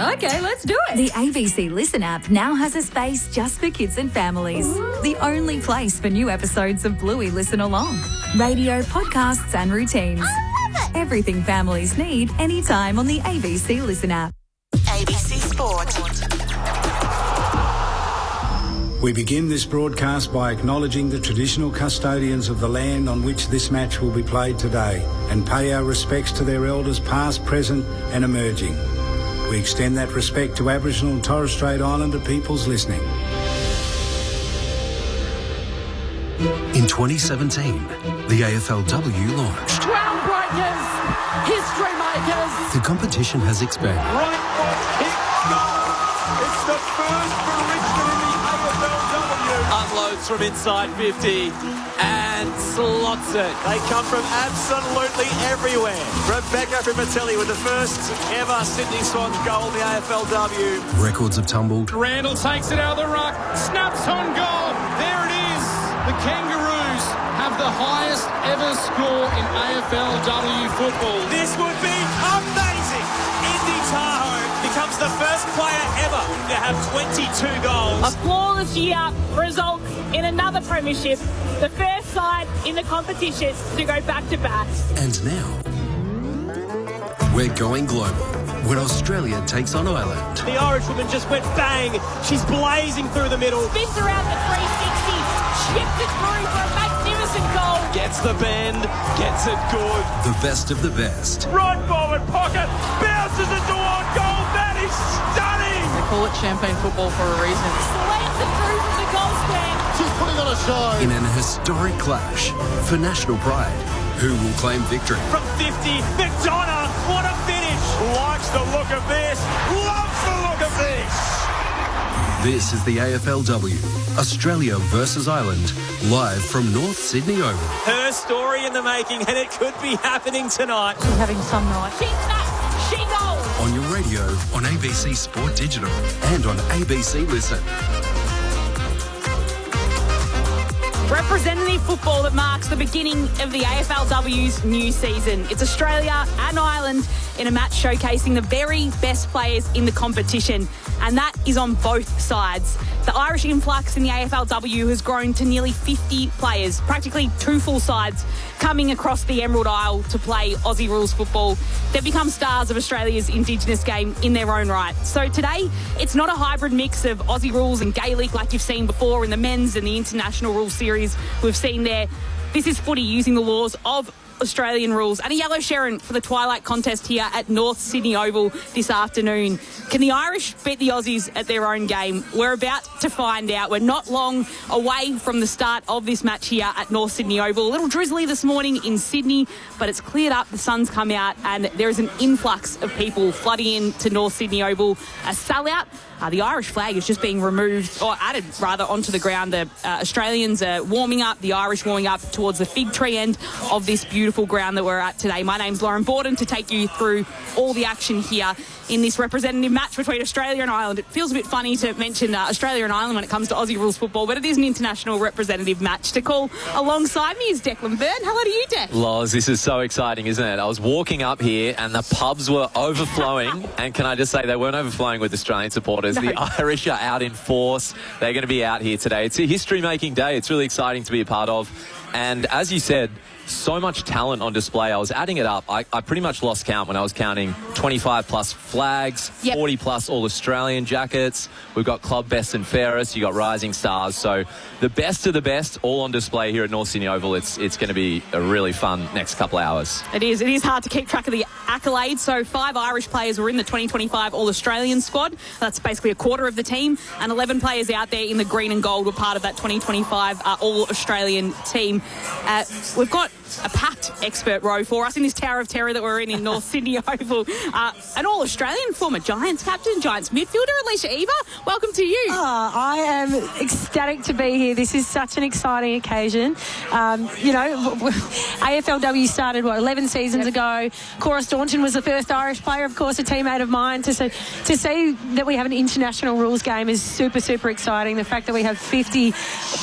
Okay, let's do it. The ABC Listen app now has a space just for kids and families. Ooh. The only place for new episodes of Bluey Listen Along. Radio, podcasts and routines. I love it. Everything families need anytime on the ABC Listen app. ABC Sport. We begin this broadcast by acknowledging the traditional custodians of the land on which this match will be played today and pay our respects to their elders past, present and emerging. We extend that respect to Aboriginal and Torres Strait Islander peoples listening. In 2017, the AFLW launched. Groundbreakers! History makers! The competition has expanded. Right foot, kick, goal! It's the first for Richmond in the AFLW. Unloads from inside 50 and slots it. They come from absolutely everywhere. Rebecca Frimatelli with the first ever Sydney Swans goal in the AFLW. Records have tumbled. Randall takes it out of the ruck, snaps on goal. There it is. The Kangaroos have the highest ever score in AFLW football. This would be amazing. Indy Tahoe becomes the first player ever to have 22 goals. A flawless year results in another premiership, the first side in the competition to go back-to-back. And now, we're going global when Australia takes on Ireland. The Irish woman just went bang. She's blazing through the middle. Spins around the 360, chips it through for a magnificent goal. Gets the bend, gets it good. The best of the best. Right forward pocket, bounces it toward goal. That is stunning. They call it champagne football for a reason. Slams it through from the goal square. She's putting on a show. In an historic clash for national pride. Who will claim victory? From 50, McDonough, what a finish. Likes the look of this, loves the look of this. This is the AFLW, Australia versus Ireland, live from North Sydney Oval. Her story in the making, and it could be happening tonight. She's having some night. She snaps, she goals. On your radio, on ABC Sport Digital, and on ABC Listen. Representative football that marks the beginning of the AFLW's new season. It's Australia and Ireland in a match showcasing the very best players in the competition, and that is on both sides. The Irish influx in the AFLW has grown to nearly 50 players, practically two full sides, coming across the Emerald Isle to play Aussie rules football. They've become stars of Australia's Indigenous game in their own right. So today, it's not a hybrid mix of Aussie rules and Gaelic like you've seen before in the men's and the international rules series we've seen there. This is footy using the laws of Australian rules, and a yellow Sharon for the Twilight contest here at North Sydney Oval this afternoon. Can the Irish beat the Aussies at their own game? We're about to find out. We're not long away from the start of this match here at North Sydney Oval. A little drizzly this morning in Sydney, but it's cleared up, the sun's come out, and there is an influx of people flooding in to North Sydney Oval. A sellout. The Irish flag is just being removed, or added rather, onto the ground. The Australians are warming up, the Irish warming up towards the fig tree end of this beautiful ground that we're at today. My name's Lauren Borden to take you through all the action here in this representative match between Australia and Ireland. It feels a bit funny to mention Australia and Ireland when it comes to Aussie rules football, but it is an international representative match. To call alongside me is Declan Byrne. Hello to you, Dec. Loz, this is so exciting, isn't it? I was walking up here and the pubs were overflowing. And can I just say, they weren't overflowing with Australian supporters. No. The Irish are out in force. They're going to be out here today. It's a history-making day. It's really exciting to be a part of. And as you said, so much talent on display. I was adding it up. I pretty much lost count when I was counting 25 plus flags, 40 plus all Australian jackets. We've got club best and fairest. You got rising stars. So the best of the best all on display here at North Sydney Oval. It's going to be a really fun next couple hours. It is. It is hard to keep track of the accolades. So 5 Irish players were in the 2025 All-Australian squad. That's basically a quarter of the team. And 11 players out there in the green and gold were part of that 2025 All-Australian team. We've got a packed expert row for us in this Tower of Terror that we're in North Sydney Oval. An All-Australian former Giants captain, Giants midfielder, Alicia Eva. Welcome to you. I am ecstatic to be here. This is such an exciting occasion. AFLW started, 11 seasons ago. Cora Staunton was the first Irish player, of course, a teammate of mine. To see that we have an international rules game is super, super exciting. The fact that we have 50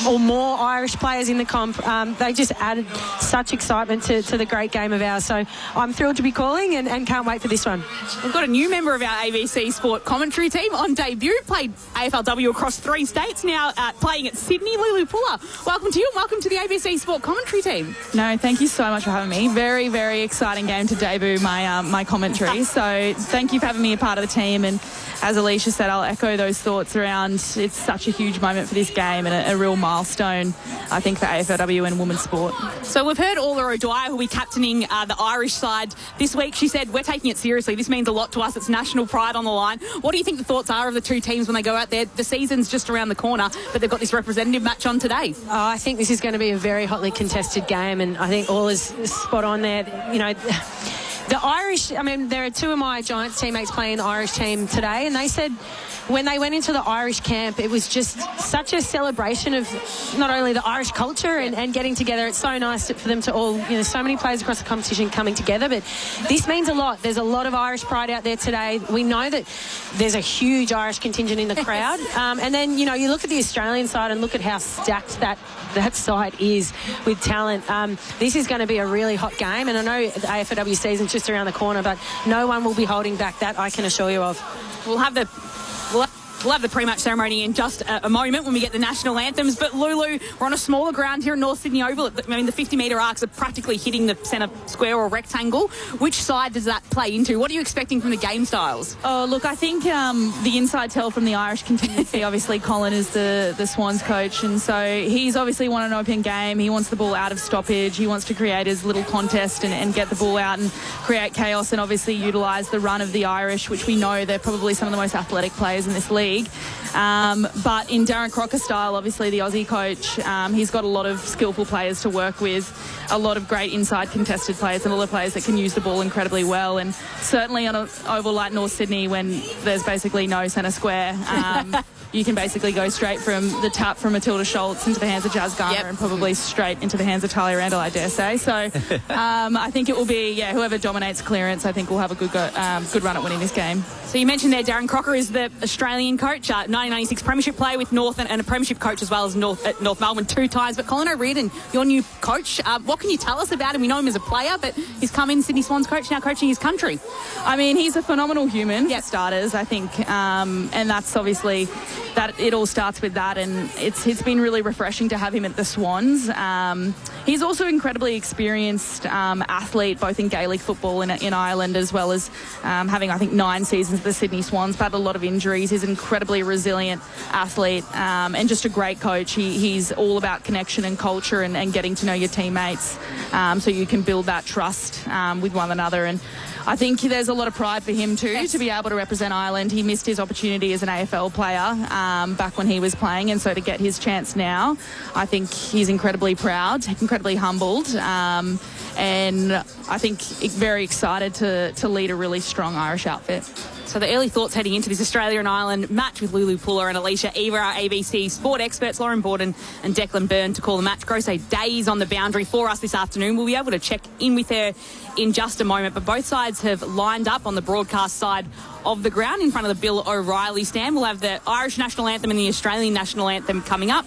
or more Irish players in the comp, they just added such a excitement to the great game of ours. So I'm thrilled to be calling and can't wait for this one. We've got a new member of our ABC Sport commentary team on debut. Played AFLW across 3 states, now playing at Sydney. Lulu Puller, welcome to you and welcome to the ABC Sport commentary team. No, thank you so much for having me. Very, very exciting game to debut my commentary. So thank you for having me a part of the team. And as Alicia said, I'll echo those thoughts around it's such a huge moment for this game and a real milestone, I think, for AFLW and women's sport. So we've heard Orla O'Dwyer, who'll be captaining the Irish side this week. She said, we're taking it seriously. This means a lot to us. It's national pride on the line. What do you think the thoughts are of the two teams when they go out there? The season's just around the corner, but they've got this representative match on today. Oh, I think this is going to be a very hotly contested game, and I think Orla's spot on there. You know, the Irish, I mean, there are 2 of my Giants teammates playing the Irish team today, and they said when they went into the Irish camp, it was just such a celebration of not only the Irish culture and getting together. It's so nice for them to all, you know, so many players across the competition coming together, but this means a lot. There's a lot of Irish pride out there today. We know that there's a huge Irish contingent in the crowd. And then, you know, you look at the Australian side and look at how stacked that side is with talent. This is going to be a really hot game, and I know the AFLW season's just around the corner, but no one will be holding back. That I can assure you of. We'll have the pre-match ceremony in just a moment when we get the national anthems. But Lulu, we're on a smaller ground here in North Sydney Oval. I mean, the 50-metre arcs are practically hitting the centre square or rectangle. Which side does that play into? What are you expecting from the game styles? Oh, look, I think the inside tell from the Irish contingency, obviously Colin is the Swans coach, and so he's obviously won an open game. He wants the ball out of stoppage. He wants to create his little contest and get the ball out and create chaos, and obviously utilise the run of the Irish, which we know they're probably some of the most athletic players in this league. But in Darren Crocker style, obviously the Aussie coach, he's got a lot of skillful players to work with, a lot of great inside contested players and a lot of players that can use the ball incredibly well. And certainly on an oval like North Sydney, when there's basically no centre square, you can basically go straight from the tap from Matilda Schultz into the hands of Jazz Garner and probably straight into the hands of Talia Randall, I dare say. So I think it will be, whoever dominates clearance, I think will have a good run at winning this game. So you mentioned there Darren Crocker is the Australian coach, 1996 premiership player with North and a premiership coach as well as at North Melbourne 2 times. But Colin O'Riordan, your new coach, what can you tell us about him? We know him as a player, but he's come in, Sydney Swans coach, now coaching his country. I mean, he's a phenomenal human, for starters, I think. And that's obviously, that it all starts with that. And it's been really refreshing to have him at the Swans. He's also an incredibly experienced athlete, both in Gaelic football in Ireland, as well as having, I think, 9 seasons at the Sydney Swans, but had a lot of injuries. He's an incredibly resilient athlete and just a great coach. He's all about connection and culture and getting to know your teammates so you can build that trust with one another. And I think there's a lot of pride for him too, to be able to represent Ireland. He missed his opportunity as an AFL player back when he was playing, and so to get his chance now, I think he's incredibly proud, incredibly humbled, and I think very excited to lead a really strong Irish outfit. So the early thoughts heading into this Australia and Ireland match with Lulu Puller and Alicia Eva, our ABC sport experts, Lauren Borden and Declan Byrne to call the match. Grosse days on the boundary for us this afternoon. We'll be able to check in with her in just a moment, but both sides have lined up on the broadcast side of the ground in front of the Bill O'Reilly stand. We'll have the Irish national anthem and the Australian national anthem coming up.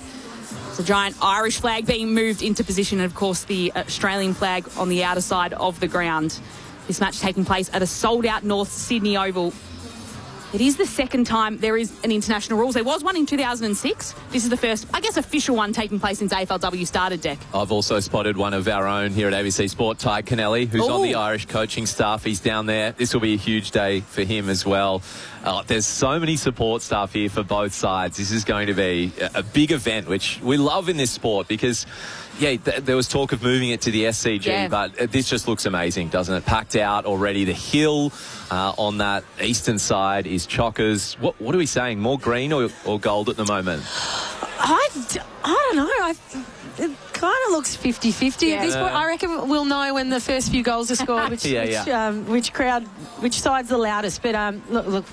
It's a giant Irish flag being moved into position, and of course the Australian flag on the outer side of the ground. This match taking place at a sold-out North Sydney Oval. It is the second time there is an international rules. There was one in 2006. This is the first, I guess, official one taking place since AFLW started, Deck. I've also spotted one of our own here at ABC Sport, Ty Kennelly, who's on the Irish coaching staff. He's down there. This will be a huge day for him as well. There's so many support staff here for both sides. This is going to be a big event, which we love in this sport because, there was talk of moving it to the SCG, but this just looks amazing, doesn't it? Packed out already. The hill on that eastern side is chockers. What are we saying? More green or gold at the moment? I don't know. It kind of looks 50-50 at this point. I reckon we'll know when the first few goals are scored which side's the loudest. But look,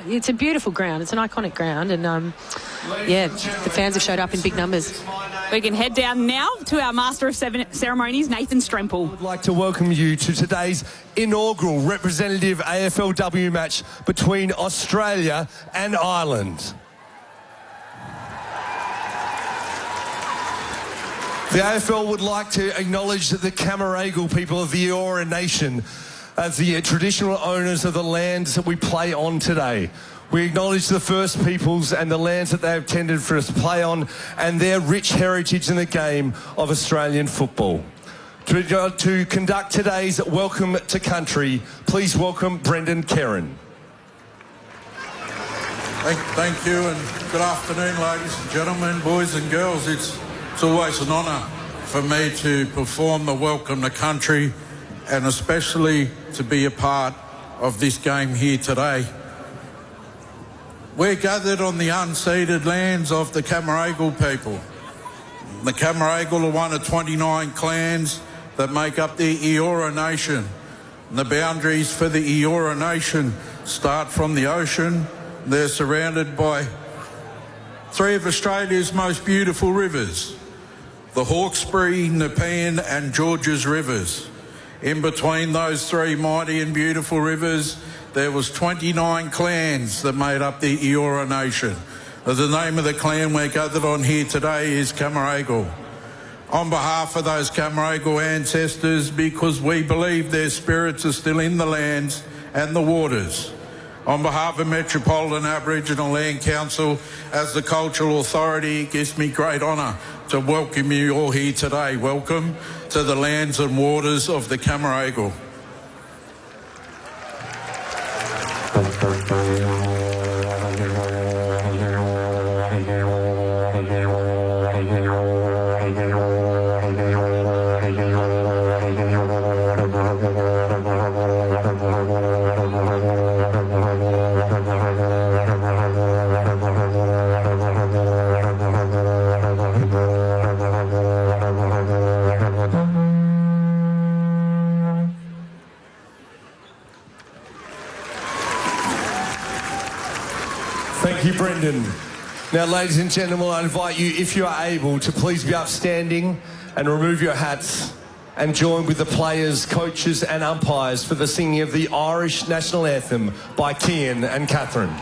it's a beautiful ground. It's an iconic ground, and the fans have showed up in big numbers. We can head down now to our Master of Ceremonies, Nathan Stremple. I would like to welcome you to today's inaugural representative AFLW match between Australia and Ireland. The AFL would like to acknowledge the Camaragal people of the Eora Nation as the traditional owners of the lands that we play on today. We acknowledge the First Peoples and the lands that they have tended for us to play on and their rich heritage in the game of Australian football. To conduct today's Welcome to Country, please welcome Brendan Kerrin. Thank you, and good afternoon, ladies and gentlemen, boys and girls. It's always an honour for me to perform the Welcome to Country and especially to be a part of this game here today. We're gathered on the unceded lands of the Camaragal people. The Camaragal are one of 29 clans that make up the Eora Nation. And the boundaries for the Eora Nation start from the ocean. They're surrounded by three of Australia's most beautiful rivers, the Hawkesbury, Nepean and Georges rivers. In between those three mighty and beautiful rivers, there was 29 clans that made up the Eora Nation. The name of the clan we're gathered on here today is Camaragal. On behalf of those Camaragal ancestors, because we believe their spirits are still in the lands and the waters. On behalf of Metropolitan Aboriginal Land Council, as the cultural authority, it gives me great honour to welcome you all here today. Welcome to the lands and waters of the Camaragal. Thank you, Brendan. Now, ladies and gentlemen, I invite you, if you are able, to please be upstanding and remove your hats and join with the players, coaches and umpires for the singing of the Irish National Anthem by Cian and Catherine.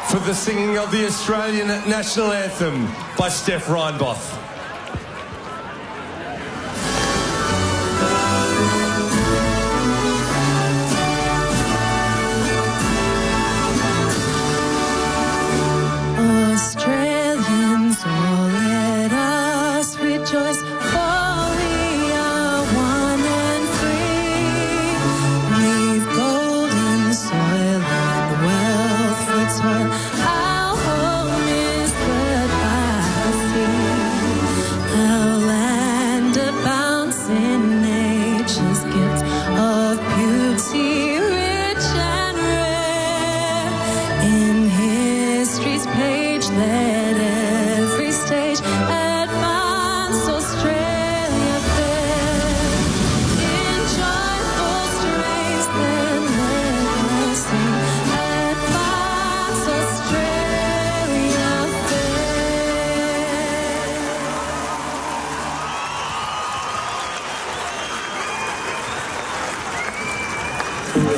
For the singing of the Australian National Anthem by Steph Reinboth. Australians, oh, let us rejoice, for we are one and free. We've golden soil and wealth for toil. Our home is the sea. Our land abounds in nature's gift of beauty, rich and rare. In history's page, let every stage advance Australia fair. In joyful strains, then let us sing, advance Australia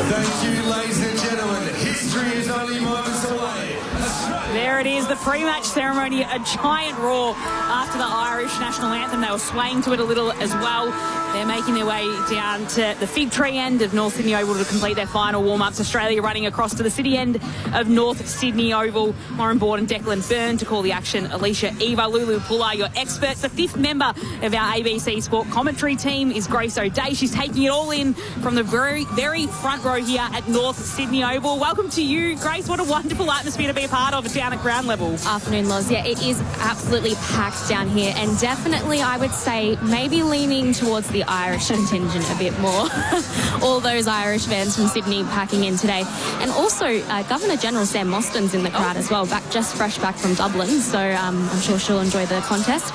Thank you, ladies and gentlemen. History is only moments away. Australia There it is, the pre-match ceremony, a giant roar after the Irish national anthem. They were swaying to it a little as well. They're making their way down to the Fig Tree end of North Sydney Oval to complete their final warm-ups. Australia running across to the city end of North Sydney Oval. Lauren Bourne and Declan Byrne to call the action. Alicia, Eva, Lulu Puller, your experts. The fifth member of our ABC Sport commentary team is Grace O'Day. She's taking it all in from the very, very front row here at North Sydney Oval. Welcome to you, Grace. What a wonderful atmosphere to be a part of down at ground level. Afternoon, Loz. Yeah, it is absolutely packed down here, and definitely I would say maybe leaning towards the Irish contingent a bit more. All those Irish fans from Sydney packing in today. And also Governor General Sam Mostyn's in the crowd as well, fresh back from Dublin, so I'm sure she'll enjoy the contest.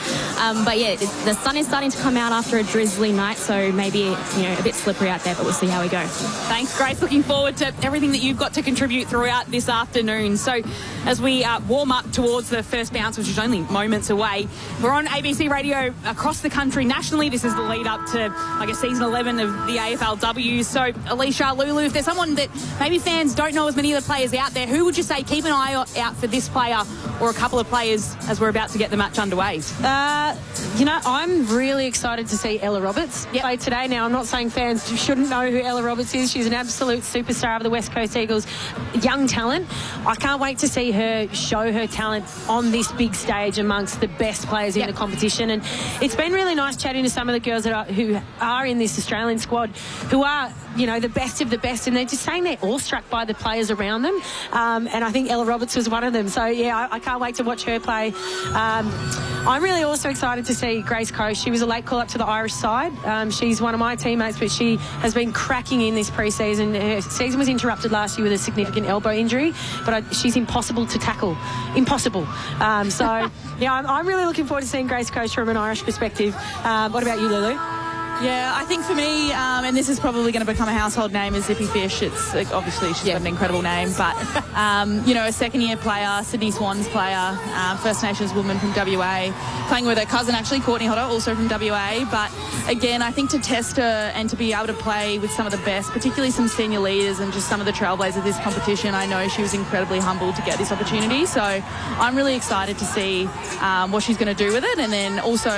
But yeah, the sun is starting to come out after a drizzly night, so maybe a bit slippery out there, but we'll see how we go. Thanks, Grace. Looking forward to everything that you've got to contribute throughout this afternoon. So as we warm up towards the first bounce, which is only moments away, we're on ABC Radio across the country nationally. This is the lead up to, I guess, season 11 of the AFLW. So Alicia, Lulu, if there's someone that maybe fans don't know as many of the players out there, who would you say keep an eye out for this player or a couple of players as we're about to get the match underway? I'm really excited to see Ella Roberts play today. Now, I'm not saying fans shouldn't know who Ella Roberts is. She's an absolute superstar of the West Coast Eagles, young talent. I can't wait to see her show her talent on this big stage amongst the best players in the competition. And it's been really nice chatting to some of the girls who are in this Australian squad, who are, the best of the best, and they're just saying they're awestruck by the players around them. And I think Ella Roberts was one of them. So, yeah, I can't wait to watch her play. I'm really also excited to see Grace Coast. She was a late call-up to the Irish side. She's one of my teammates, but she has been cracking in this pre-season. Her season was interrupted last year with a significant elbow injury, but she's impossible to tackle. Impossible. I'm really looking forward to seeing Grace Coast from an Irish perspective. What about you, Lulu? Yeah, I think for me, and this is probably going to become a household name, is Zippy Fish. It's obviously she's got an incredible name, but a second-year player, Sydney Swans player, First Nations woman from WA, playing with her cousin actually, Courtney Hodder, also from WA. But again, I think to test her and to be able to play with some of the best, particularly some senior leaders and just some of the trailblazers of this competition, I know she was incredibly humbled to get this opportunity. So I'm really excited to see what she's going to do with it, and then also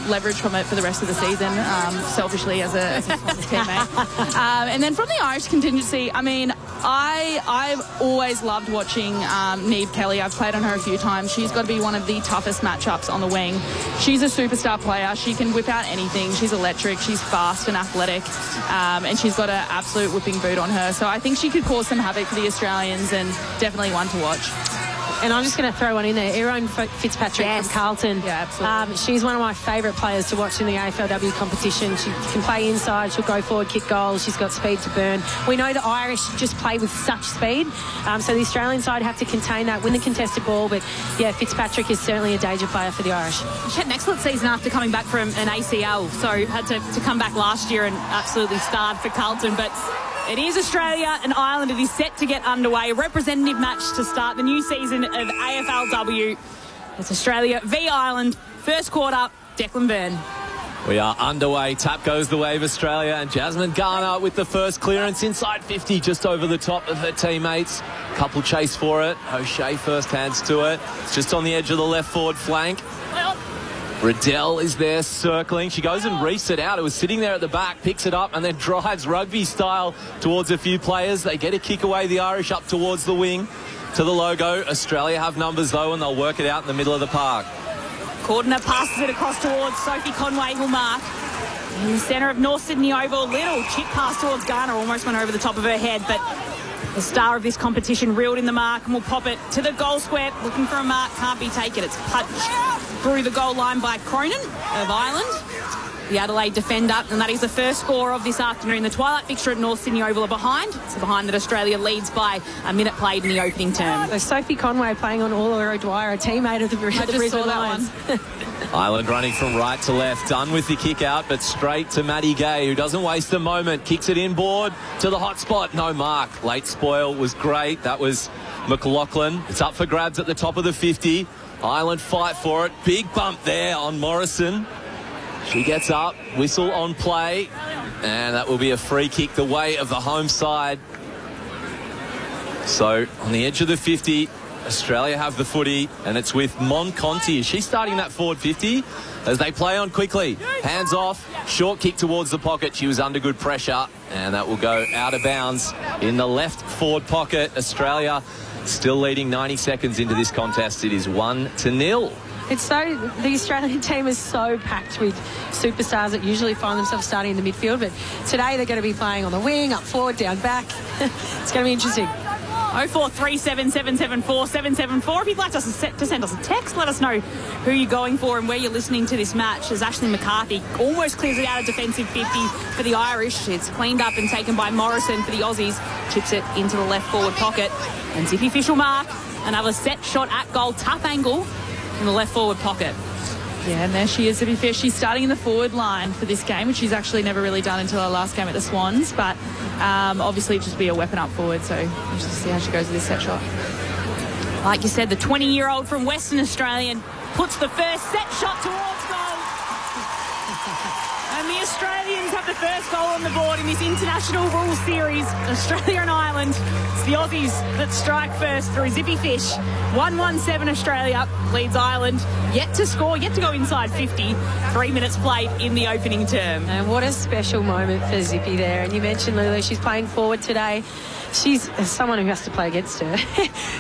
leverage from it for the rest of the season. Selfishly as a teammate. And then from the Irish contingency, I've always loved watching Niamh Kelly. I've played on her a few times. She's got to be one of the toughest matchups on the wing. She's a superstar player. She can whip out anything. She's electric. She's fast and athletic. And she's got an absolute whipping boot on her. So I think she could cause some havoc for the Australians, and definitely one to watch. And I'm just going to throw one in there. Erin Fitzpatrick from Carlton. Yeah, absolutely. She's one of my favourite players to watch in the AFLW competition. She can play inside. She'll go forward, kick goals. She's got speed to burn. We know the Irish just play with such speed. So the Australian side have to contain that, win the contested ball. But, yeah, Fitzpatrick is certainly a danger player for the Irish. She had an excellent season after coming back from an ACL. So had to come back last year and absolutely starred for Carlton. But it is Australia and Ireland. It is set to get underway. A representative match to start the new season of AFLW. It's Australia v Ireland. First quarter, Declan Byrne. We are underway. Tap goes the way of Australia, and Jasmine Garner with the first clearance inside 50, just over the top of her teammates. Couple chase for it. O'Shea first hands to it. It's just on the edge of the left forward flank. Riddell is there circling. She goes and reefs it out. It was sitting there at the back, picks it up and then drives rugby style towards a few players. They get a kick away, the Irish, up towards the wing to the logo. Australia have numbers though, and they'll work it out in the middle of the park. Cordner passes it across towards Sophie Conway, who'll mark. In the centre of North Sydney Oval, little chip pass towards Garner, almost went over the top of her head, but the star of this competition reeled in the mark and will pop it to the goal square, looking for a mark, can't be taken. It's punched through the goal line by Cronin of Ireland, the Adelaide defender, and that is the first score of this afternoon. The twilight fixture at North Sydney Oval are behind. It's behind that Australia leads by a minute played in the opening term. So Sophie Conway playing on Orla O'Dwyer, a teammate of the Brisbane Lions. Ireland running from right to left, done with the kick out, but straight to Maddie Gay, who doesn't waste a moment, kicks it inboard to the hot spot. No mark. Late spoil was great. That was McLaughlin. It's up for grabs at the top of the 50. Ireland fight for it. Big bump there on Morrison. She gets up, whistle on play, and that will be a free kick the way of the home side. So on the edge of the 50, Australia have the footy, and it's with Monconti. Is she starting that forward 50? As they play on quickly. Hands off. Short kick towards the pocket. She was under good pressure, and that will go out of bounds in the left forward pocket. Australia still leading 90 seconds into this contest. It is 1-0. The Australian team is so packed with superstars that usually find themselves starting in the midfield, but today they're going to be playing on the wing, up forward, down back. It's going to be interesting. 0437774774. If you'd like us to send us a text, let us know who you're going for and where you're listening to this match. As Ashley McCarthy almost clears it out of defensive 50 for the Irish. It's cleaned up and taken by Morrison for the Aussies. Chips it into the left forward pocket. And Zippy Fish will mark another set shot at goal. Tough angle in the left forward pocket. Yeah, and there she is, Zippy Fish. She's starting in the forward line for this game, which she's actually never really done until her last game at the Swans. But obviously just be a weapon up forward, so we'll just see how she goes with this set shot. Like you said, the 20-year-old from Western Australia puts the first set shot towards goal. And the Australians have the first goal on the board in this international rules series. Australia and Ireland. It's the Aussies that strike first through Zippy Fish. 1-1-7 Australia leads Ireland. Yet to score, yet to go inside 50. 3 minutes played in the opening term. And what a special moment for Zippy there. And you mentioned, Lulu, she's playing forward today. She's someone who has to play against her.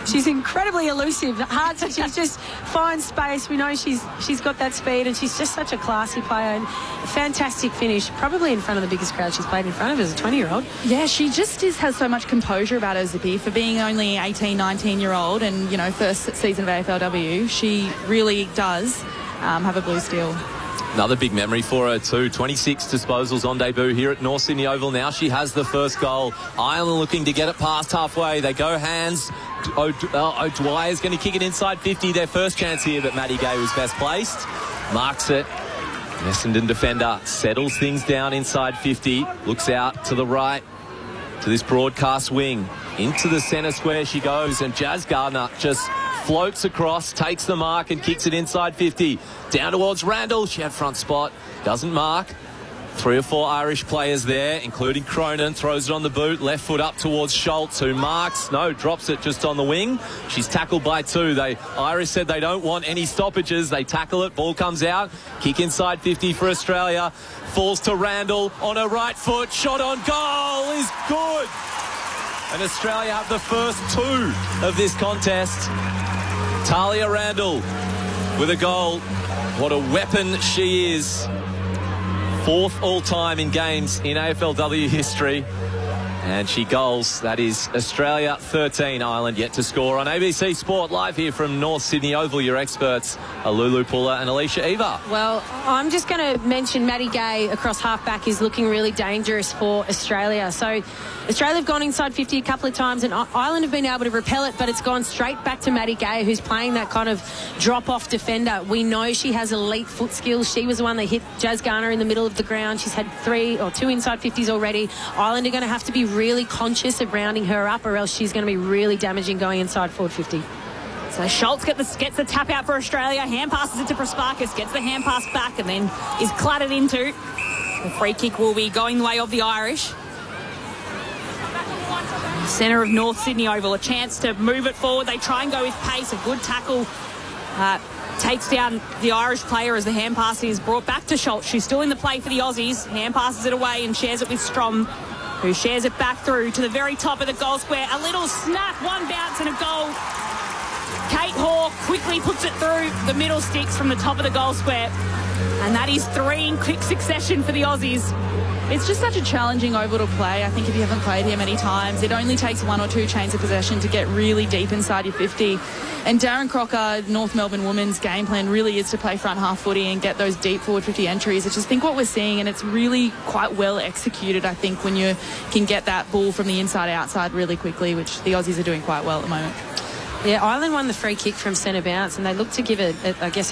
She's incredibly elusive. Hard to, she just finds space. We know she's got that speed, and she's just such a classy player. And a fantastic finish, probably in front of the biggest crowd she's played in front of as a 20-year-old. Yeah, she just has so much composure about her, Zippy, for being only 18, 19-year-old and, first season of AFLW. She really does have a blue steel. Another big memory for her too. 26 disposals on debut here at North Sydney Oval. Now she has the first goal. Ireland looking to get it past halfway. They go hands. O'Dwyer's going to kick it inside 50. Their first chance here, but Maddie Gay was best placed. Marks it. Essendon defender settles things down inside 50. Looks out to the right to this broadcast wing. Into the centre square she goes, and Jazz Gardner just floats across, takes the mark and kicks it inside 50. Down towards Randall. She had front spot. Doesn't mark. 3 or 4 Irish players there, including Cronin. Throws it on the boot. Left foot up towards Schultz, who marks. No, drops it just on the wing. She's tackled by 2. Irish said they don't want any stoppages. They tackle it. Ball comes out. Kick inside 50 for Australia. Falls to Randall on her right foot. Shot on goal is good. And Australia have the first 2 of this contest. Talia Randall with a goal. What a weapon she is. 4th all-time in games in AFLW history. And she goals. That is Australia 13, Ireland yet to score on ABC Sport, live here from North Sydney Oval. Your experts are Lulu Puller and Alicia Eva. Well, I'm just going to mention Maddie Gay across halfback is looking really dangerous for Australia. So Australia have gone inside 50 a couple of times, and Ireland have been able to repel it, but it's gone straight back to Maddie Gay, who's playing that kind of drop-off defender. We know she has elite foot skills. She was the one that hit Jazz Garner in the middle of the ground. She's had 3 or 2 inside 50s already. Ireland are going to have to be really conscious of rounding her up, or else she's going to be really damaging going inside forward 50. So Schultz gets the tap out for Australia. Hand passes it to Prasparkas, gets the hand pass back and then is clattered into. The free kick will be going the way of the Irish. Centre of North Sydney Oval, a chance to move it forward. They try and go with pace. A good tackle takes down the Irish player as the hand pass is brought back to Schultz. She's still in the play for the Aussies. Hand passes it away and shares it with Strom, who shares it back through to the very top of the goal square. A little snap, one bounce and a goal. Kate Hoare quickly puts it through the middle sticks from the top of the goal square. And that is 3 in quick succession for the Aussies. It's just such a challenging oval to play. I think if you haven't played here many times, it only takes 1 or 2 chains of possession to get really deep inside your 50. And Darren Crocker, North Melbourne Women's game plan really is to play front half footy and get those deep forward 50 entries. I just think what we're seeing, and it's really quite well executed, I think, when you can get that ball from the inside outside really quickly, which the Aussies are doing quite well at the moment. Yeah, Ireland won the free kick from centre bounce, and they looked to give a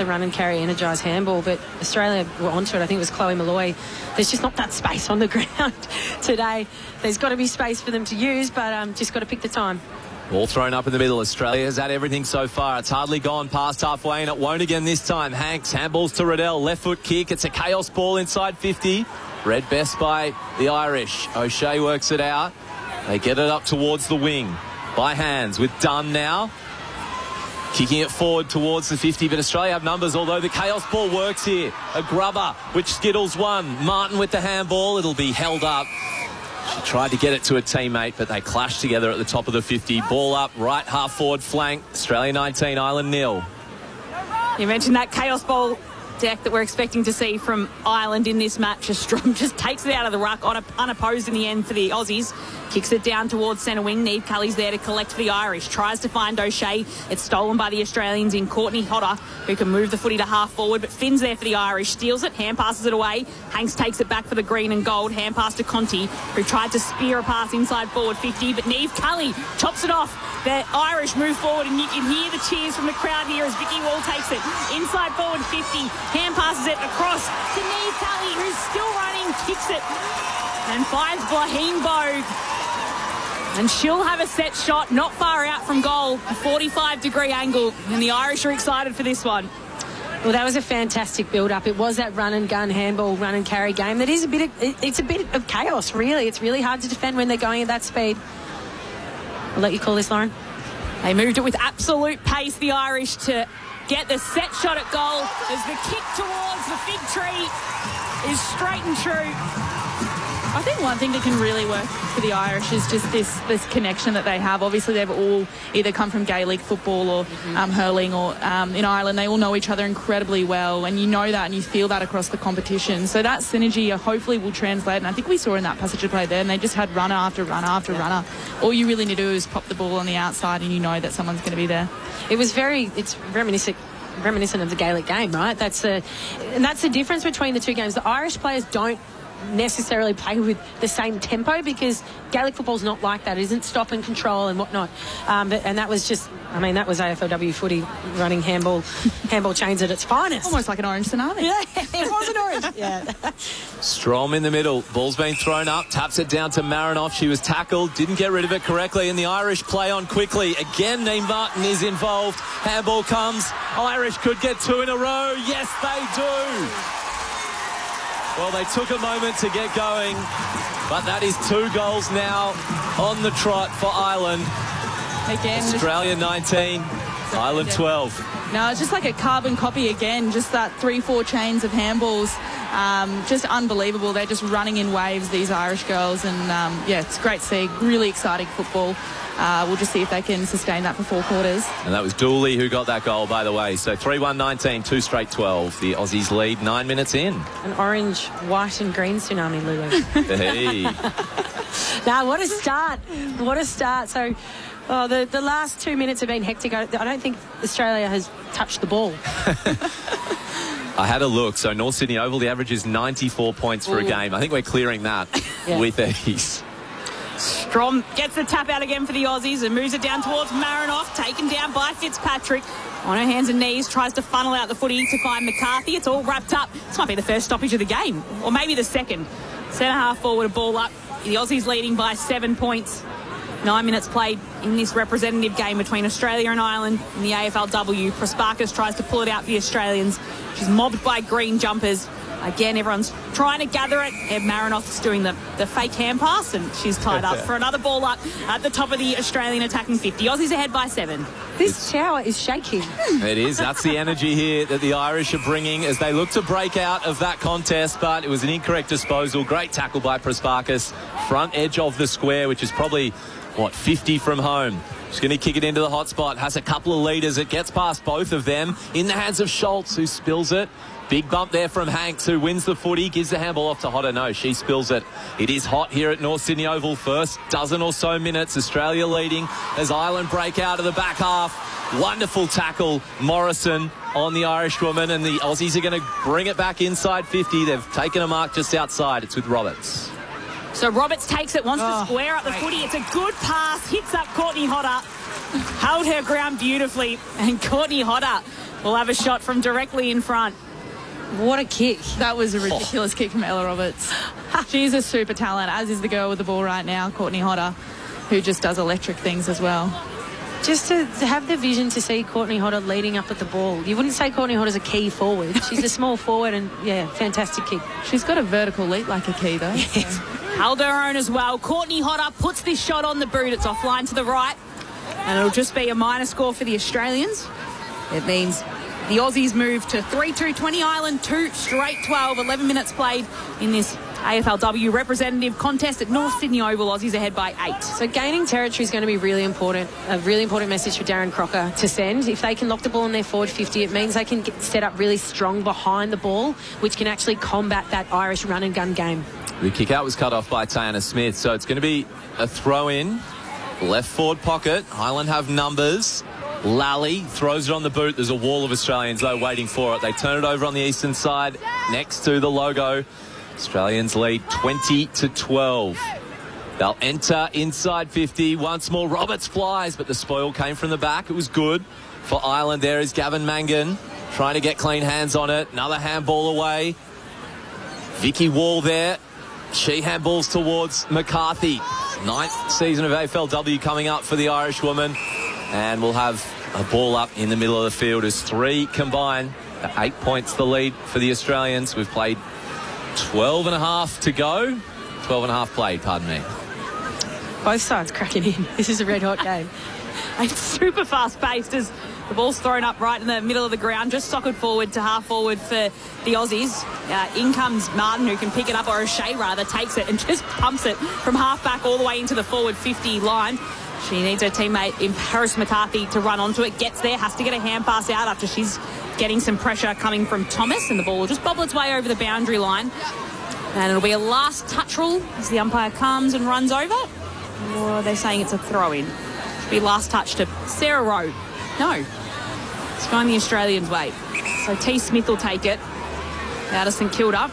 run and carry energised handball, but Australia were onto it. I think it was Chloe Malloy. There's just not that space on the ground today. There's got to be space for them to use, but just got to pick the time. Ball thrown up in the middle. Australia has had everything so far. It's hardly gone past halfway, and it won't again this time. Hanks handballs to Riddell. Left foot kick. It's a chaos ball inside 50. Read best by the Irish. O'Shea works it out. They get it up towards the wing. By hands with Dunn now. Kicking it forward towards the 50, but Australia have numbers, although the chaos ball works here. A grubber, which Skittles won. Martin with the handball. It'll be held up. She tried to get it to a teammate, but they clashed together at the top of the 50. Ball up, right half forward flank. Australia 19, Ireland 0. You mentioned that chaos ball deck that we're expecting to see from Ireland in this match. Strom just takes it out of the ruck unopposed in the end for the Aussies. Kicks it down towards centre wing. Neve Kelly's there to collect for the Irish. Tries to find O'Shea. It's stolen by the Australians in Courtney Hodder, who can move the footy to half forward, but Finn's there for the Irish. Steals it, hand passes it away. Hanks takes it back for the green and gold. Hand pass to Conti, who tried to spear a pass inside forward 50, but Neve Kelly chops it off. The Irish move forward, and you can hear the cheers from the crowd here as Vicky Wall takes it inside forward 50. Hand passes it across to Neve Kelly, who's still running, kicks it, and finds Blaheen Bogue. And she'll have a set shot not far out from goal, a 45-degree angle, and the Irish are excited for this one. Well, that was a fantastic build-up. It was that run-and-gun handball, run-and-carry game. That is it's a bit of chaos, really. It's really hard to defend when they're going at that speed. I'll let you call this, Lauren. They moved it with absolute pace, the Irish, to get the set shot at goal as the kick towards the fig tree is straight and true. I think one thing that can really work for the Irish is just this connection that they have. Obviously, they've all either come from Gaelic football or hurling, or in Ireland, they all know each other incredibly well, and you know that and you feel that across the competition. So that synergy hopefully will translate, and I think we saw in that passage of play there, and they just had runner after runner after runner. All you really need to do is pop the ball on the outside, and you know that someone's going to be there. It's reminiscent of the Gaelic game, right? That's the difference between the two games. The Irish players don't necessarily play with the same tempo because Gaelic football's not like that. It isn't stop and control and whatnot. And that was AFLW footy running handball chains at its finest. Almost like an orange tsunami. Yeah, it was an orange. Yeah. Strom in the middle. Ball's been thrown up. Taps it down to Marinoff. She was tackled. Didn't get rid of it correctly. And the Irish play on quickly. Again, Neve Martin is involved. Handball comes. Irish could get two in a row. Yes, they do. Well, they took a moment to get going, but that is 2 goals now on the trot for Ireland. Again, Australia 19, Ireland 12. No, it's just like a carbon copy again, just that 3-4 chains of handballs. Just unbelievable. They're just running in waves, these Irish girls, and it's great to see. Really exciting football. We'll just see if they can sustain that for 4 quarters. And that was Dooley who got that goal, by the way. So 3-1-19, 2 straight 12. The Aussies lead 9 minutes in. An orange, white and green tsunami, Lulu. Hey. Now, what a start. What a start. So the last 2 minutes have been hectic. I don't think Australia has touched the ball. I had a look. So North Sydney Oval, the average is 94 points for a game. I think we're clearing that with ease. Strom gets the tap out again for the Aussies and moves it down towards Marinoff, taken down by Fitzpatrick. On her hands and knees, tries to funnel out the footy to find McCarthy. It's all wrapped up. This might be the first stoppage of the game, or maybe the second. Centre half forward, a ball up. The Aussies leading by 7 points. 9 minutes played in this representative game between Australia and Ireland in the AFLW. Prasparkas tries to pull it out for the Australians. She's mobbed by green jumpers. Again, everyone's trying to gather it. Eb Marinoff's doing the fake hand pass, and she's tied up for another ball up at the top of the Australian attacking 50. Aussies ahead by 7. This shower is shaking. It is. That's the energy here that the Irish are bringing as they look to break out of that contest, but it was an incorrect disposal. Great tackle by Prasparkas. Front edge of the square, which is probably, 50 from home. She's going to kick it into the hot spot. Has a couple of leaders. It gets past both of them. In the hands of Schultz, who spills it. Big bump there from Hanks, who wins the footy, gives the handball off to Hodder. No, she spills it. It is hot here at North Sydney Oval. First dozen or so minutes, Australia leading as Ireland break out of the back half. Wonderful tackle, Morrison on the Irishwoman, and the Aussies are going to bring it back inside 50. They've taken a mark just outside. It's with Roberts. So Roberts takes it, wants to square up the footy. It's a good pass, hits up Courtney Hodder. Held her ground beautifully, and Courtney Hodder will have a shot from directly in front. What a kick. That was a ridiculous kick from Ella Roberts. She's a super talent, as is the girl with the ball right now, Courtney Hodder, who just does electric things as well. Just to have the vision to see Courtney Hodder leading up at the ball. You wouldn't say Courtney Hodder's a key forward. She's a small forward and, fantastic kick. She's got a vertical leap like a key, though. Yes. So. Held her own as well. Courtney Hodder puts this shot on the boot. It's offline to the right. And it'll just be a minor score for the Australians. It means the Aussies move to 3-2-20 Ireland, 2 straight 12, 11 minutes played in this AFLW representative contest at North Sydney Oval. Aussies ahead by 8. So gaining territory is going to be really important, a really important message for Darren Crocker to send. If they can lock the ball in their forward 50, it means they can get set up really strong behind the ball, which can actually combat that Irish run and gun game. The kick out was cut off by Tayana Smith, so it's going to be a throw in, left forward pocket. Ireland have numbers. Lally throws it on the boot. There's a wall of Australians, though, waiting for it. They turn it over on the eastern side next to the logo. Australians lead 20-12. They'll enter inside 50. Once more, Roberts flies, but the spoil came from the back. It was good for Ireland. There is Gavin Mangan trying to get clean hands on it. Another handball away. Vicky Wall there. She handballs towards McCarthy. 9th season of AFLW coming up for the Irish woman. And we'll have a ball up in the middle of the field as 3 combine. 8 points the lead for the Australians. We've played 12 and a half to go. 12 and a half played, pardon me. Both sides cracking in. This is a red hot game. It's super fast paced as the ball's thrown up right in the middle of the ground, just socketed forward to half forward for the Aussies. In comes Martin, who can pick it up, or O'Shea rather, takes it and just pumps it from half back all the way into the forward 50 line. She needs her teammate in Paris McCarthy to run onto it. Gets there, has to get a hand pass out after she's getting some pressure coming from Thomas, and the ball will just bobble its way over the boundary line. And it'll be a last touch rule as the umpire comes and runs over. Or are they saying it's a throw-in? Should be last touch to Sarah Rowe. No. It's going the Australians' way. So T. Smith will take it out of St Kilda.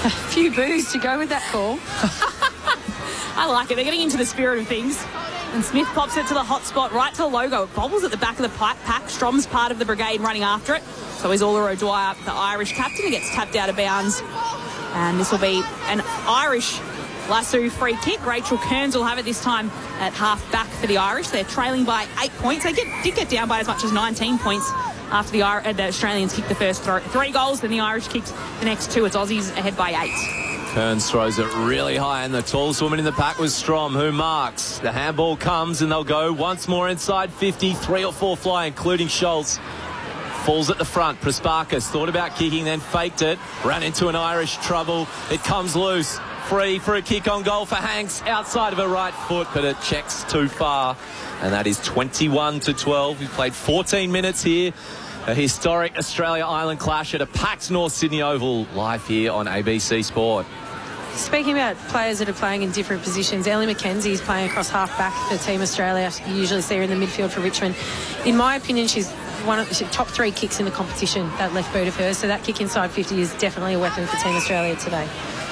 A few boos to go with that call. I like it. They're getting into the spirit of things. And Smith pops it to the hot spot, right to the logo. It bobbles at the back of the pack. Strom's part of the brigade running after it. So is Ola O'Dwyer, the Irish captain, who gets tapped out of bounds. And this will be an Irish lasso free kick. Rachel Kearns will have it this time at half back for the Irish. They're trailing by 8 points. They did get down by as much as 19 points after the Australians kicked the first 3 goals. Then the Irish kicked the next 2. It's Aussies ahead by 8. Kearns throws it really high, and the tallest woman in the pack was Strom, who marks. The handball comes, and they'll go once more inside 50. 3 or 4 fly, including Schultz. Falls at the front. Prasparkas thought about kicking, then faked it. Ran into an Irish trouble. It comes loose. Free for a kick on goal for Hanks. Outside of her right foot, but it checks too far. And that is 21-12. We've played 14 minutes here. A historic Australia-Ireland clash at a packed North Sydney Oval, live here on ABC Sport. Speaking about players that are playing in different positions, Ellie McKenzie is playing across half-back for Team Australia. You usually see her in the midfield for Richmond. In my opinion, she's one of the top 3 kicks in the competition, that left boot of hers. So that kick inside 50 is definitely a weapon for Team Australia today.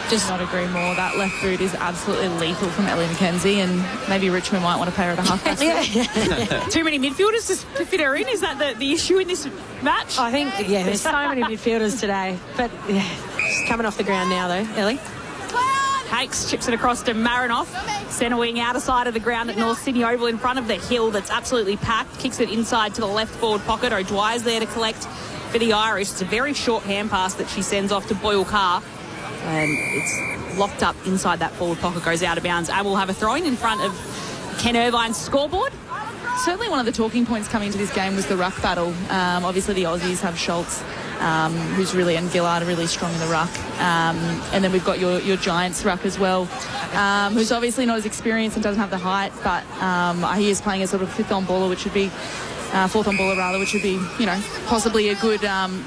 Just not agree more. That left boot is absolutely lethal from Ellie McKenzie, and maybe Richmond might want to pay her at a half-back. Too many midfielders to fit her in? Is that the issue in this match? I think, yeah, there's so many midfielders today. But, yeah, she's coming off the ground now, though. Ellie? Hakes chips it across to Marinoff. Centre wing outer side of the ground at North Sydney Oval in front of the hill that's absolutely packed. Kicks it inside to the left forward pocket. O'Dwyer's there to collect for the Irish. It's a very short hand pass that she sends off to Boyle Carr. And it's locked up inside that forward pocket, goes out of bounds. And we'll have a throw-in in front of Ken Irvine's scoreboard. Certainly one of the talking points coming into this game was the ruck battle. Obviously the Aussies have Schultz, who's really, and Gillard are really strong in the ruck. And then we've got your Giants ruck as well, who's obviously not as experienced and doesn't have the height, but he is playing a sort of fourth on baller, which would be, possibly a good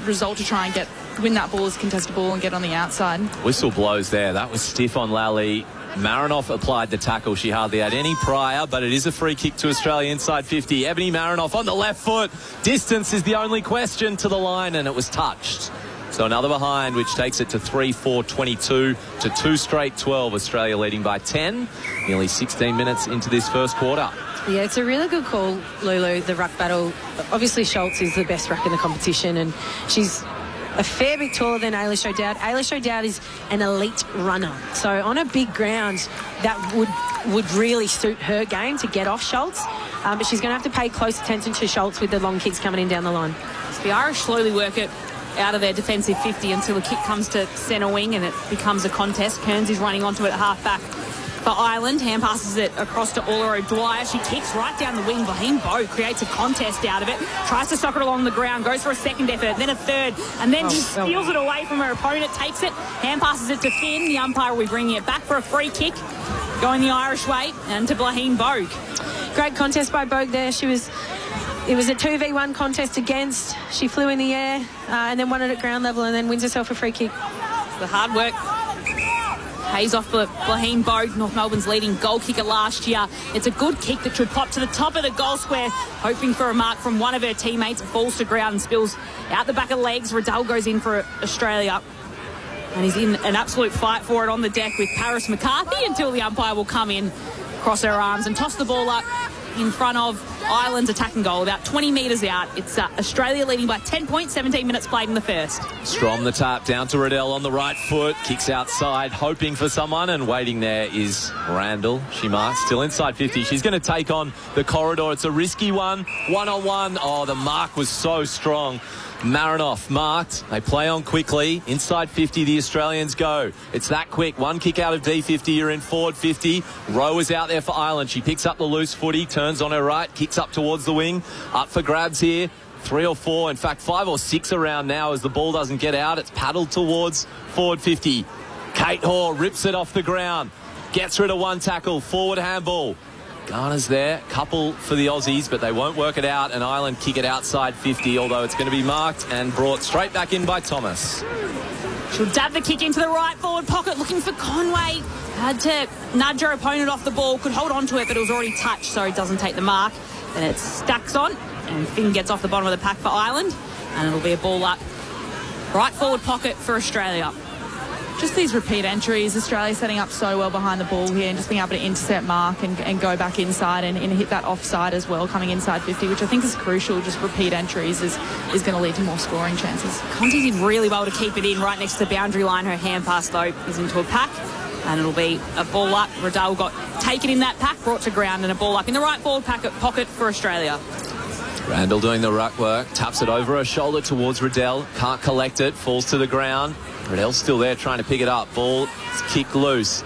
result to try and win that ball as contested ball and get on the outside. Whistle blows there. That was stiff on Lally. Marinoff applied the tackle. She hardly had any prior, but it is a free kick to Australia inside 50. Ebony Marinoff on the left foot. Distance is the only question to the line, and it was touched. So another behind, which takes it to 3-4-22 to 2 straight 12. Australia leading by 10. Nearly 16 minutes into this first quarter. Yeah, it's a really good call, Lulu, the ruck battle. Obviously, Schultz is the best ruck in the competition, and she's a fair bit taller than Ailish O'Dowd. Ailish O'Dowd is an elite runner. So on a big ground, that would really suit her game to get off Schultz. But she's going to have to pay close attention to Schultz with the long kicks coming in down the line. So the Irish slowly work it out of their defensive 50 until the kick comes to centre wing and it becomes a contest. Kearns is running onto it at half back for Ireland. Hand passes it across to Orla O'Dwyer. She kicks right down the wing. Blaine Bowe creates a contest out of it. Tries to sock it along the ground. Goes for a second effort, then a third, and then just steals it away from her opponent. Takes it. Hand passes it to Finn. The umpire will be bringing it back for a free kick. Going the Irish way, and to Blaine Bogue. Great contest by Bogue there. It was a 2v1 contest against. She flew in the air and then won it at ground level and then wins herself a free kick. The hard work pays off for Blaine Bogue, North Melbourne's leading goal kicker last year. It's a good kick that should pop to the top of the goal square, hoping for a mark from one of her teammates. It falls to ground and spills out the back of legs. Riddell goes in for Australia. And he's in an absolute fight for it on the deck with Paris McCarthy until the umpire will come in, cross her arms and toss the ball up in front of Ireland's attacking goal, about 20 metres out. It's Australia leading by 10 points, 17 minutes played in the first. Strom the tap, down to Riddell on the right foot, kicks outside, hoping for someone, and waiting there is Randall. She marks, still inside 50. She's going to take on the corridor. It's a risky one, one-on-one. Oh, the mark was so strong. Marinoff marked. They play on quickly. Inside 50, the Australians go. It's that quick. One kick out of D50, you're in forward 50. Rowe is out there for Ireland. She picks up the loose footy, turns on her right, kicks up towards the wing. Up for grabs here. 3 or 4, in fact 5 or 6 around now as the ball doesn't get out. It's paddled towards forward 50. Kate Hoare rips it off the ground. Gets rid of one tackle. Forward handball. Garner's there, couple for the Aussies, but they won't work it out, and Ireland kick it outside 50, although it's going to be marked and brought straight back in by Thomas. She'll dab the kick into the right forward pocket, looking for Conway. Had to nudge her opponent off the ball, could hold on to it, but it was already touched, so he doesn't take the mark. Then it stacks on, and Finn gets off the bottom of the pack for Ireland, and it'll be a ball up. Right forward pocket for Australia. Just these repeat entries, Australia setting up so well behind the ball here and just being able to intercept mark and go back inside and hit that offside as well, coming inside 50, which I think is crucial. Just repeat entries is going to lead to more scoring chances. Conti did really well to keep it in right next to the boundary line. Her hand pass, though, is into a pack, and it'll be a ball up. Riddell got taken in that pack, brought to ground, and a ball up in the right forward pocket for Australia. Randall doing the ruck work, taps it over her shoulder towards Riddell, can't collect it, falls to the ground. Riddell's still there trying to pick it up. Ball is kicked loose.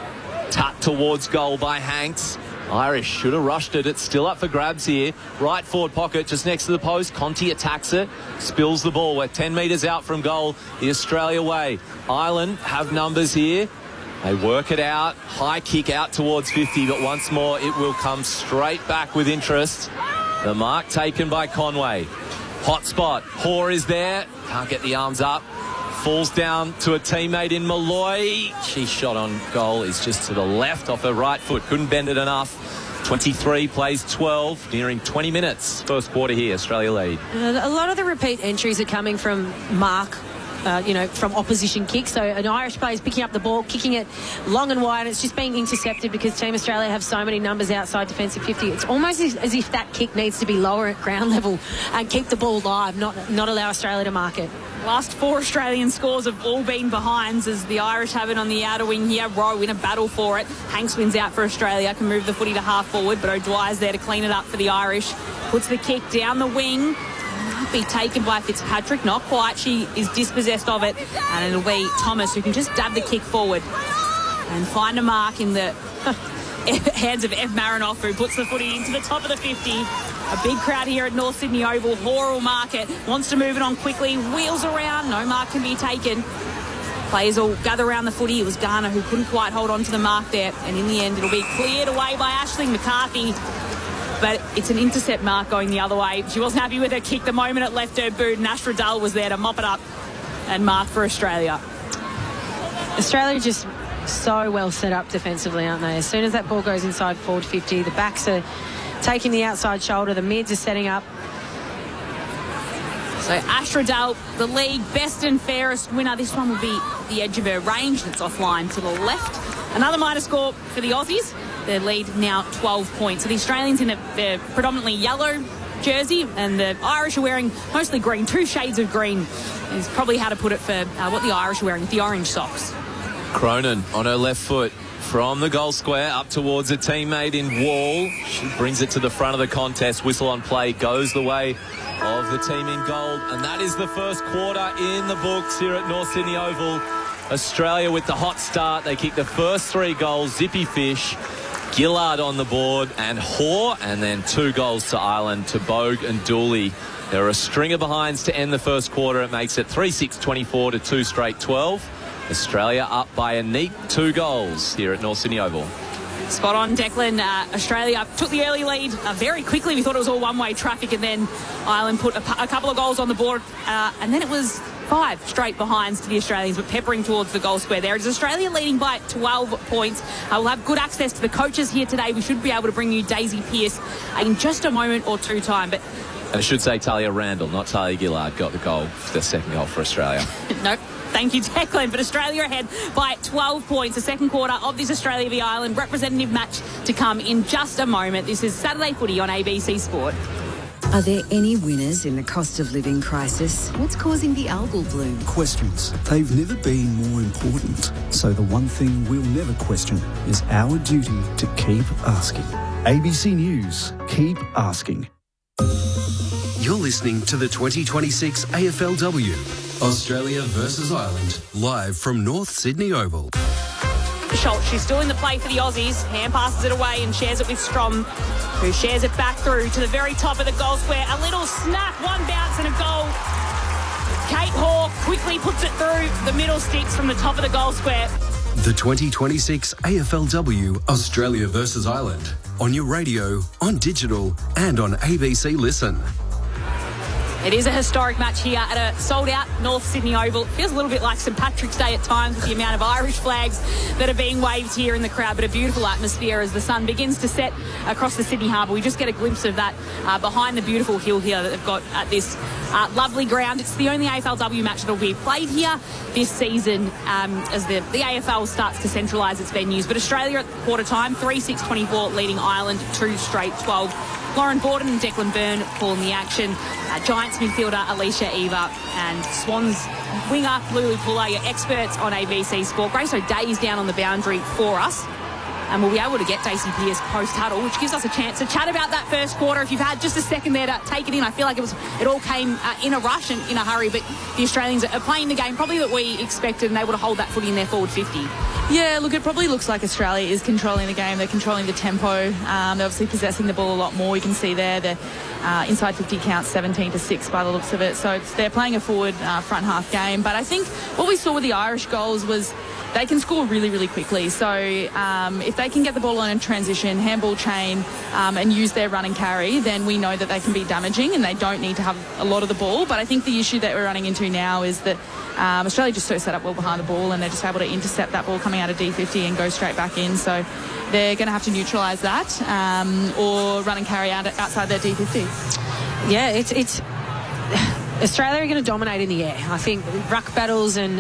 Tap towards goal by Hanks. Irish should have rushed it. It's still up for grabs here. Right forward pocket just next to the post. Conti attacks it. Spills the ball. We're 10 metres out from goal. The Australia way. Ireland have numbers here. They work it out. High kick out towards 50, but once more it will come straight back with interest. The mark taken by Conway. Hot spot. Hoare is there. Can't get the arms up. Falls down to a teammate in Malloy. She shot on goal is just to the left off her right foot. Couldn't bend it enough. 23 plays 12, nearing 20 minutes. First quarter here, Australia lead. A lot of the repeat entries are coming from mark. From opposition kicks. So an Irish player is picking up the ball, kicking it long and wide. It's just being intercepted because Team Australia have so many numbers outside defensive 50. It's almost as if that kick needs to be lower at ground level and keep the ball live, not allow Australia to mark it. Last 4 Australian scores have all been behinds as the Irish have it on the outer wing here. Rowe in a battle for it. Hanks wins out for Australia, can move the footy to half forward, but O'Dwyer's there to clean it up for the Irish. Puts the kick down the wing. Might be taken by Fitzpatrick, not quite. She is dispossessed of it, and it'll be Thomas who can just dab the kick forward and find a mark in the hands of Ev Marinoff, who puts the footy into the top of the 50. A big crowd here at North Sydney Oval. Hoare will mark it, wants to move it on quickly, wheels around, no mark can be taken. Players all gather around the footy. It was Garner who couldn't quite hold on to the mark there, and in the end it'll be cleared away by Aisling McCarthy. But it's an intercept mark going the other way. She wasn't happy with her kick the moment it left her boot, and Ash Riddell was there to mop it up and mark for Australia. Australia just so well set up defensively, aren't they? As soon as that ball goes inside forward 50, the backs are taking the outside shoulder, the mids are setting up. So Ash Riddell, the league best and fairest winner. This one will be the edge of her range. It's offline to the left. Another minor score for the Aussies. Their lead now 12 points. So the Australians in their predominantly yellow jersey, and the Irish are wearing mostly green, 2 shades of green is probably how to put it for what the Irish are wearing with the orange socks. Cronin on her left foot from the goal square up towards a teammate in Wall. She brings it to the front of the contest. Whistle on play goes the way of the team in gold, and that is the first quarter in the books here at North Sydney Oval. Australia with the hot start. They kick the first 3 goals. Zippy Fish, Gillard on the board, and Hoare, and then 2 goals to Ireland, to Bogue and Dooley. There are a string of behinds to end the first quarter. It makes it 3-6-24 to 2 straight 12. Australia up by a neat 2 goals here at North Sydney Oval. Spot on, Declan. Australia took the early lead very quickly. We thought it was all one-way traffic, and then Ireland put a couple of goals on the board, and then it was 5 straight behinds to the Australians, but peppering towards the goal square there. It's Australia leading by 12 points. We'll have good access to the coaches here today. We should be able to bring you Daisy Pearce in just a moment or two time. But and I should say Talia Randall, not Talia Gillard, got the goal, the second goal for Australia. Nope. Thank you, Declan. But Australia ahead by 12 points. The second quarter of this Australia v Ireland representative match to come in just a moment. This is Saturday Footy on ABC Sport. Are there any winners in the cost of living crisis? What's causing the algal bloom? Questions. They've never been more important. So the one thing we'll never question is our duty to keep asking. ABC News. Keep asking. You're listening to the 2026 AFLW, Australia versus Ireland, live from North Sydney Oval. Schultz, she's still in the play for the Aussies. Hand passes it away and shares it with Strom, who shares it back through to the very top of the goal square. A little snap, one bounce and a goal. Kate Hoare quickly puts it through the middle sticks from the top of the goal square. The 2026 AFLW, Australia versus Ireland, on your radio, on digital and on ABC Listen. It is a historic match here at a sold-out North Sydney Oval. It feels a little bit like St Patrick's Day at times with the amount of Irish flags that are being waved here in the crowd, but a beautiful atmosphere as the sun begins to set across the Sydney Harbour. We just get a glimpse of that behind the beautiful hill here that they've got at this lovely ground. It's the only AFLW match that will be played here this season as the AFL starts to centralise its venues. But Australia at quarter time, 3-6-24, leading Ireland 2 straight 12. Lauren Borden and Declan Byrne calling the action. Giants midfielder Alicia Eva and Swans winger Lulu Puller, your experts on ABC Sport. Grace O'Day's down on the boundary for us. And we'll be able to get Daisy Pearce post-huddle, which gives us a chance to chat about that first quarter. If you've had just a second there to take it in, I feel like it all came in a rush and in a hurry, but the Australians are playing the game probably that we expected and able to hold that footy in their forward 50. Yeah, look, it probably looks like Australia is controlling the game. They're controlling the tempo. They're obviously possessing the ball a lot more. You can see there the inside 50 counts 17-6 by the looks of it. So they're playing a forward front half game. But I think what we saw with the Irish goals was they can score really, really quickly. So if they can get the ball on in transition, handball chain, and use their run and carry, then we know that they can be damaging and they don't need to have a lot of the ball. But I think the issue that we're running into now is that Australia just so set up well behind the ball and they're just able to intercept that ball coming out of D50 and go straight back in. So they're going to have to neutralise that or run and carry outside their D50. Yeah, it's Australia are going to dominate in the air. I think ruck battles and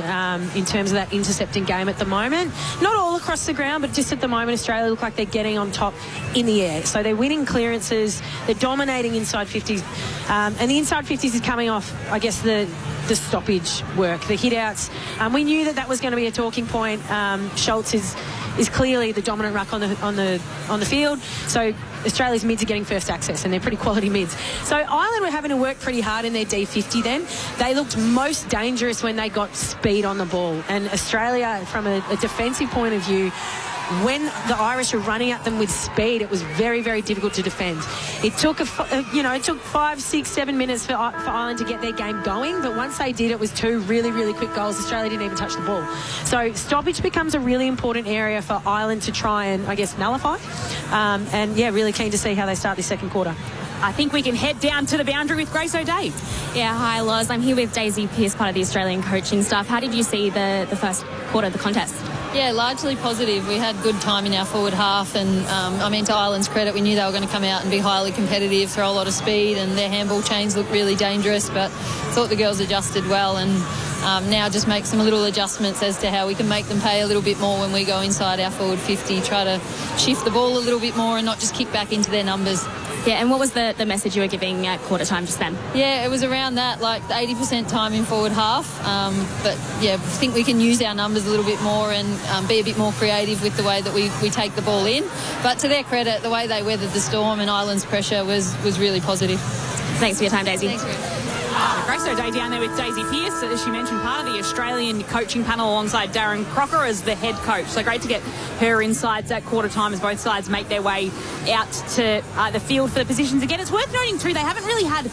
in terms of that intercepting game at the moment, not all across the ground, but just at the moment, Australia look like they're getting on top in the air. So they're winning clearances, they're dominating inside 50s, and the inside 50s is coming off, I guess, the stoppage work, the hit-outs. We knew that was going to be a talking point. Schultz is clearly the dominant ruck on the field. So Australia's mids are getting first access and they're pretty quality mids. So Ireland were having to work pretty hard in their D50 then. They looked most dangerous when they got speed on the ball. And Australia, from a defensive point of view, when the Irish were running at them with speed, it was very, very difficult to defend. It took 5, 6, 7 minutes for Ireland to get their game going, but once they did, it was 2 really, really quick goals. Australia didn't even touch the ball. So stoppage becomes a really important area for Ireland to try and, I guess, nullify. And yeah, really keen to see how they start this second quarter. I think we can head down to the boundary with Grace O'Day. Yeah, hi Loz. I'm here with Daisy Pearce, part of the Australian coaching staff. How did you see the first quarter of the contest? Yeah, largely positive. We had good time in our forward half and, to Ireland's credit, we knew they were going to come out and be highly competitive, throw a lot of speed, and their handball chains looked really dangerous, but thought the girls adjusted well and now just make some little adjustments as to how we can make them pay a little bit more when we go inside our forward 50, try to shift the ball a little bit more and not just kick back into their numbers. Yeah, and what was the message you were giving at quarter time just then? Yeah, it was around that, like 80% time in forward half. But yeah, I think we can use our numbers a little bit more and be a bit more creative with the way that we take the ball in. But to their credit, the way they weathered the storm and Ireland's pressure was really positive. Thanks for your time, Daisy. Thanks, Grace O'Day down there with Daisy Pearce, as she mentioned, part of the Australian coaching panel alongside Darren Crocker as the head coach. So great to get her insights at quarter time as both sides make their way out to the field for the positions again. It's worth noting too, they haven't really had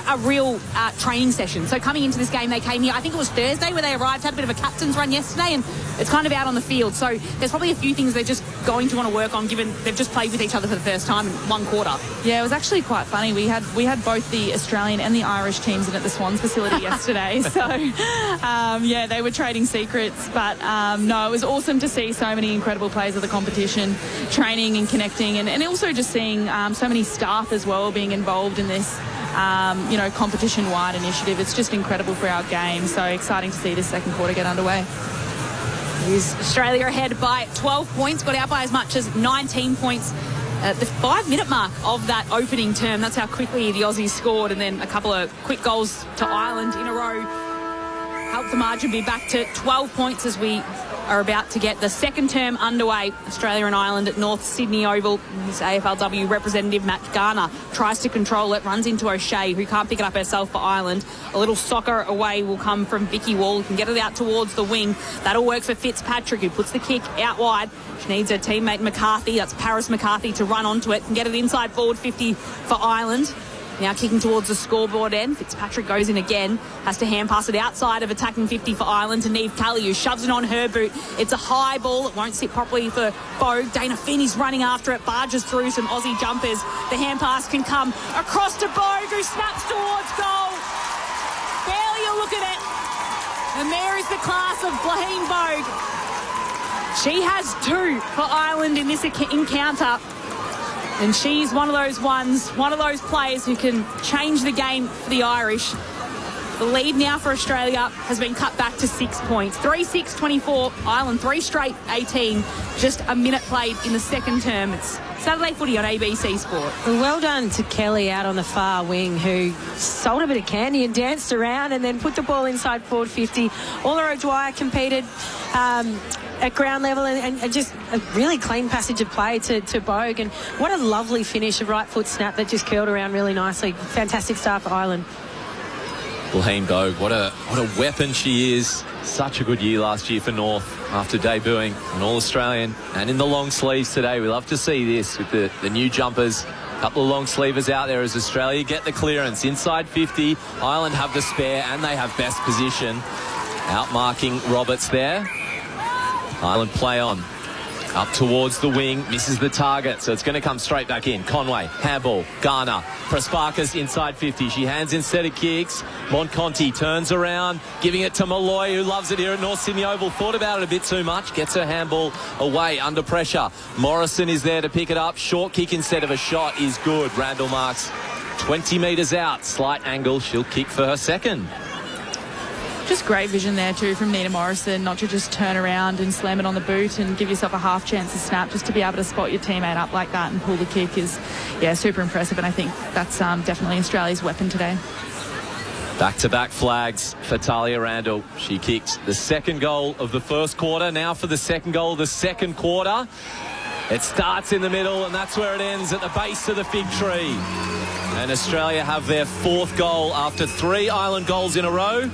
a real training session. So coming into this game, they came here, I think it was Thursday where they arrived, had a bit of a captain's run yesterday, and it's kind of out on the field. So there's probably a few things they're just going to want to work on, given they've just played with each other for the first time in one quarter. Yeah, it was actually quite funny. We had both the Australian and the Irish teams in at the Swans facility yesterday. So, yeah, they were trading secrets. But, no, it was awesome to see so many incredible players of the competition training and connecting, and also just seeing so many staff as well being involved in this, competition-wide initiative. It's just incredible for our game. So exciting to see this second quarter get underway. Is Australia ahead by 12 points, got out by as much as 19 points at the 5-minute mark of that opening term. That's how quickly the Aussies scored, and then a couple of quick goals to Ireland in a row helped the margin be back to 12 points as we are about to get the second term underway. Australia and Ireland at North Sydney Oval. This AFLW representative Matt Garner tries to control it, runs into O'Shea, who can't pick it up herself for Ireland. A little soccer away will come from Vicky Wall, who can get it out towards the wing. That'll work for Fitzpatrick, who puts the kick out wide. She needs her teammate McCarthy, that's Paris McCarthy, to run onto it and get it inside forward 50 for Ireland. Now kicking towards the scoreboard end. Fitzpatrick goes in again. Has to hand pass it outside of attacking 50 for Ireland to Niamh Kelly, who shoves it on her boot. It's a high ball. It won't sit properly for Bogue. Dana Finney's running after it. Barges through some Aussie jumpers. The hand pass can come across to Bogue, who snaps towards goal. Barely a look at it. And there is the class of Blaine Bogue. She has 2 for Ireland in this encounter. And she's one of those players who can change the game for the Irish. The lead now for Australia has been cut back to 6 points. 3-6-24, Ireland 3 straight 18. Just a minute played in the second term. It's Saturday footy on ABC Sport. Well done to Kelly out on the far wing, who sold a bit of candy and danced around and then put the ball inside forward 50. Ola O'Dwyer competed at ground level and just a really clean passage of play to Bogue. And what a lovely finish, a right foot snap that just curled around really nicely. Fantastic start for Ireland. Blaine Bogue, what a weapon she is. Such a good year last year for North after debuting an All-Australian and in the long sleeves today. We love to see this with the new jumpers. A couple of long sleevers out there as Australia get the clearance inside 50. Ireland have the spare and they have best position. Outmarking Roberts there. Ireland play on. Up towards the wing, misses the target, so it's going to come straight back in. Conway, handball, Garner, Prasparkas inside 50. She hands instead of kicks. Monconti turns around, giving it to Malloy, who loves it here at North Sydney Oval. Thought about it a bit too much, gets her handball away under pressure. Morrison is there to pick it up. Short kick instead of a shot is good. Randall Marks 20 metres out, slight angle. She'll kick for her second. Just great vision there too from Nina Morrison, not to just turn around and slam it on the boot and give yourself a half chance to snap, just to be able to spot your teammate up like that and pull the kick is, super impressive. And I think that's definitely Australia's weapon today. Back-to-back flags for Talia Randall. She kicked the second goal of the first quarter. Now for the second goal of the second quarter. It starts in the middle and that's where it ends, at the base of the fig tree. And Australia have their 4th goal after 3 Ireland goals in a row.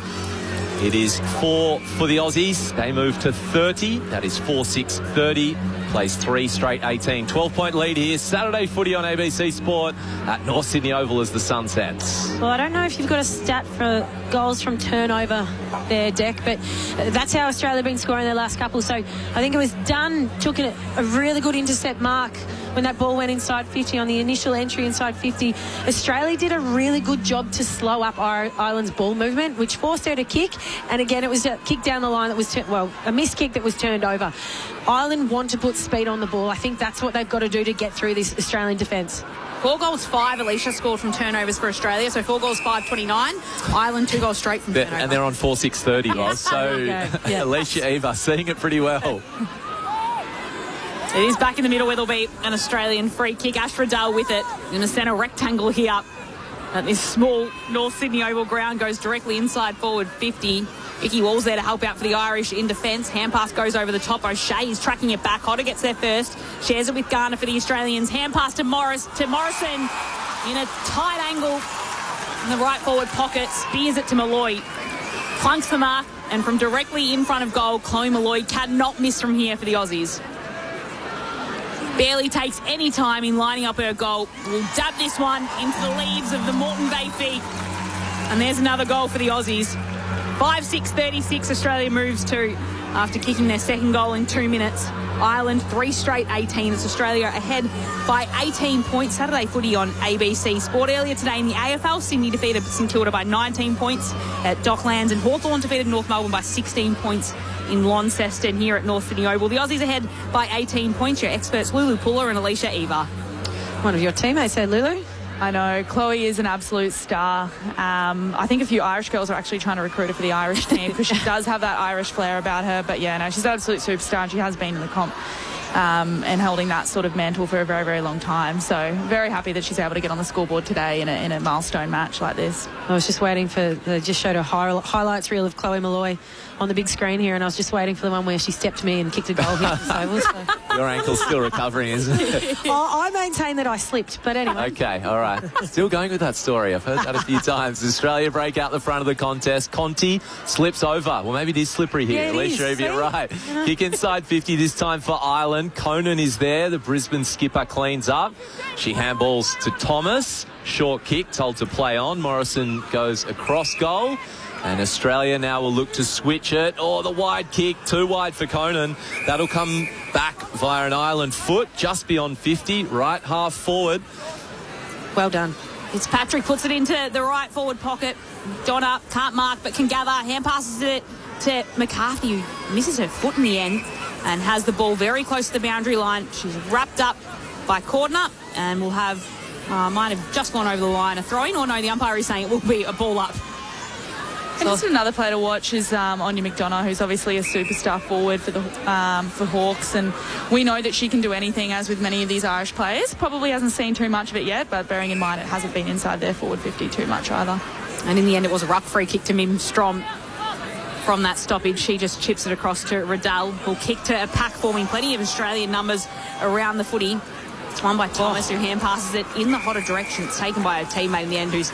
It is 4 for the Aussies. They move to 30. That is 4-6-30. Plays 3 straight 18. 12-point lead here. Saturday footy on ABC Sport at North Sydney Oval as the sun sets. Well, I don't know if you've got a stat for goals from turnover there, Deck, but that's how Australia have been scoring their last couple. So I think it was Dunn took a really good intercept mark when that ball went inside 50 on the initial entry inside 50. Australia did a really good job to slow up Ireland's ball movement, which forced her to kick. And again, it was a kick down the line that was, a missed kick that was turned over. Ireland want to put speed on the ball. I think that's what they've got to do to get through this Australian defence. 4 goals, 5 Alicia scored from turnovers for Australia. So 4 goals, 5, 29. Ireland 2 goals straight from turnover. And they're on 4-6-30, Roz. So Alicia Eva seeing it pretty well. It is back in the middle where there'll be an Australian free kick. Ash Riddell with it in the centre rectangle here at this small North Sydney Oval ground. Goes directly inside forward 50. Vicky Wall's there to help out for the Irish in defence. Hand pass goes over the top. O'Shea is tracking it back. Hodder gets there first. Shares it with Garner for the Australians. Hand pass to Morrison in a tight angle. in the right forward pocket, spears it to Malloy, plunks the mark, and from directly in front of goal, Chloe Malloy cannot miss from here for the Aussies. Barely takes any time in lining up her goal. Will dab this one into the leaves of the Moreton Bay feet. And there's another goal for the Aussies. 5-6-36 Australia moves to after kicking their second goal in 2 minutes. Ireland 3 straight 18. It's Australia ahead by 18 points. Saturday footy on ABC Sport. Earlier today in the AFL, Sydney defeated St Kilda by 19 points at Docklands, and Hawthorn defeated North Melbourne by 16 points in Launceston here at North Sydney Oval. The Aussies ahead by 18 points. Your experts Lulu Puller and Alicia Eva. One of your teammates said, Lulu? I know. Chloe is an absolute star. I think a few Irish girls are actually trying to recruit her for the Irish team because she does have that Irish flair about her. But, yeah, no, she's an absolute superstar, and she has been in the comp and holding that sort of mantle for a very, very long time. So very happy that she's able to get on the scoreboard today in a milestone match like this. I was just waiting for, they just showed a highlights reel of Chloe Malloy on the big screen here, and I was just waiting for the one where she stepped me and kicked a goal here. So. Your ankle's still recovering, isn't it? I maintain that I slipped, but anyway. Okay, all right. Still going with that story. I've heard that a few times. Australia break out the front of the contest. Conti slips over. Well, maybe it is slippery here. Yeah, Alicia, is. you're right. Yeah. Kick inside 50 this time for Ireland. Conan is there. The Brisbane skipper cleans up. She handballs to Thomas. Short kick, told to play on. Morrison goes across goal. And Australia now will look to switch it. Oh, the wide kick, too wide for Conan. That'll come back via an Ireland foot, just beyond 50, right half forward. Well done. Fitzpatrick puts it into the right forward pocket. Donna can't mark but can gather. Hand passes it to McCarthy, who misses her foot in the end and has the ball very close to the boundary line. She's wrapped up by Cordner and will have, might have just gone over the line, a throw-in, or no, the umpire is saying it will be a ball up. And just another player to watch is Anya McDonough, who's obviously a superstar forward for the for Hawks, and we know that she can do anything, as with many of these Irish players. Probably hasn't seen too much of it yet, but bearing in mind it hasn't been inside their forward 50 too much either. And in the end, it was a ruck free kick to Mim Strom. From that stoppage, she just chips it across to Riddell, who'll kick to a pack, forming plenty of Australian numbers around the footy. It's won by Thomas, who hand passes it in the hotter direction. It's taken by a teammate in the end, who's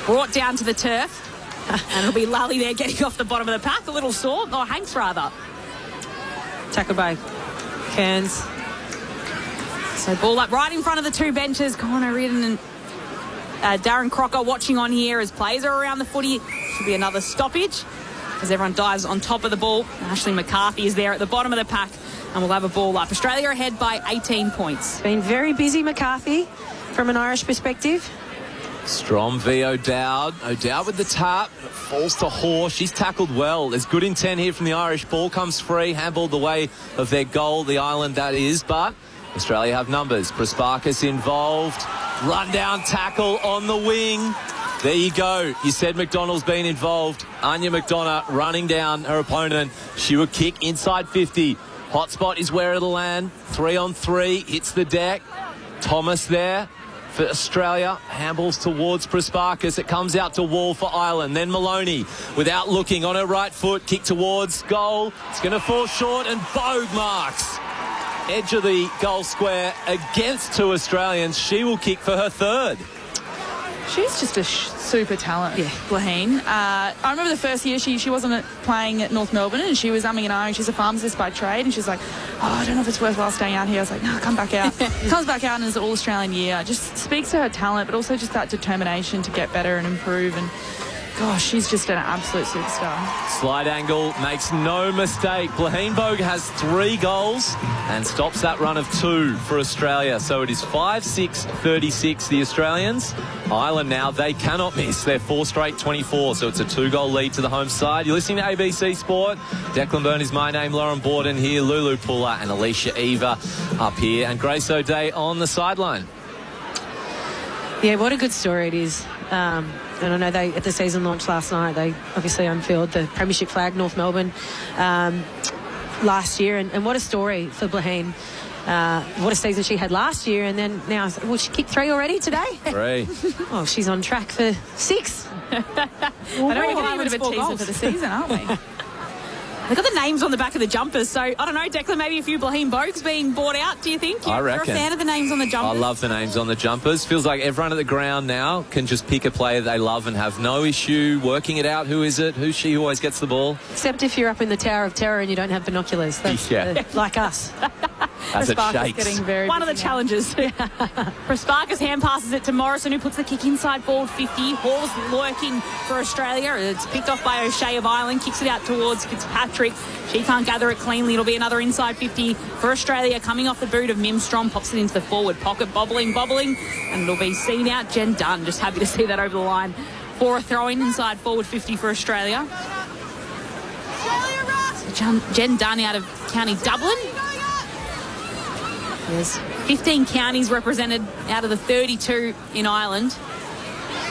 brought down to the turf. And it'll be Lally there getting off the bottom of the pack, a little sore, or Hanks rather. Tackled by Cairns. So ball up right in front of the two benches. Connor Reardon and Darren Crocker watching on here as players are around the footy. Should be another stoppage as everyone dives on top of the ball. Ashley McCarthy is there at the bottom of the pack and we'll have a ball up. Australia ahead by 18 points. Been very busy, McCarthy, from an Irish perspective. Strom v O'Dowd. O'Dowd with the tap. Falls to Hoare. She's tackled well. There's good intent here from the Irish. Ball comes free. Handballed the way of their goal, the Ireland that is. But Australia have numbers. Prasparkas involved. Run-down tackle on the wing. There you go. You said McDonald's been involved. Anya McDonough running down her opponent. She would kick inside 50. Hotspot is where it'll land. 3-on-3. Hits the deck. Thomas there for Australia. Handballs towards Prasparkas. It comes out to Wall for Ireland. Then Maloney, without looking, on her right foot. Kick towards goal. It's going to fall short, and Bogue marks. Edge of the goal square against two Australians. She will kick for her third. She's just a super talent, Blaheen. I remember the first year she wasn't playing at North Melbourne, and she was umming and ahhing. She's a pharmacist by trade, and she's like, I don't know if it's worthwhile staying out here. I was like, no, come back out. Comes back out and is an All-Australian year. Just speaks to her talent, but also just that determination to get better and improve. And gosh, she's just an absolute superstar. Slide angle, makes no mistake. Blaheen Bogue has 3 goals and stops that run of 2 for Australia. So it is 5-6-36, the Australians. Ireland now, they cannot miss. They're 4 straight 24, so it's a 2-goal lead to the home side. You're listening to ABC Sport. Declan Byrne is my name, Lauren Borden here, Lulu Puller and Alicia Eva up here, and Grace O'Day on the sideline. Yeah, what a good story it is. And I know they, at the season launch last night, they obviously unfurled the premiership flag, North Melbourne, last year. And what a story for Blaheen. What a season she had last year. And then now, will she kick 3 already today? 3. Oh, she's on track for 6. I know we're getting a bit of a teaser for the season, aren't we? They've got the names on the back of the jumpers, so I don't know, Declan, maybe a few Blaheem Bogues being bought out, do you think? I reckon. You're a fan of the names on the jumpers? I love the names on the jumpers. Feels like everyone at the ground now can just pick a player they love and have no issue working it out. Who is it? Who's she who always gets the ball? Except if you're up in the Tower of Terror and you don't have binoculars. That's like us. As it shakes. Getting very one of the challenges. Prasparkas hand passes it to Morrison, who puts the kick inside forward 50. Hall's lurking for Australia. It's picked off by O'Shea of Ireland, kicks it out towards Fitzpatrick. She can't gather it cleanly. It'll be another inside 50 for Australia, coming off the boot of Mimstrom, pops it into the forward pocket, bobbling, and it'll be seen out. Jen Dunn, just happy to see that over the line for a throw-in inside forward 50 for Australia. Jen Dunn out of County Dublin. There's 15 counties represented out of the 32 in Ireland.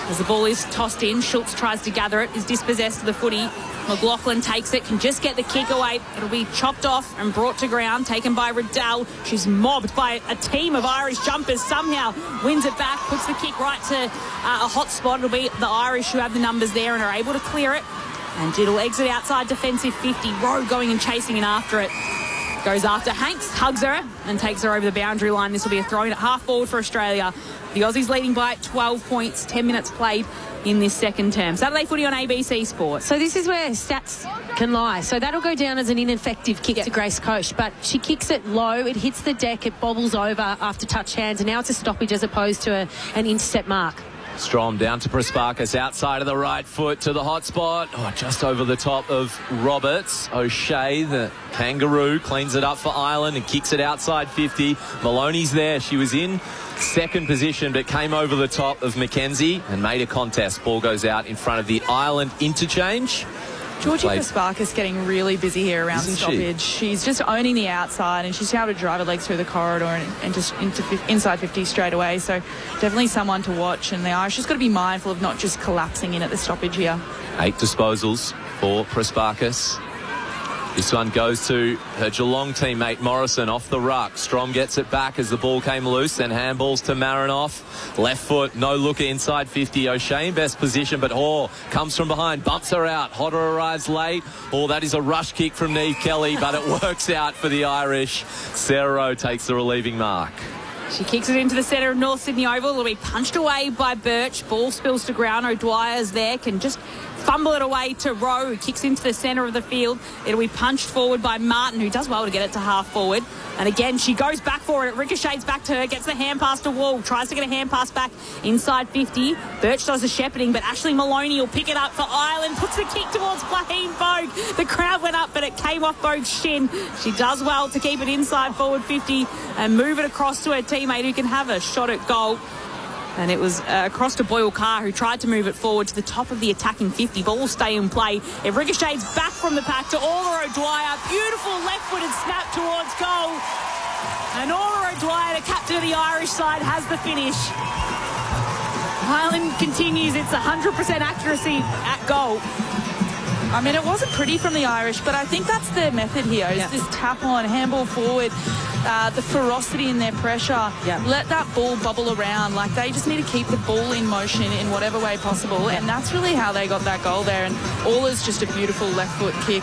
As the ball is tossed in, Schultz tries to gather it, is dispossessed of the footy. McLaughlin takes it, can just get the kick away. It'll be chopped off and brought to ground, taken by Riddell. She's mobbed by a team of Irish jumpers, somehow wins it back, puts the kick right to a hot spot. It'll be the Irish who have the numbers there and are able to clear it. And it'll exit outside defensive 50. Rowe going and chasing in after it. Goes after Hanks, hugs her and takes her over the boundary line. This will be a throw-in at half forward for Australia. The Aussies leading by 12 points, 10 minutes played in this second term. Saturday footy on ABC Sport. So this is where stats can lie. So that'll go down as an ineffective kick to Grace Koch, but she kicks it low, it hits the deck, it bobbles over after touch hands, and now it's a stoppage as opposed to an intercept mark. Strom down to Prasparkas, outside of the right foot to the hot spot. Oh, just over the top of Roberts. O'Shea, the kangaroo, cleans it up for Ireland and kicks it outside 50. Maloney's there. She was in second position but came over the top of Mackenzie and made a contest. Ball goes out in front of the Ireland interchange. Georgie Prasparkas getting really busy here around stoppage. She's just owning the outside and she's able to drive her legs through the corridor and just inside 50 straight away. So definitely someone to watch. And the Irish just got to be mindful of not just collapsing in at the stoppage here. 8 disposals for Prasparkas. This one goes to her Geelong teammate Morrison off the ruck. Strom gets it back as the ball came loose, then handballs to Marinoff. Left foot, no looker inside 50. O'Shea in best position, but Hall comes from behind, bumps her out. Hodder arrives late. Oh, that is a rush kick from Niamh Kelly, but it works out for the Irish. Sarah Rowe takes the relieving mark. She kicks it into the centre of North Sydney Oval. It'll be punched away by Birch. Ball spills to ground. O'Dwyer's there, can just fumble it away to Rowe, who kicks into the centre of the field. It'll be punched forward by Martin, who does well to get it to half forward. And again, she goes back for it. It ricochets back to her, gets the hand pass to Wall, tries to get a hand pass back inside 50. Birch does the shepherding, but Ashley Maloney will pick it up for Ireland, puts the kick towards Blaheem Bogue. The crowd went up, but it came off Bogue's shin. She does well to keep it inside forward 50 and move it across to her teammate, who can have a shot at goal. And it was across to Boyle Carr, who tried to move it forward to the top of the attacking 50. Ball will stay in play. It ricochets back from the pack to Orla O'Dwyer. Beautiful left-footed snap towards goal. And Orla O'Dwyer, the captain of the Irish side, has the finish. Ireland continues its 100% accuracy at goal. I mean, it wasn't pretty from the Irish, but I think that's their method here. It's this tap on, handball forward, the ferocity in their pressure. Let that ball bubble around. Like, they just need to keep the ball in motion in whatever way possible, and that's really how they got that goal there. And Orla's just a beautiful left foot kick.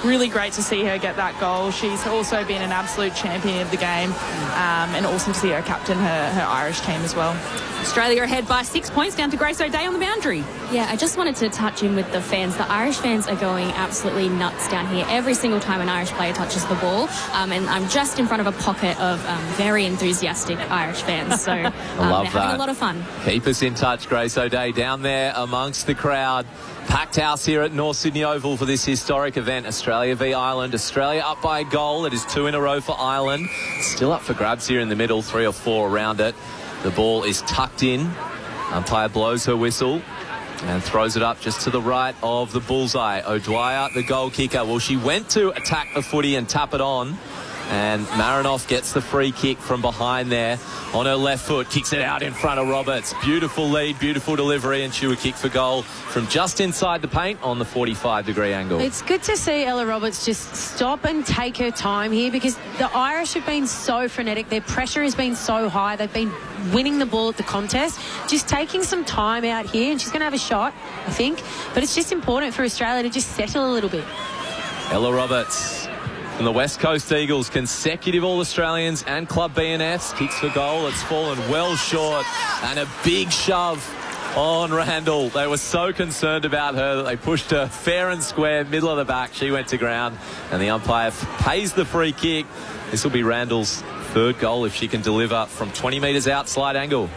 Really great to see her get that goal. She's also been an absolute champion of the game, and awesome to see her captain her Irish team as well. Australia ahead by 6 points down to Grace O'Day on the boundary. Yeah, I just wanted to touch in with the fans. The Irish fans are going absolutely nuts down here every single time an Irish player touches the ball. And I'm just in front of a pocket of very enthusiastic Irish fans. So love they're having a lot of fun. Keep us in touch, Grace O'Day, down there amongst the crowd. Packed house here at North Sydney Oval for this historic event, Australia v Ireland. Australia up by a goal. It is 2 in a row for Ireland. Still up for grabs here in the middle, 3 or 4 around it. The ball is tucked in. Umpire blows her whistle and throws it up just to the right of the bullseye. O'Dwyer, the goal kicker. Well, she went to attack the footy and tap it on. And Marinoff gets the free kick from behind there on her left foot, kicks it out in front of Roberts. Beautiful lead, beautiful delivery, and she would kick for goal from just inside the paint on the 45-degree angle. It's good to see Ella Roberts just stop and take her time here, because the Irish have been so frenetic. Their pressure has been so high. They've been winning the ball at the contest. Just taking some time out here, and she's going to have a shot, I think. But it's just important for Australia to just settle a little bit. Ella Roberts from the West Coast Eagles, consecutive All-Australians and Club BNFs, kicks for goal. It's fallen well short, and a big shove on Randall. They were so concerned about her that they pushed her fair and square, middle of the back. She went to ground, and the umpire pays the free kick. This will be Randall's third goal if she can deliver from 20 metres out, slide angle.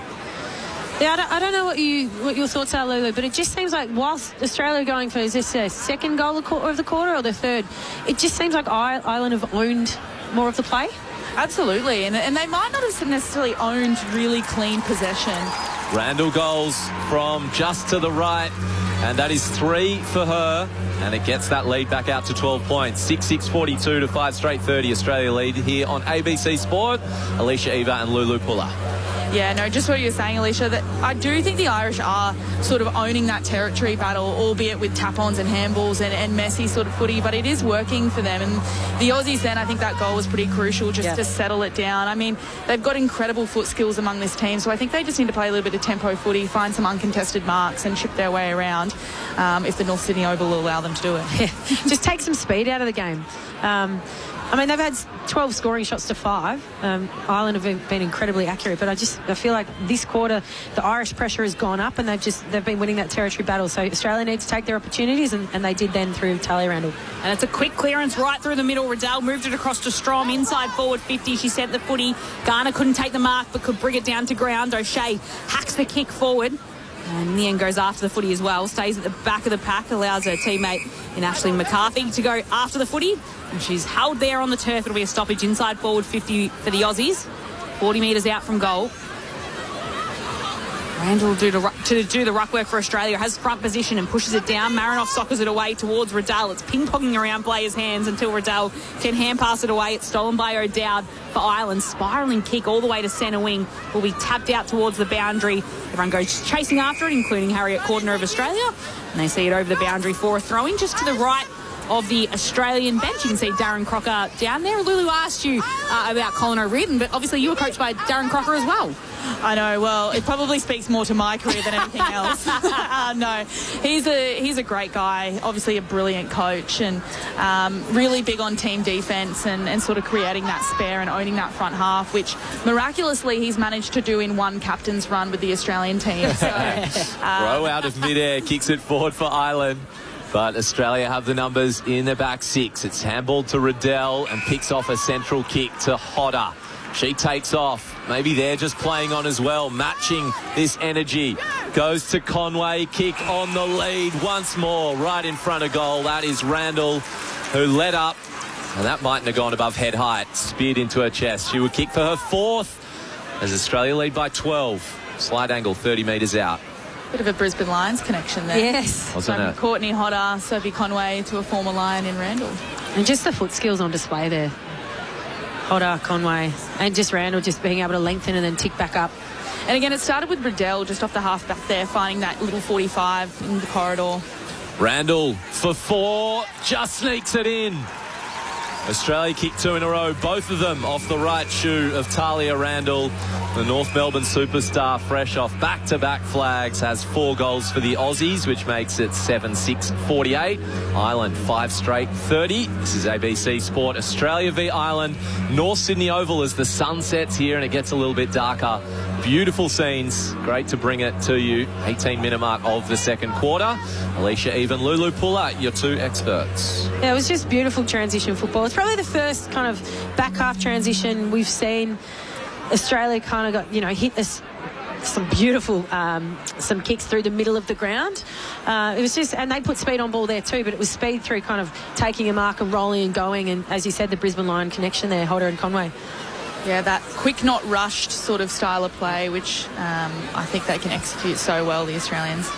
Yeah, I don't know what your thoughts are, Lulu, but it just seems like whilst Australia are going for, is this their second goal of the quarter or the third? It just seems like Ireland have owned more of the play. Absolutely, and they might not have necessarily owned really clean possession. Randall goals from just to the right, and that is 3 for her, and it gets that lead back out to 12 points. 6-6-42 to 5 straight 30. Australia lead here on ABC Sport. Alicia Eva and Lulu Puller. Yeah, no, just what you were saying, Alicia, that I do think the Irish are sort of owning that territory battle, albeit with tap-ons and handballs and messy sort of footy, but it is working for them. And the Aussies then, I think that goal was pretty crucial just to settle it down. I mean, they've got incredible foot skills among this team, so I think they just need to play a little bit of tempo footy, find some uncontested marks and chip their way around if the North Sydney Oval will allow them to do it. Yeah, just take some speed out of the game. I mean, they've had 12 scoring shots to 5. Ireland have been incredibly accurate, but I feel like this quarter the Irish pressure has gone up, and they've been winning that territory battle. So Australia needs to take their opportunities, and they did then through Talia Randall. And it's a quick clearance right through the middle. Riddell moved it across to Strom, inside forward 50. She sent the footy. Garner couldn't take the mark, but could bring it down to ground. O'Shea hacks the kick forward. And in the end goes after the footy as well. Stays at the back of the pack, allows her teammate in Ashley McCarthy to go after the footy. And she's held there on the turf. It'll be a stoppage inside forward 50 for the Aussies. 40 metres out from goal. Randall to do the ruck work for Australia. Has front position and pushes it down. Marinoff soccers it away towards Riddell. It's ping-ponging around players' hands until Riddell can hand pass it away. It's stolen by O'Dowd for Ireland. Spiralling kick all the way to centre wing. Will be tapped out towards the boundary. Everyone goes chasing after it, including Harriet Cordner of Australia. And they see it over the boundary for a throw-in just to the right of the Australian bench. You can see Darren Crocker down there. Lulu asked you about Colin O'Riordan, but obviously you were coached by Darren Crocker as well. I know. Well, it probably speaks more to my career than anything else. No, he's a great guy. Obviously, a brilliant coach, and really big on team defence and sort of creating that spare and owning that front half, which miraculously he's managed to do in one captain's run with the Australian team. So, Row out of midair, kicks it forward for Ireland. But Australia have the numbers in the back 6. It's handballed to Riddell and picks off a central kick to Hodder. She takes off. Maybe they're just playing on as well, matching this energy. Goes to Conway, kick on the lead once more, right in front of goal. That is Randall, who led up, and that mightn't have gone above head height. Speared into her chest. She would kick for her 4th as Australia lead by 12. Slide angle 30 metres out. Bit of a Brisbane Lions connection there. Yes. Wasn't it? Courtney Hodder, Sophie Conway to a former Lion in Randall. And just the foot skills on display there. Hodder, Conway, and just Randall just being able to lengthen and then tick back up. And again, it started with Riddell just off the half back there, finding that little 45 in the corridor. Randall for 4, just sneaks it in. Australia kick 2 in a row, both of them off the right shoe of Talia Randall. The North Melbourne superstar, fresh off back-to-back flags, has 4 goals for the Aussies, which makes it 7-6-48. Ireland 5 straight 30. This is ABC Sport. Australia v Ireland. North Sydney Oval as the sun sets here and it gets a little bit darker. Beautiful scenes. Great to bring it to you. 18-minute mark of the second quarter. Alicia Even, Lulu Puller, your 2 experts. Yeah, it was just beautiful transition football. It's probably the first kind of back half transition we've seen. Australia kind of got, hit us some beautiful some kicks through the middle of the ground. It was just, and they put speed on ball there too, but it was speed through kind of taking a mark and rolling and going. And as you said, the Brisbane Lion connection there, Hodder and Conway. Yeah, that quick, not rushed sort of style of play, which I think they can execute so well, the Australians.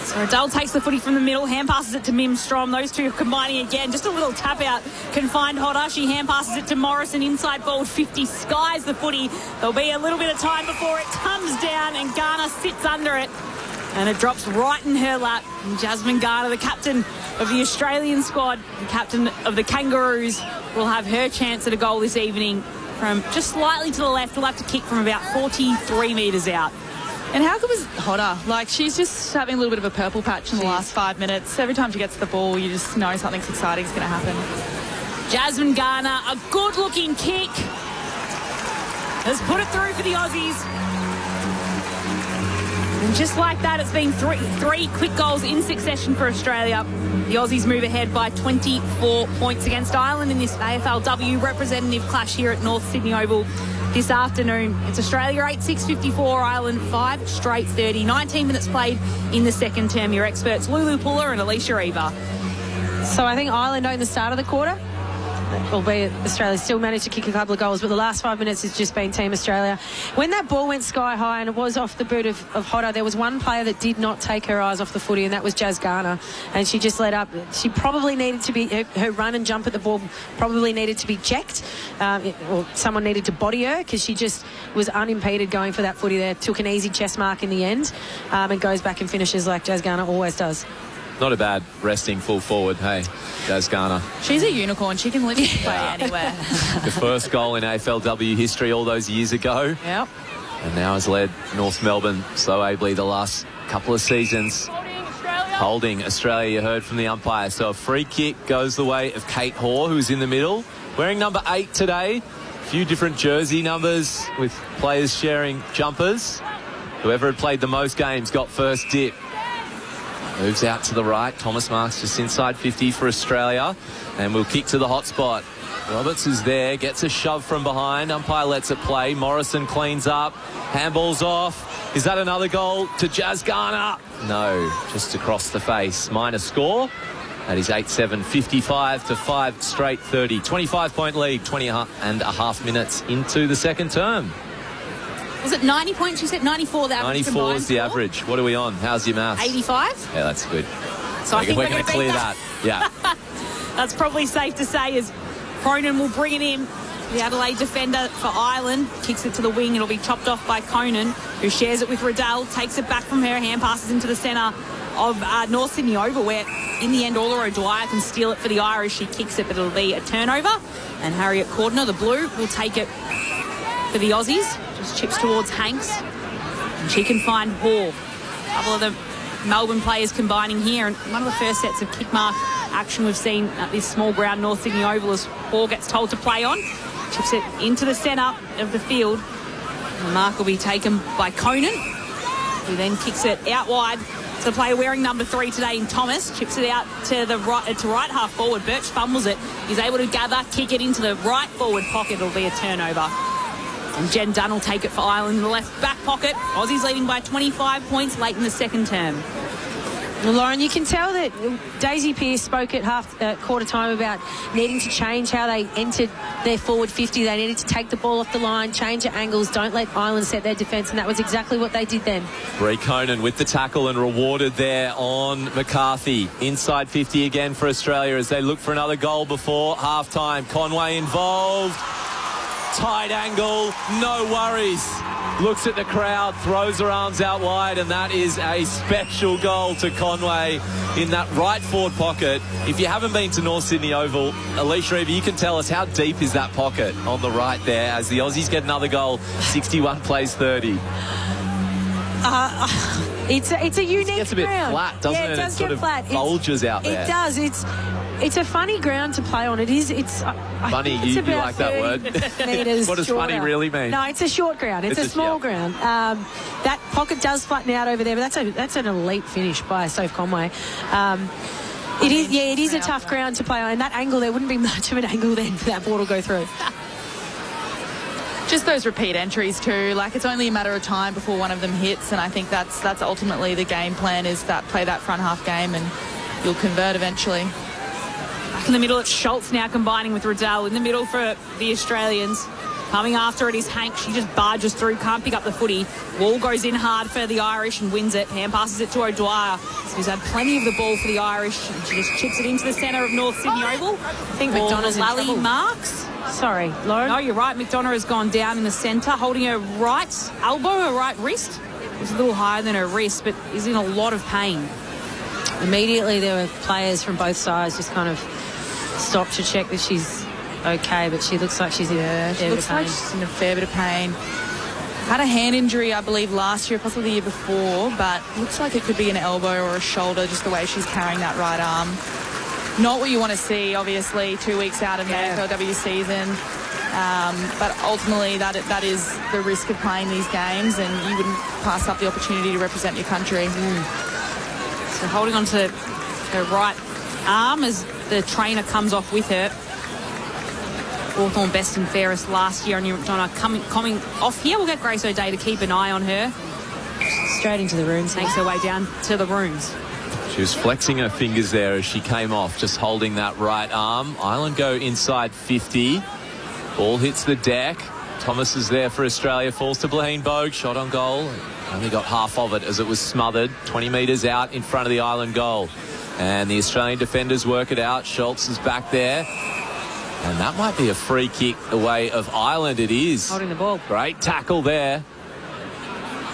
So Riddell takes the footy from the middle, hand passes it to Mim Strom. Those two combining again. Just a little tap out can find Hodder. She hand passes it to Morrison inside forward 50. Skies the footy. There'll be a little bit of time before it comes down and Garner sits under it. And it drops right in her lap. And Jasmine Garner, the captain of the Australian squad, the captain of the Kangaroos, will have her chance at a goal this evening from just slightly to the left. We'll have to kick from about 43 metres out. And how good was Hodder? Like, she's just having a little bit of a purple patch in the last 5 minutes. Every time she gets the ball, you just know something exciting is going to happen. Jasmine Garner, a good-looking kick. Has put it through for the Aussies. And just like that, it's been three quick goals in succession for Australia. The Aussies move ahead by 24 points against Ireland in this AFLW representative clash here at North Sydney Oval this afternoon. It's Australia 8, 6:54, Ireland 5 straight 30. 19 minutes played in the second term. Your experts, Lulu Puller and Alicia Eva. So I think Ireland owned the start of the quarter, albeit Australia still managed to kick a couple of goals, but the last 5 minutes has just been Team Australia. When that ball went sky high and it was off the boot of Hodder, there was one player that did not take her eyes off the footy, and that was Jazz Garner, and she just let up. She probably needed to be, her run and jump at the ball probably needed to be checked, or someone needed to body her, because she just was unimpeded going for that footy there, took an easy chest mark in the end, and goes back and finishes like Jazz Garner always does. Not a bad resting full forward, hey, Jazz Garner. She's a unicorn. She can live and play anywhere. The first goal in AFLW history all those years ago. Yep. And now has led North Melbourne so ably the last couple of seasons. Holding Australia, you heard from the umpire. So a free kick goes the way of Kate Hoare, who's in the middle. Wearing number 8 today. A few different jersey numbers with players sharing jumpers. Whoever had played the most games got first dip. Moves out to the right. Thomas Marks just inside 50 for Australia. And we'll kick to the hot spot. Roberts is there, gets a shove from behind. Umpire lets it play. Morrison cleans up. Handball's off. Is that another goal to Jazz Garner? No, just across the face. Minor score. That is 8-7, 55 to 5 straight 30. 25-point lead, 20 and a half minutes into the second term. Was it 90 points? You said 94 the average. 94 is the average. What are we on? How's your maths? 85. Yeah, that's good. So I think we're going to clear that. Yeah. That's probably safe to say, as Cronin will bring it in. The Adelaide defender for Ireland kicks it to the wing. It'll be chopped off by Conan, who shares it with Riddell, takes it back from her, hand passes into the centre of North Sydney Oval, where in the end Ola O'Dwyer can steal it for the Irish. She kicks it, but it'll be a turnover. And Harriet Cordner, the blue, will take it for the Aussies. Just chips towards Hanks. And she can find Hoare. A couple of the Melbourne players combining here. And one of the first sets of kick mark action we've seen at this small ground, North Sydney Oval, as Hoare gets told to play on. Chips it into the centre of the field. The mark will be taken by Conan, who then kicks it out wide to the player wearing number 3 today in Thomas. Chips it out to the right half forward. Birch fumbles it. He's able to gather, kick it into the right forward pocket. It'll be a turnover. And Jen Dunn will take it for Ireland in the left back pocket. Aussies leading by 25 points late in the second term. Well, Lauren, you can tell that Daisy Pearce spoke at quarter time about needing to change how they entered their forward 50. They needed to take the ball off the line, change their angles, don't let Ireland set their defence, and that was exactly what they did then. Bree Conan with the tackle and rewarded there on McCarthy. Inside 50 again for Australia as they look for another goal before half-time. Conway involved. Tight angle, no worries. Looks at the crowd, throws her arms out wide, and that is a special goal to Conway in that right forward pocket. If you haven't been to North Sydney Oval, Alicia Eva, you can tell us how deep is that pocket on the right there as the Aussies get another goal. 61 plays 30. It's a unique ground. It gets a bit flat, doesn't it? Yeah, it does get flat. Bulges out there. It does. It's a funny ground to play on. It's funny. You like that word? Meters what does shorter. Funny really mean? No, it's a short ground. It's a small ground. That pocket does flatten out over there, but that's an elite finish by Soph Conway. It is a tough ground to play on, and that angle, there wouldn't be much of an angle then for that ball to go through. Just those repeat entries too. Like, it's only a matter of time before one of them hits, and I think that's ultimately the game plan, is that play that front half game and you'll convert eventually. Back in the middle, it's Schultz now combining with Riddell. In the middle for the Australians. Coming after it is Hank. She just barges through, can't pick up the footy. Wall goes in hard for the Irish and wins it. Hand passes it to O'Dwyer, who's had plenty of the ball for the Irish. And she just chips it into the centre of North Sydney Oval. I think McDonough's in trouble. Marks. Sorry, Lauren. No, you're right. McDonough has gone down in the centre, holding her right elbow, her right wrist. It's a little higher than her wrist, but is in a lot of pain. Immediately, there were players from both sides just kind of stopped to check that she's okay, but she looks like she's in a fair bit of pain. Like she's in a fair bit of pain. Had a hand injury, I believe, last year, possibly the year before, but looks like it could be an elbow or a shoulder, just the way she's carrying that right arm. Not what you want to see, obviously, 2 weeks out of the AFLW season. But ultimately, that is the risk of playing these games, and you wouldn't pass up the opportunity to represent your country. So holding on to her right arm as the trainer comes off with her. Hawthorn best and fairest last year, and Donna coming off here. We'll get Grace O'Day to keep an eye on her. Straight into the rooms. Makes her way down to the rooms. She was flexing her fingers there as she came off, just holding that right arm. Ireland go inside 50. Ball hits the deck. Thomas is there for Australia. Falls to Blaine Bogue. Shot on goal. Only got half of it as it was smothered. 20 metres out in front of the Ireland goal. And the Australian defenders work it out. Schultz is back there. And that might be a free kick away of Ireland. It is. Holding the ball. Great tackle there.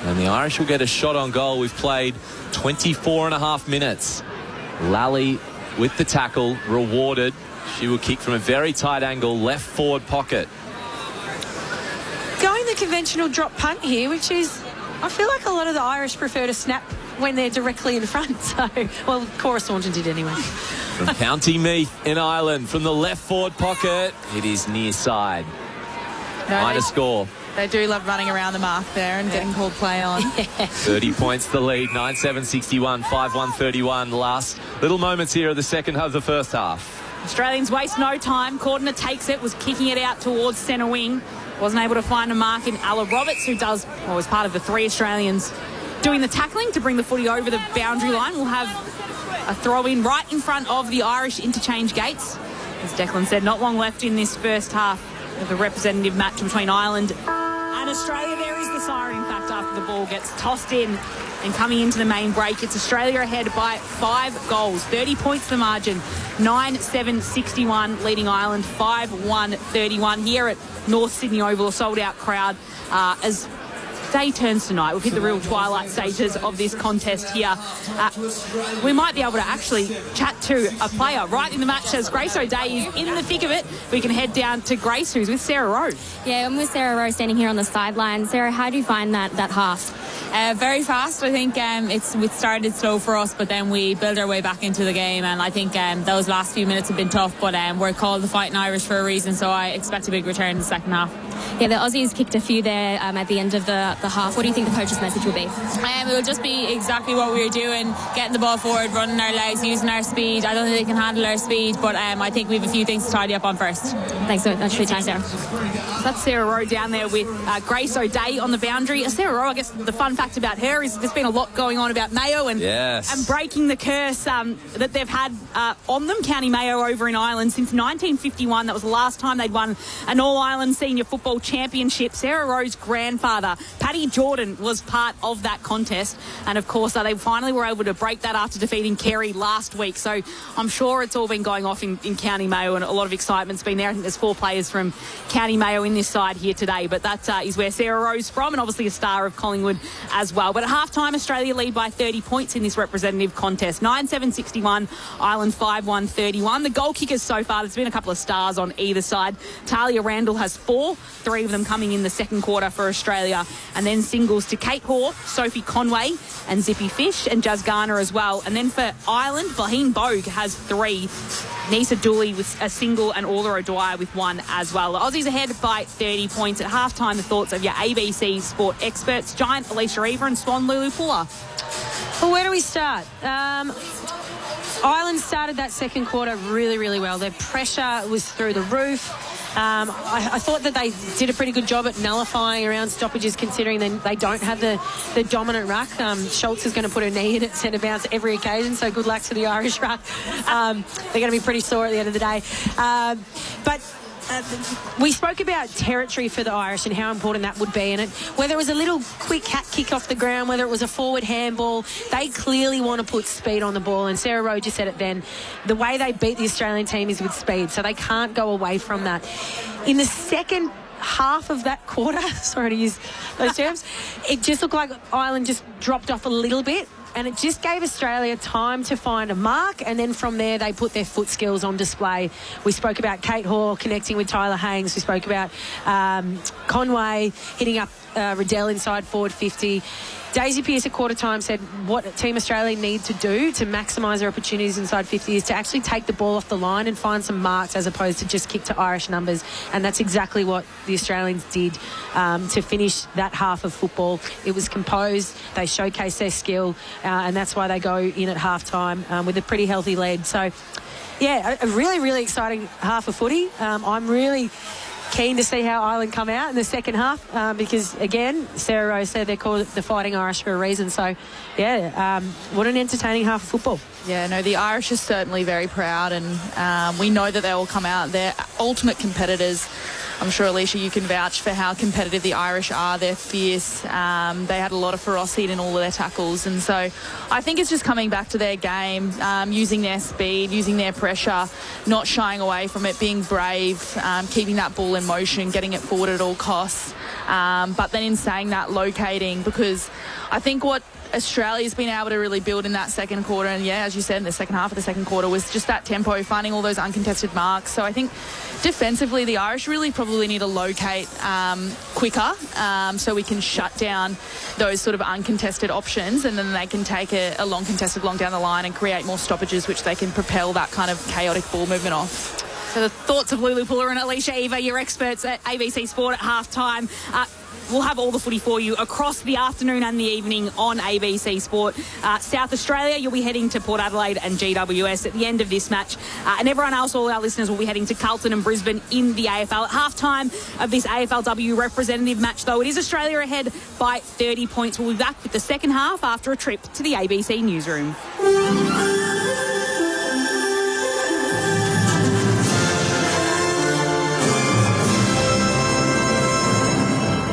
And the Irish will get a shot on goal. We've played 24 and a half minutes. Lally with the tackle, rewarded. She will kick from a very tight angle, left forward pocket. Going the conventional drop punt here, which is, I feel like a lot of the Irish prefer to snap when they're directly in front. So, well, Cora Staunton did anyway. From County Meath in Ireland, from the left forward pocket, it is near side. Minor score. They do love running around the mark there and getting called play on. 30 points the lead, 9-7-61, 5-1-31. Last little moments here of the second half of the first half. Australians waste no time. Cordner takes it, was kicking it out towards centre wing. Wasn't able to find a mark in Ella Roberts, who was part of the 3 Australians doing the tackling to bring the footy over the boundary line. We'll have a throw-in right in front of the Irish interchange gates. As Declan said, not long left in this first half of the representative match between Ireland and Australia. There is the siren, in fact, after the ball gets tossed in. And coming into the main break, it's Australia ahead by 5 goals. 30 points the margin. 9-7-61, leading Ireland 5-1-31 here at North Sydney Oval. A sold-out crowd as day turns tonight. We've hit the real twilight stages of this contest here. We might be able to actually chat to a player right in the match as Grace O'Day is in the thick of it. We can head down to Grace, who's with Sarah Rowe. Yeah, I'm with Sarah Rowe standing here on the sideline. Sarah, how do you find that half? Very fast. I think we started slow for us, but then we built our way back into the game, and I think those last few minutes have been tough, but we're called the Fighting Irish for a reason, so I expect a big return in the second half. Yeah, the Aussies kicked a few there at the end of the half. What do you think the coach's message will be? It will just be exactly what we were doing, getting the ball forward, running our legs, using our speed. I don't think they can handle our speed, but I think we have a few things to tidy up on first. Thanks so much for your time, Sarah. So that's Sarah Rowe down there with Grace O'Day on the boundary. Sarah Rowe, I guess the fun fact about her is there's been a lot going on about Mayo and breaking the curse that they've had on them. County Mayo over in Ireland since 1951. That was the last time they'd won an All-Ireland Senior Football Championship. Sarah Rowe's grandfather, Paddy Jordan, was part of that contest. And, of course, they finally were able to break that after defeating Kerry last week. So I'm sure it's all been going off in County Mayo and a lot of excitement's been there. I think there's 4 players from County Mayo in this side here today. But that is where Sarah Rowe's from, and obviously a star of Collingwood as well. But at half-time, Australia lead by 30 points in this representative contest. 9-7-61, Ireland 5-1-31. The goal kickers so far, there's been a couple of stars on either side. Talia Randall has 4, 3 of them coming in the second quarter for Australia. And then singles to Kate Hoare, Sophie Conway and Zippy Fish, and Jazz Garner as well. And then for Ireland, Blaine Bogue has 3. Nisa Dooley with a single and Orla O'Dwyer with 1 as well. The Aussies ahead by 30 points. At halftime, the thoughts of your ABC sport experts, Giant Alicia Eva and Swan Lulu Puller. Well, where do we start? Ireland started that second quarter really, really well. Their pressure was through the roof. I thought that they did a pretty good job at nullifying around stoppages, considering they don't have the dominant ruck. Schultz is going to put her knee in at centre bounce every occasion, so good luck to the Irish ruck. They're going to be pretty sore at the end of the day. But we spoke about territory for the Irish and how important that would be. And whether it was a little quick hat kick off the ground, whether it was a forward handball, they clearly want to put speed on the ball. And Sarah Rowe just said it then. The way they beat the Australian team is with speed, so they can't go away from that. In the second half of that quarter, sorry to use those terms, it just looked like Ireland just dropped off a little bit. And it just gave Australia time to find a mark, and then from there they put their foot skills on display. We spoke about Kate Hall connecting with Tyler Haynes. We spoke about Conway hitting up Riddell inside forward 50. Daisy Pearce at quarter time said what Team Australia need to do to maximise their opportunities inside 50 is to actually take the ball off the line and find some marks as opposed to just kick to Irish numbers. And that's exactly what the Australians did to finish that half of football. It was composed, they showcased their skill, and that's why they go in at half time with a pretty healthy lead. So, yeah, a really, really exciting half of footy. I'm really keen to see how Ireland come out in the second half because, again, Sarah Rose said they're called the Fighting Irish for a reason. So, yeah, what an entertaining half of football. Yeah, no, the Irish are certainly very proud, and we know that they will come out. They're ultimate competitors. I'm sure, Alicia, you can vouch for how competitive the Irish are. They're fierce. They had a lot of ferocity in all of their tackles. And so I think it's just coming back to their game, using their speed, using their pressure, not shying away from it, being brave, keeping that ball in motion, getting it forward at all costs. But then in saying that, locating, because I think what Australia's been able to really build in that second quarter, and yeah, as you said, in the second half of the second quarter, was just that tempo, finding all those uncontested marks. So I think defensively, the Irish really probably need to locate quicker so we can shut down those sort of uncontested options, and then they can take a long contested long down the line and create more stoppages, which they can propel that kind of chaotic ball movement off. So the thoughts of Lulu Puller and Alicia Eva, your experts at ABC Sport at halftime. We'll have all the footy for you across the afternoon and the evening on ABC Sport. South Australia, you'll be heading to Port Adelaide and GWS at the end of this match. And everyone else, all our listeners, will be heading to Carlton and Brisbane in the AFL. At halftime of this AFLW representative match, though, it is Australia ahead by 30 points. We'll be back with the second half after a trip to the ABC newsroom.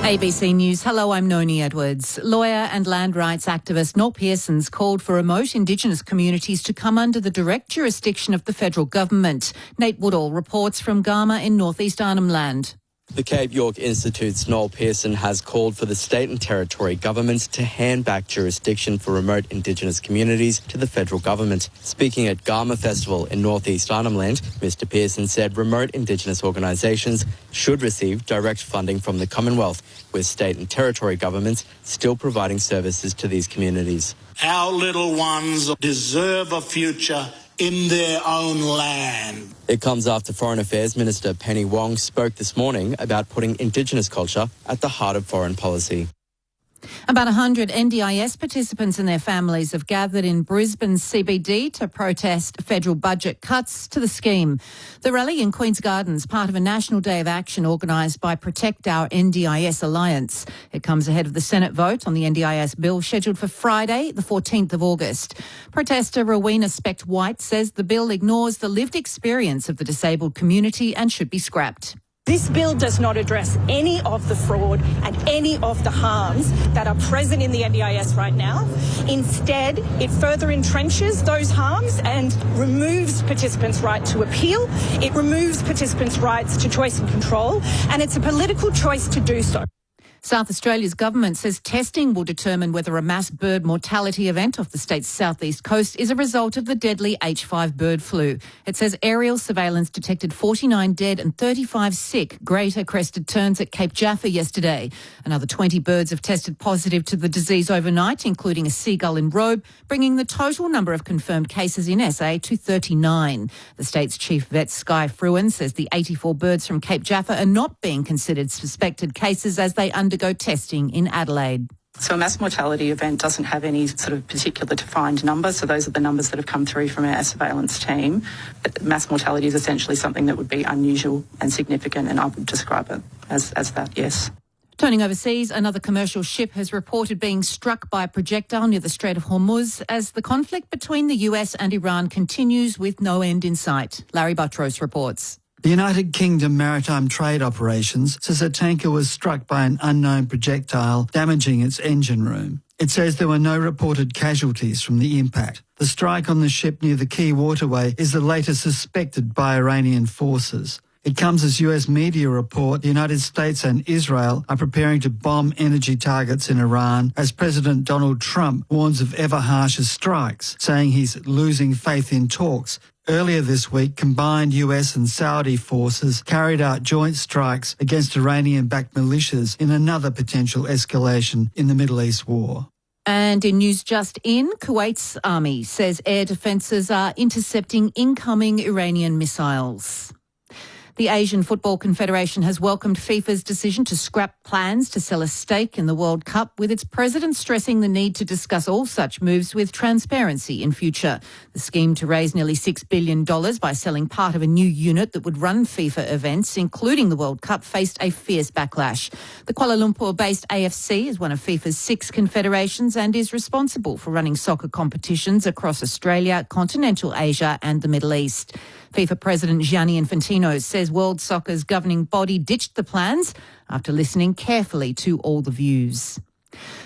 ABC News. Hello, I'm Noni Edwards. Lawyer and land rights activist Noel Pearson's called for remote Indigenous communities to come under the direct jurisdiction of the federal government. Nate Woodall reports from Garma in northeast Arnhem Land. The Cape York Institute's Noel Pearson has called for the state and territory governments to hand back jurisdiction for remote Indigenous communities to the federal government. Speaking at Garma Festival in northeast Arnhem Land, Mr Pearson said remote Indigenous organisations should receive direct funding from the Commonwealth, with state and territory governments still providing services to these communities. Our little ones deserve a future in their own land. It comes after Foreign Affairs Minister Penny Wong spoke this morning about putting Indigenous culture at the heart of foreign policy. About 100 NDIS participants and their families have gathered in Brisbane's CBD to protest federal budget cuts to the scheme. The rally in Queen's Gardens, part of a national day of action organised by Protect Our NDIS Alliance. It comes ahead of the Senate vote on the NDIS bill scheduled for Friday, the 14th of August. Protester Rowena Specht-White says the bill ignores the lived experience of the disabled community and should be scrapped. This bill does not address any of the fraud and any of the harms that are present in the NDIS right now. Instead, it further entrenches those harms and removes participants' right to appeal. It removes participants' rights to choice and control, and it's a political choice to do so. South Australia's government says testing will determine whether a mass bird mortality event off the state's southeast coast is a result of the deadly H5 bird flu. It says aerial surveillance detected 49 dead and 35 sick greater crested terns at Cape Jaffa yesterday. Another 20 birds have tested positive to the disease overnight, including a seagull in Robe, bringing the total number of confirmed cases in SA to 39. The state's chief vet, Sky Fruin, says the 84 birds from Cape Jaffa are not being considered suspected cases as they undergo testing in Adelaide. So a mass mortality event doesn't have any sort of particular defined number. So those are the numbers that have come through from our surveillance team. Mass mortality is essentially something that would be unusual and significant, and I would describe it as that, yes. Turning overseas, another commercial ship has reported being struck by a projectile near the Strait of Hormuz as the conflict between the US and Iran continues with no end in sight. Larry Buttrose reports. The United Kingdom Maritime Trade Operations says a tanker was struck by an unknown projectile, damaging its engine room. It says there were no reported casualties from the impact. The strike on the ship near the Key Waterway is the latest suspected by Iranian forces. It comes as US media report the United States and Israel are preparing to bomb energy targets in Iran as President Donald Trump warns of ever harsher strikes, saying he's losing faith in talks. Earlier this week, combined US and Saudi forces carried out joint strikes against Iranian-backed militias in another potential escalation in the Middle East war. And in news just in, Kuwait's army says air defences are intercepting incoming Iranian missiles. The Asian Football Confederation has welcomed FIFA's decision to scrap plans to sell a stake in the World Cup, with its president stressing the need to discuss all such moves with transparency in future. The scheme to raise nearly $6 billion by selling part of a new unit that would run FIFA events, including the World Cup, faced a fierce backlash. The Kuala Lumpur-based AFC is one of FIFA's 6 confederations and is responsible for running soccer competitions across Australia, continental Asia and the Middle East. FIFA President Gianni Infantino says World Soccer's governing body ditched the plans after listening carefully to all the views.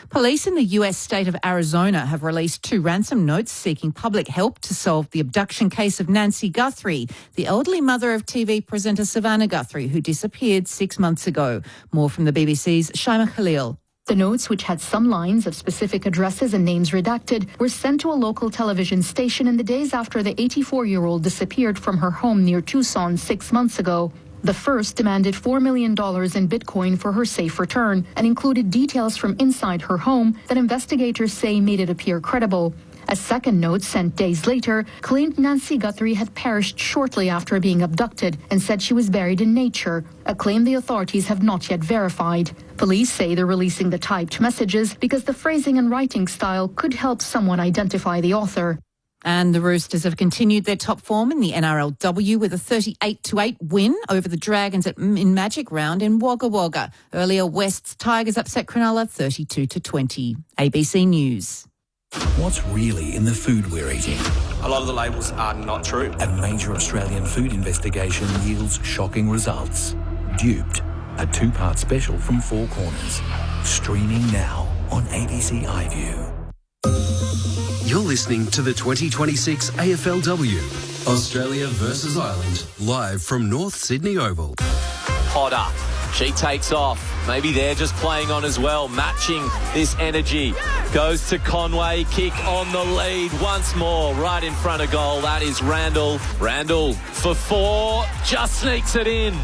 Police in the US state of Arizona have released 2 ransom notes seeking public help to solve the abduction case of Nancy Guthrie, the elderly mother of TV presenter Savannah Guthrie, who disappeared 6 months ago. More from the BBC's Shaima Khalil. The notes, which had some lines of specific addresses and names redacted, were sent to a local television station in the days after the 84-year-old disappeared from her home near Tucson 6 months ago. The first demanded $4 million in Bitcoin for her safe return and included details from inside her home that investigators say made it appear credible. A second note, sent days later, claimed Nancy Guthrie had perished shortly after being abducted and said she was buried in nature, a claim the authorities have not yet verified. Police say they're releasing the typed messages because the phrasing and writing style could help someone identify the author. And the Roosters have continued their top form in the NRLW with a 38-8 win over the Dragons in Magic Round in Wagga Wagga. Earlier, West's Tigers upset Cronulla 32-20. ABC News. What's really in the food we're eating? A lot of the labels are not true. A major Australian food investigation yields shocking results. Duped, a 2-part special from Four Corners. Streaming now on ABC iView. You're listening to the 2026 AFLW, Australia versus Ireland, live from North Sydney Oval. Potter, she takes off. Maybe they're just playing on as well, matching this energy. Goes to Conway, kick on the lead once more, right in front of goal. That is Randall. Randall for 4, just sneaks it in.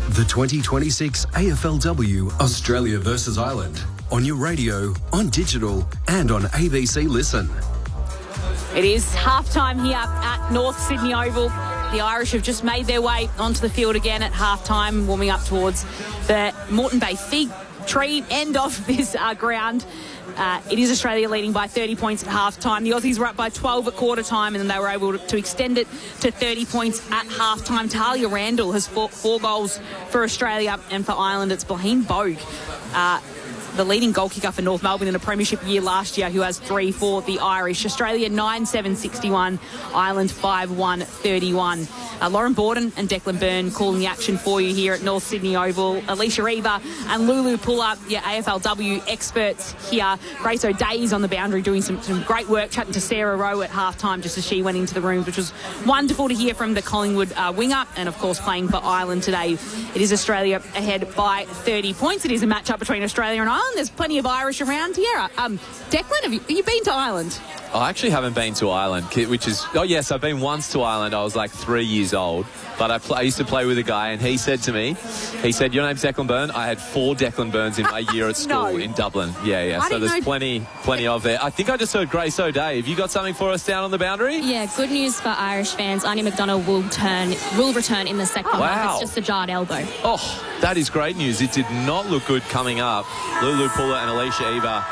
The 2026 AFLW, Australia versus Ireland, on your radio, on digital and on ABC Listen. It is half-time here at North Sydney Oval. The Irish have just made their way onto the field again at half-time, warming up towards the Moreton Bay Fig Tree end of this ground. It is Australia leading by 30 points at half-time. The Aussies were up by 12 at quarter-time, and then they were able to extend it to 30 points at half-time. Talia Randall has 4 goals for Australia, and for Ireland it's Blaine Bogue, the leading goal kicker for North Melbourne in a premiership year last year, who has 3 for the Irish. Australia 9-7-61, Ireland 5-1-31. Lauren Borden and Declan Byrne calling the action for you here at North Sydney Oval. Alicia Eva and Lulu Puller, your AFLW experts here. Grace O'Day's on the boundary doing some great work, chatting to Sarah Rowe at half-time just as she went into the rooms, which was wonderful to hear from the Collingwood winger, and of course playing for Ireland today. It is Australia ahead by 30 points. It is a match-up between Australia and Ireland. There's plenty of Irish around here. Declan, have you been to Ireland? I actually haven't been to Ireland, which is... Oh, yes, I've been once to Ireland. I was like 3 years old. But I used to play with a guy, and he said to me, your name's Declan Byrne? I had 4 Declan Byrnes in my year at school in Dublin. Yeah. So there's plenty of there. I think I just heard Grace O'Day. Have you got something for us down on the boundary? Yeah, good news for Irish fans. Anya McDonough will return in the second half. It's just a jarred elbow. Oh, that is great news. It did not look good coming up. Lulu Puller and Alicia Eva,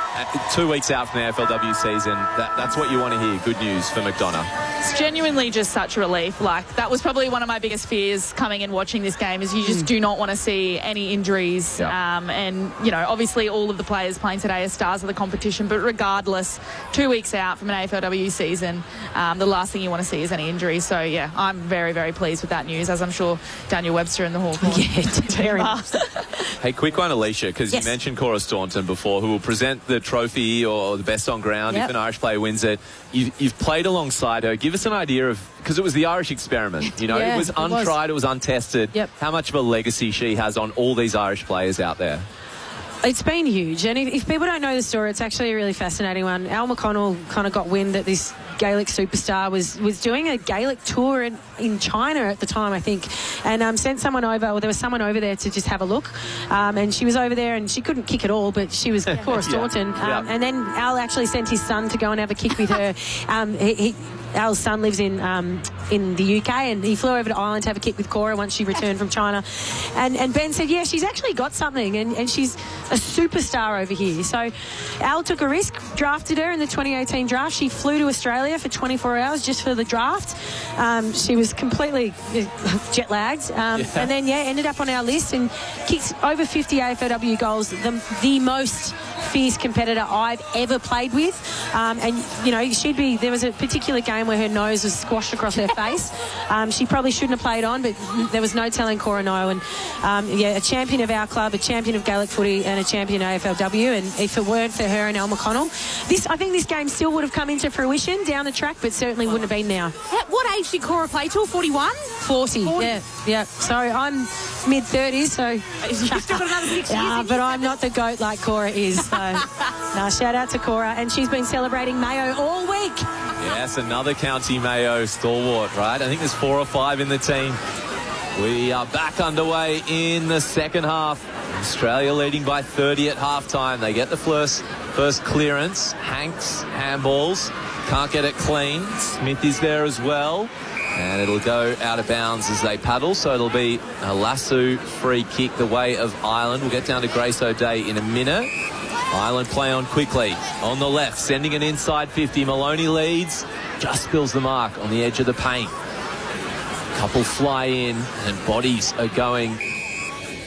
2 weeks out from the AFLW season. That's what you want to hear. Good news for McDonough. It's genuinely just such relief. Like, that was probably one of my biggest fears coming and watching this game, is you just do not want to see any injuries. And, obviously all of the players playing today are stars of the competition, but regardless, 2 weeks out from an AFLW season, the last thing you want to see is any injuries. So, yeah, I'm very, very pleased with that news, as I'm sure Daniel Webster and the Hawthorn. Very much. Hey, quick one, Alicia, because you mentioned Cora Staunton before, who will present the trophy or the best on ground if an Irish player wins it. You've played alongside her. Give give us an idea of, because it was the Irish experiment, you know, Yeah, it was untried, it was untested. Yep. How much of a legacy she has on all these Irish players out there? It's been huge, and if people don't know the story, it's actually a really fascinating one. Al McConnell kind of got wind that this Gaelic superstar was doing a Gaelic tour in China at the time, I think, and sent someone over, or there was someone over there to just have a look, and she was over there, and she couldn't kick at all, but she was Cora Staunton, and then Al actually sent his son to go and have a kick with her. Al's son lives in the UK, and he flew over to Ireland to have a kick with Cora once she returned from China. And Ben said, yeah, she's actually got something, and she's a superstar over here. So Al took a risk, drafted her in the 2018 draft. She flew to Australia for 24 hours just for the draft. She was completely jet lagged. And then, ended up on our list and kicked over 50 AFLW goals, the most fierce competitor I've ever played with. And, you know, there was a particular game where her nose was squashed across her face. She probably shouldn't have played on, but there was no telling Cora no. And, a champion of our club, a champion of Gaelic footy, and a champion of AFLW. And if it weren't for her and Al McConnell, I think this game still would have come into fruition down the track, but certainly wouldn't have been now. At what age did Cora play till? 41? 40. Yeah. So I'm mid-30s, so... You've still got another 6 years. But I'm not the GOAT like Cora is, so... shout out to Cora, and she's been celebrating Mayo all week. Yes, another County Mayo stalwart, right? I think there's 4 or 5 in the team. We are back underway in the second half. Australia leading by 30 at halftime. They get the first clearance. Hanks handballs. Can't get it clean. Smith is there as well. And it'll go out of bounds as they paddle. So it'll be a lasso free kick the way of Ireland. We'll get down to Grace O'Day in a minute. Ireland play on quickly. On the left, sending an inside 50. Maloney leads. Just spills the mark on the edge of the paint. Couple fly in and bodies are going.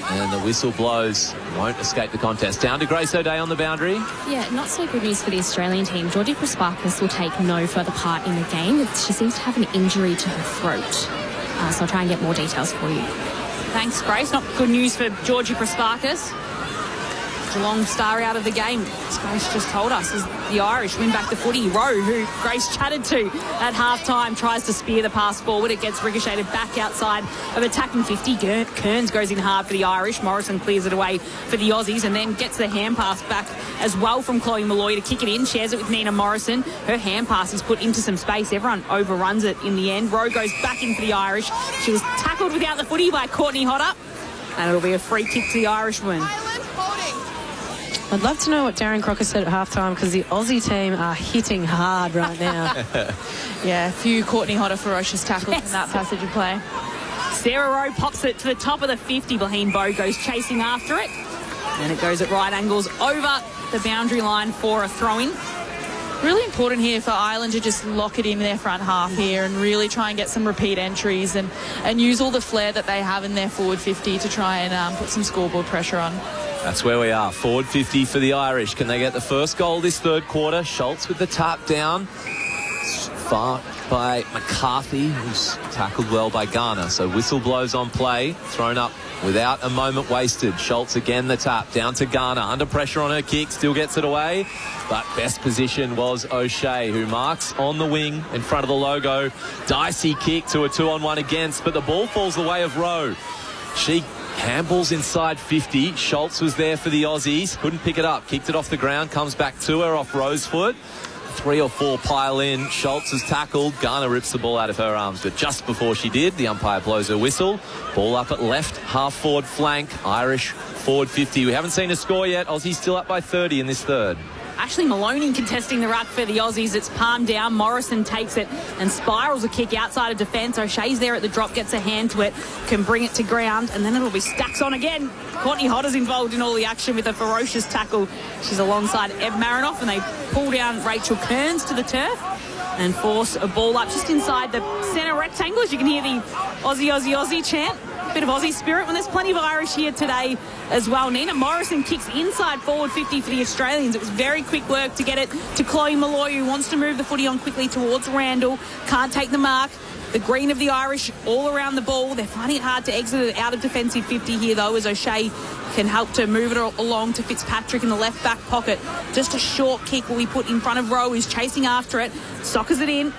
And the whistle blows. Won't escape the contest. Down to Grace O'Day on the boundary. Yeah, not so good news for the Australian team. Georgie Prasparkas will take no further part in the game. She seems to have an injury to her throat. So I'll try and get more details for you. Thanks, Grace. Not good news for Georgie Prasparkas. Geelong star out of the game, as Grace just told us, as the Irish win back the footy. Rowe, who Grace chatted to at half-time, tries to spear the pass forward. It gets ricocheted back outside of attacking 50. Kearns goes in hard for the Irish. Morrison clears it away for the Aussies and then gets the hand pass back as well from Chloe Malloy to kick it in. Shares it with Nina Morrison. Her hand pass is put into some space. Everyone overruns it in the end. Rowe goes back in for the Irish. She was tackled without the footy by Courtney Hodder. And it'll be a free kick to the Irishman. I'd love to know what Darren Crocker said at halftime, because the Aussie team are hitting hard right now. Yeah, a few Courtney Hodder ferocious tackles in that passage of play. Sarah Rowe pops it to the top of the 50. Baheen Bowe goes chasing after it. And it goes at right angles over the boundary line for a throw-in. Really important here for Ireland to just lock it in their front half here and really try and get some repeat entries and use all the flair that they have in their forward 50 to try and put some scoreboard pressure on. That's where we are. Forward 50 for the Irish. Can they get the first goal this third quarter? Schultz with the tap down. Far by McCarthy, who's tackled well by Garner. So whistle blows on play. Thrown up without a moment wasted. Schultz again the tap. Down to Garner. Under pressure on her kick. Still gets it away. But best position was O'Shea, who marks on the wing in front of the logo. Dicey kick to a 2-on-1 against. But the ball falls the way of Rowe. She handballs inside 50. Schultz was there for the Aussies. Couldn't pick it up. Kicked it off the ground. Comes back to her off Rowe's foot. 3 or 4 pile in. Schultz is tackled. Garner rips the ball out of her arms. But just before she did, the umpire blows her whistle. Ball up at left, half forward flank. Irish forward 50. We haven't seen a score yet. Aussies still up by 30 in this third. Ashley Maloney contesting the ruck for the Aussies. It's palm down. Morrison takes it and spirals a kick outside of defence. O'Shea's there at the drop, gets a hand to it, can bring it to ground, and then it'll be Stacks on again. Courtney Hodder's involved in all the action with a ferocious tackle. She's alongside Eb Marinoff, and they pull down Rachel Kearns to the turf and force a ball up just inside the centre rectangle. As you can hear the Aussie, Aussie, Aussie chant. Bit of Aussie spirit when there's plenty of Irish here today as well. Nina Morrison kicks inside forward 50 for the Australians. It was very quick work to get it to Chloe Malloy, who wants to move the footy on quickly towards Randall. Can't take the mark. The green of the Irish all around the ball. They're finding it hard to exit it out of defensive 50 here, though, as O'Shea can help to move it along to Fitzpatrick in the left back pocket. Just a short kick will be put in front of Rowe, who's chasing after it. Soccers it in.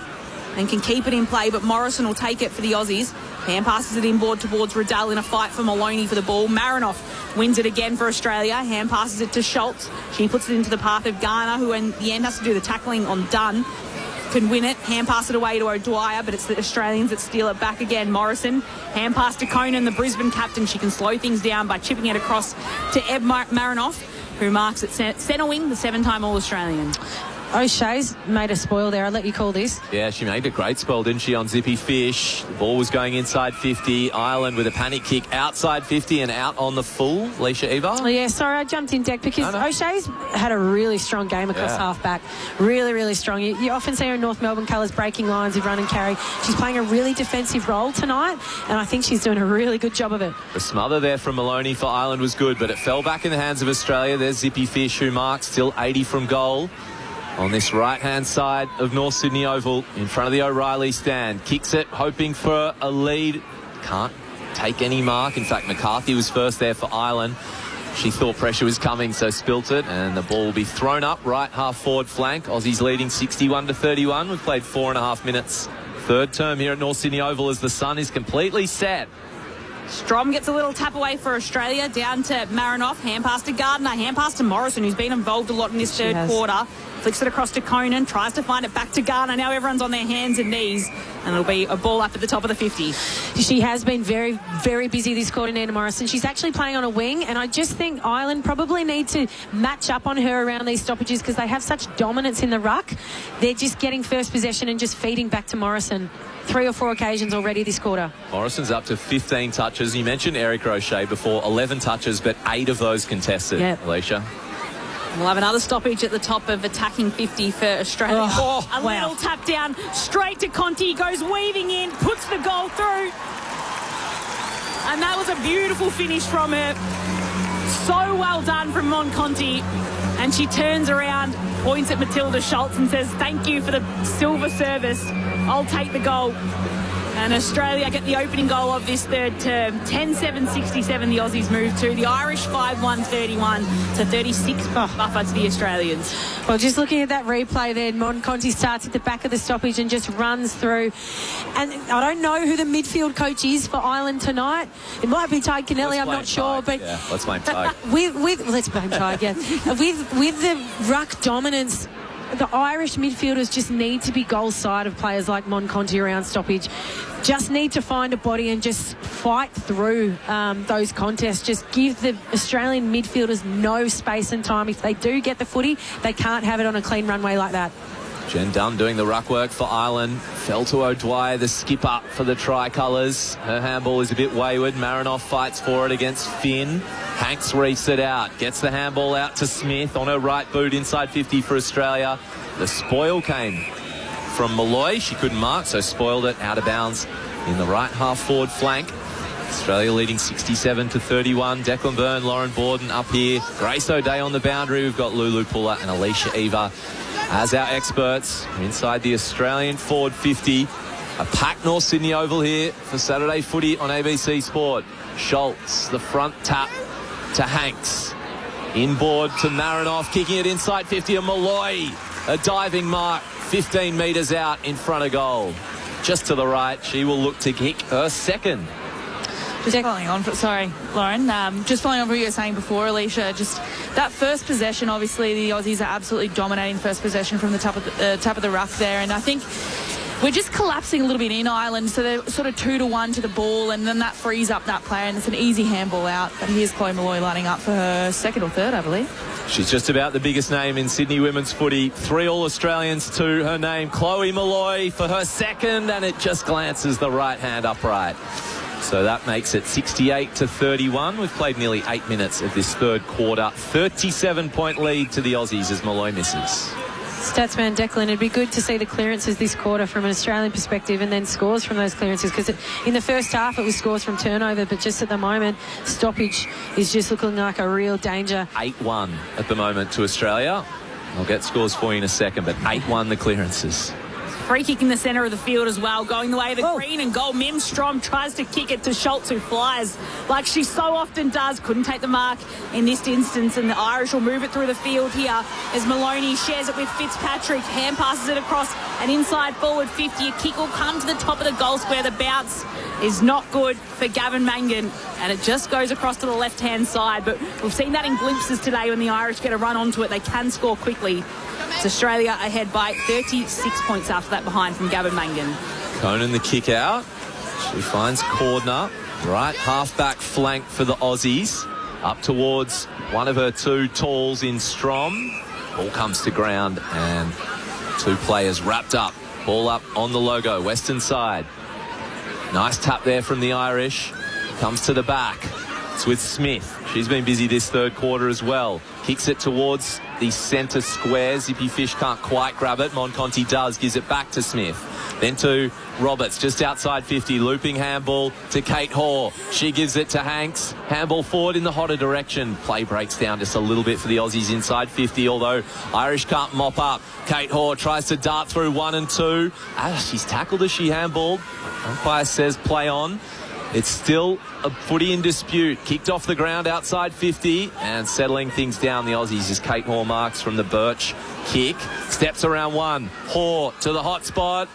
and can keep it in play, but Morrison will take it for the Aussies. Hand passes it inboard towards Riddell in a fight for Maloney for the ball. Marinoff wins it again for Australia. Hand passes it to Schultz. She puts it into the path of Garner, who in the end has to do the tackling on Dunn. Can win it. Hand pass it away to O'Dwyer, but it's the Australians that steal it back again. Morrison, hand pass to Conan, the Brisbane captain. She can slow things down by chipping it across to Eb Marinoff, who marks at centre wing, the 7-time All-Australian. O'Shea's made a spoil there. I'll let you call this. Yeah, she made a great spoil, didn't she, on Zippy Fish. The ball was going inside 50. Ireland with a panic kick outside 50 and out on the full. Leisha Eva? Oh, yeah, sorry, I jumped in deck because O'Shea's had a really strong game across half-back. Really, really strong. You often see her in North Melbourne colours breaking lines of run and carry. She's playing a really defensive role tonight, and I think she's doing a really good job of it. The smother there from Maloney for Ireland was good, but it fell back in the hands of Australia. There's Zippy Fish, who marks still 80 from goal. On this right-hand side of North Sydney Oval, in front of the O'Reilly stand. Kicks it, hoping for a lead. Can't take any mark. In fact, McCarthy was first there for Ireland. She thought pressure was coming, so spilt it, and the ball will be thrown up right half-forward flank. Aussies leading 61-31. We've played 4.5 minutes. Third term here at North Sydney Oval as the sun is completely set. Strom gets a little tap away for Australia, down to Marinoff, hand pass to Gardner, hand pass to Morrison, who's been involved a lot in this third quarter. Flicks it across to Conan, tries to find it back to Gardner. Now everyone's on their hands and knees, and it'll be a ball up at the top of the 50. She has been very, very busy this quarter, Nina Morrison. She's actually playing on a wing, and I just think Ireland probably need to match up on her around these stoppages because they have such dominance in the ruck. They're just getting first possession and just feeding back to Morrison. 3 or 4 occasions already this quarter. Morrison's up to 15 touches. You mentioned Eric O'Shea before, 11 touches, but 8 of those contested, Alicia. We'll have another stoppage at the top of attacking 50 for Australia. Little tap down straight to Conti, goes weaving in, puts the goal through. And that was a beautiful finish from her. So well done from Mon Conti. And she turns around, points at Matilda Schultz and says, thank you for the silver service. I'll take the goal. And Australia get the opening goal of this third term. 10-7-67 the Aussies move to. The Irish 5-1-31 to 36 buffer to the Australians. Well, just looking at that replay there, Mon Conti starts at the back of the stoppage and just runs through. And I don't know who the midfield coach is for Ireland tonight. It might be Ty Kennelly, I'm not sure. But yeah, let's blame Ty. Let's blame Ty, yeah. With the ruck dominance, the Irish midfielders just need to be goal side of players like Mon Conti around stoppage. Just need to find a body and just fight through those contests. Just give the Australian midfielders no space and time. If they do get the footy, they can't have it on a clean runway like that. Jen Dunn doing the ruck work for Ireland. Fell to O'Dwyer, the skipper for the Tricolours. Her handball is a bit wayward. Marinoff fights for it against Finn. Hanks reefs it out. Gets the handball out to Smith on her right boot inside 50 for Australia. The spoil came from Malloy. She couldn't mark, so spoiled it out of bounds in the right half forward flank. Australia leading 67-31. Declan Byrne, Lauren Borden up here. Grace O'Day on the boundary. We've got Lulu Puller and Alicia Eva as our experts inside the Australian forward 50. A packed North Sydney Oval here for Saturday footy on ABC Sport. Schultz, the front tap to Hanks. Inboard to Marinoff, kicking it inside 50 to Malloy. A diving mark, 15 metres out in front of goal. Just to the right, she will look to kick her second. Just following on, sorry, Lauren, just following on from what you were saying before, Alicia, just that first possession, obviously the Aussies are absolutely dominating first possession from the top of the ruck there, and I think we're just collapsing a little bit in Ireland, so they're sort of 2-1 to the ball, and then that frees up that player, and it's an easy handball out. But here's Chloe Malloy lining up for her second or third, I believe. She's just about the biggest name in Sydney women's footy. 3 All-Australians to her name. Chloe Malloy for her second, and it just glances the right hand upright. So that makes it 68-31. We've played nearly 8 minutes of this third quarter. 37-point lead to the Aussies as Malloy misses. Statsman Declan, it'd be good to see the clearances this quarter from an Australian perspective and then scores from those clearances, because in the first half it was scores from turnover, but just at the moment stoppage is just looking like a real danger. 8-1 at the moment to Australia. I'll get scores for you in a second, but 8-1 the clearances. Free kick in the centre of the field as well, going the way of the green and goal. Mim Strom tries to kick it to Schultz, who flies like she so often does. Couldn't take the mark in this instance, and the Irish will move it through the field here as Maloney shares it with Fitzpatrick. Hand passes it across an inside forward 50. A kick will come to the top of the goal square. The bounce is not good for Gavin Mangan, and it just goes across to the left-hand side. But we've seen that in glimpses today. When the Irish get a run onto it, they can score quickly. It's Australia ahead by 36 points after that behind from Gavin Mangan. Conan the kick out. She finds Cordner. Right half-back flank for the Aussies. Up towards one of her two talls in Strom. Ball comes to ground and two players wrapped up. Ball up on the logo, western side. Nice tap there from the Irish. Comes to the back. It's with Smith. She's been busy this third quarter as well. Kicks it towards the centre square. Zippy Fish can't quite grab it. Monconti does. Gives it back to Smith. Then to Roberts, just outside 50. Looping handball to Kate Hoare. She gives it to Hanks. Handball forward in the hotter direction. Play breaks down just a little bit for the Aussies inside 50, although Irish can't mop up. Kate Hoare tries to dart through 1 and 2. She's tackled as she handballed. Umpire says play on. It's still a footy in dispute. Kicked off the ground outside 50 and settling things down the Aussies as Kate Hoare marks from the Birch kick. Steps around one. Hoare to the hot spot.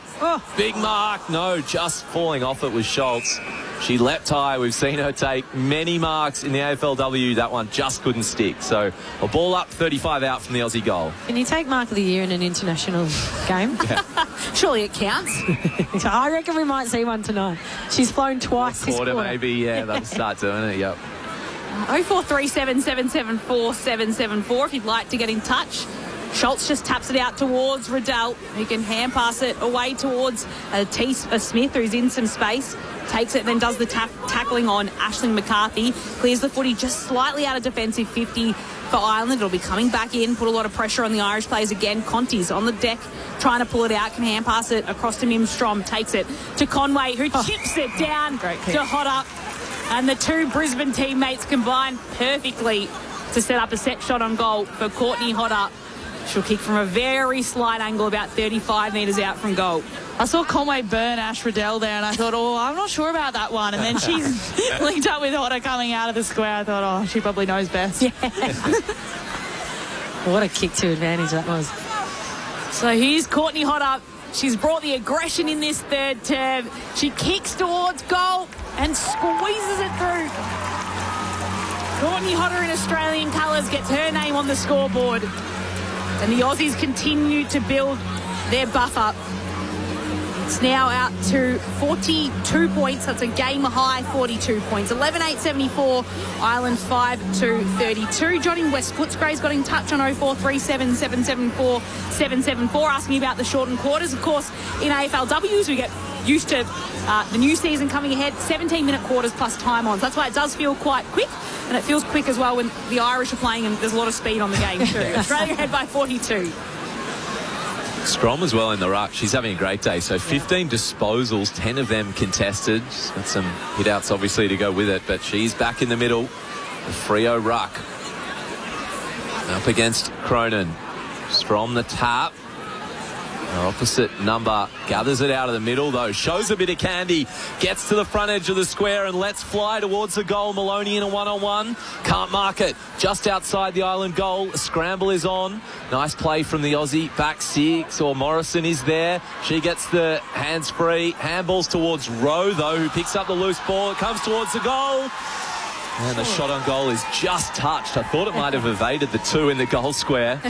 Big mark. No, just falling off it was Schultz. She leapt high. We've seen her take many marks in the AFLW. That one just couldn't stick. So a ball up, 35 out from the Aussie goal. Can you take Mark of the Year in an international game? Surely it counts. I reckon we might see one tonight. She's flown twice this quarter. Maybe, yeah, they'll start doing it, yep. 0437 774 774 if you'd like to get in touch. Schultz just taps it out towards Riddell, who can hand pass it away towards Smith, who's in some space. Takes it, then does the tackling on Aisling McCarthy. Clears the footy just slightly out of defensive 50 for Ireland. It'll be coming back in, put a lot of pressure on the Irish players again. Conti's on the deck trying to pull it out, can hand pass it across to Mim Strom. Takes it to Conway, who chips it down to Hodder. And the two Brisbane teammates combine perfectly to set up a set shot on goal for Courtney Hodder. She'll kick from a very slight angle, about 35 metres out from goal. I saw Conway burn Ash Riddell there, and I thought, I'm not sure about that one. And then she's linked up with Hodder coming out of the square. I thought, she probably knows best. Yeah. What a kick to advantage that was. So here's Courtney Hodder. She's brought the aggression in this third term. She kicks towards goal and squeezes it through. Courtney Hodder in Australian colours gets her name on the scoreboard. And the Aussies continue to build their buffer. It's now out to 42 points. That's a game high 42 points. 11-8-74, Ireland 5-2-32. Johnny West Footscray's got in touch on 0437 774 774, asking about the shortened quarters. Of course, in AFLWs, we get used to the new season coming ahead, 17-minute quarters plus time-ons. That's why it does feel quite quick. And it feels quick as well when the Irish are playing and there's a lot of speed on the game too. Australia ahead by 42. Strom as well in the ruck. She's having a great day. So 15 disposals, 10 of them contested. She's got some hit-outs obviously to go with it, but she's back in the middle. The Freo ruck. Up against Cronin. Strom the tap. Our opposite number gathers it out of the middle, though. Shows a bit of candy. Gets to the front edge of the square and lets fly towards the goal. Maloney in a one-on-one. Can't mark it. Just outside the Ireland goal. A scramble is on. Nice play from the Aussie. Back six, or Morrison is there. She gets the hands free. Handballs towards Rowe, though, who picks up the loose ball. It comes towards the goal. And the shot on goal is just touched. I thought it might have evaded the two in the goal square.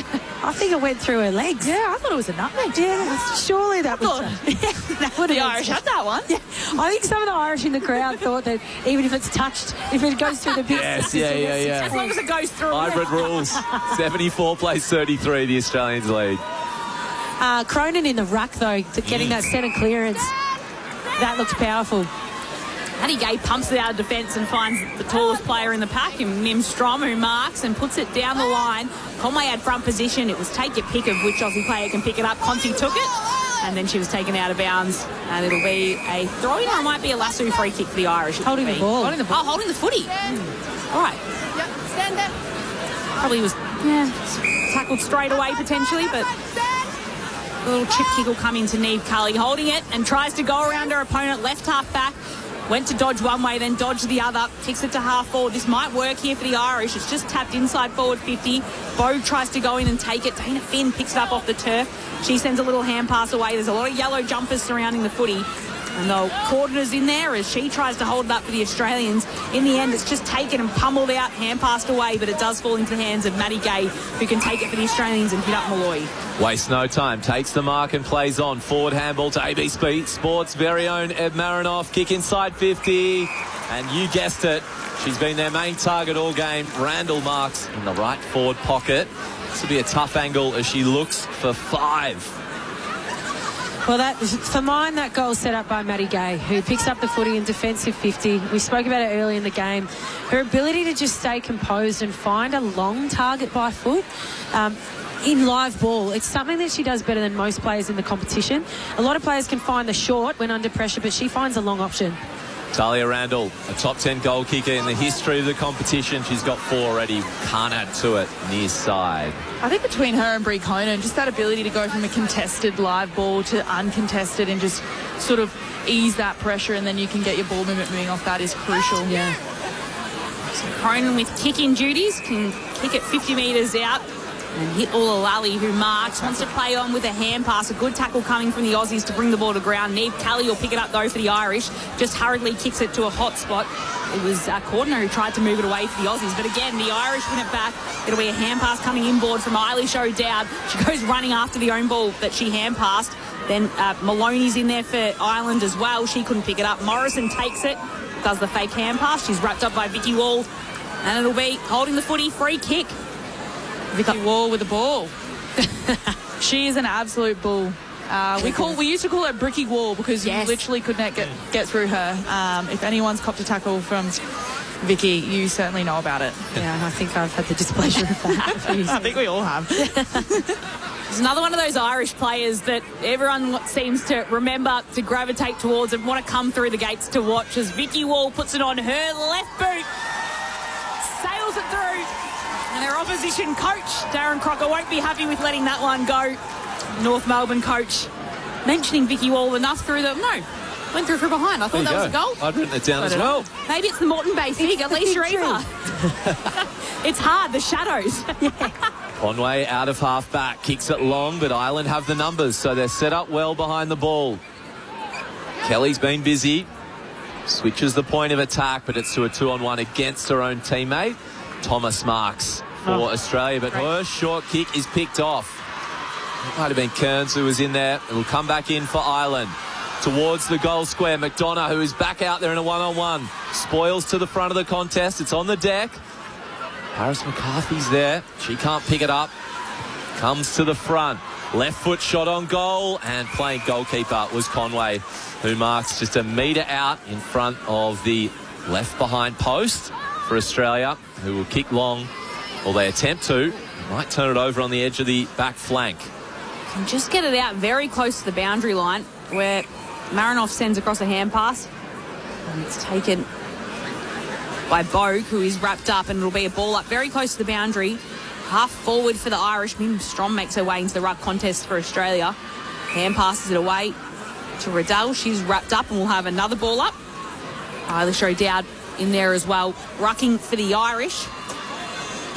I think it went through her legs. Yeah, I thought it was a nutmeg. Yeah, surely that was. That would have the Irish had that one. Yeah. I think some of the Irish in the crowd thought that even if it's touched, if it goes through the big... Yes, yeah. As long as it goes through. Hybrid rules. 74 plays 33, the Australians lead. Cronin in the ruck, though, getting that centre clearance. That looks powerful. Hattie Gay pumps it out of defence and finds the tallest player in the pack, and Mim Strom, who marks and puts it down the line. Conway had front position. It was take your pick of which Aussie player can pick it up. Conti took it, and then she was taken out of bounds, and it'll be a throw-in, or it might be a lasso free kick for the Irish. Holding the ball. Holding the ball. Oh, holding the footy. All right. Yep, stand up. Probably was tackled straight away potentially, but A little chip kick will come into Niamh Cully, holding it and tries to go around her opponent, left half back. Went to dodge one way, then dodge the other. Kicks it to half forward. This might work here for the Irish. It's just tapped inside forward 50. Bogue tries to go in and take it. Dana Finn picks it up off the turf. She sends a little hand pass away. There's a lot of yellow jumpers surrounding the footy. And the Cordner's in there as she tries to hold it up for the Australians. In the end, it's just taken and pummeled out, hand passed away, but it does fall into the hands of Maddie Gay, who can take it for the Australians and hit up Malloy. Wastes no time, takes the mark and plays on. Forward handball to ABC Sports' very own Eb Marinoff. Kick inside 50. And you guessed it, she's been their main target all game. Randall marks in the right forward pocket. This will be a tough angle as she looks for 5. Well, for mine, that goal set up by Maddie Gay, who picks up the footy in defensive 50. We spoke about it early in the game. Her ability to just stay composed and find a long target by foot in live ball, it's something that she does better than most players in the competition. A lot of players can find the short when under pressure, but she finds a long option. Talia Randall, a top 10 goal kicker in the history of the competition. She's got 4 already. Can't add to it. Near side. I think between her and Brie Conan, just that ability to go from a contested live ball to uncontested and just sort of ease that pressure, and then you can get your ball movement moving off that is crucial. Yeah. So Cronin with kicking duties can kick it 50 metres out. And hit Ulalali, who marks, wants to play on with a hand pass. A good tackle coming from the Aussies to bring the ball to ground. Niamh Cully will pick it up, though, for the Irish. Just hurriedly kicks it to a hot spot. It was Cordner who tried to move it away for the Aussies. But again, the Irish win it back. It'll be a hand pass coming inboard from Eilish O'Dowd. She goes running after the own ball that she hand passed. Then Maloney's in there for Ireland as well. She couldn't pick it up. Morrison takes it, does the fake hand pass. She's wrapped up by Vicky Wall. And it'll be holding the footy, free kick. Vicky Wall with the ball. She is an absolute bull. We used to call her Bricky Wall because you literally could not get through her. If anyone's copped a tackle from Vicky, you certainly know about it. Yeah, I think I've had the displeasure of that. I think we all have. There's another one of those Irish players that everyone seems to remember to gravitate towards and want to come through the gates to watch as Vicky Wall puts it on her left boot, sails it through. And their opposition coach, Darren Crocker, won't be happy with letting that one go. North Melbourne coach mentioning Vicky Wall enough through the... No, went through from behind. I thought that was a goal. I'd written it down as well. Maybe it's the Moreton Bay thing. Alicia Eva. It's hard, the shadows. Conway out of half back, kicks it long, but Ireland have the numbers, so they're set up well behind the ball. Kelly's been busy. Switches the point of attack, but it's to a 2-on-1 against her own teammate. Thomas marks for Australia, but her short kick is picked off. It might have been Kearns who was in there. It will come back in for Ireland. Towards the goal square, McDonough, who is back out there in a 1-on-1. Spoils to the front of the contest. It's on the deck. Paris McCarthy's there. She can't pick it up. Comes to the front. Left foot shot on goal, and playing goalkeeper was Conway, who marks just a metre out in front of the left behind post for Australia, who will kick long, or they attempt to. Might turn it over on the edge of the back flank. Can just get it out very close to the boundary line where Marinoff sends across a hand pass. And it's taken by Bogue, who is wrapped up, and it'll be a ball up very close to the boundary. Half forward for the Irish. Mim Strom makes her way into the ruck contest for Australia. Hand passes it away to Riddell. She's wrapped up and will have another ball up. Eilish O'Dowd in there as well, rucking for the Irish.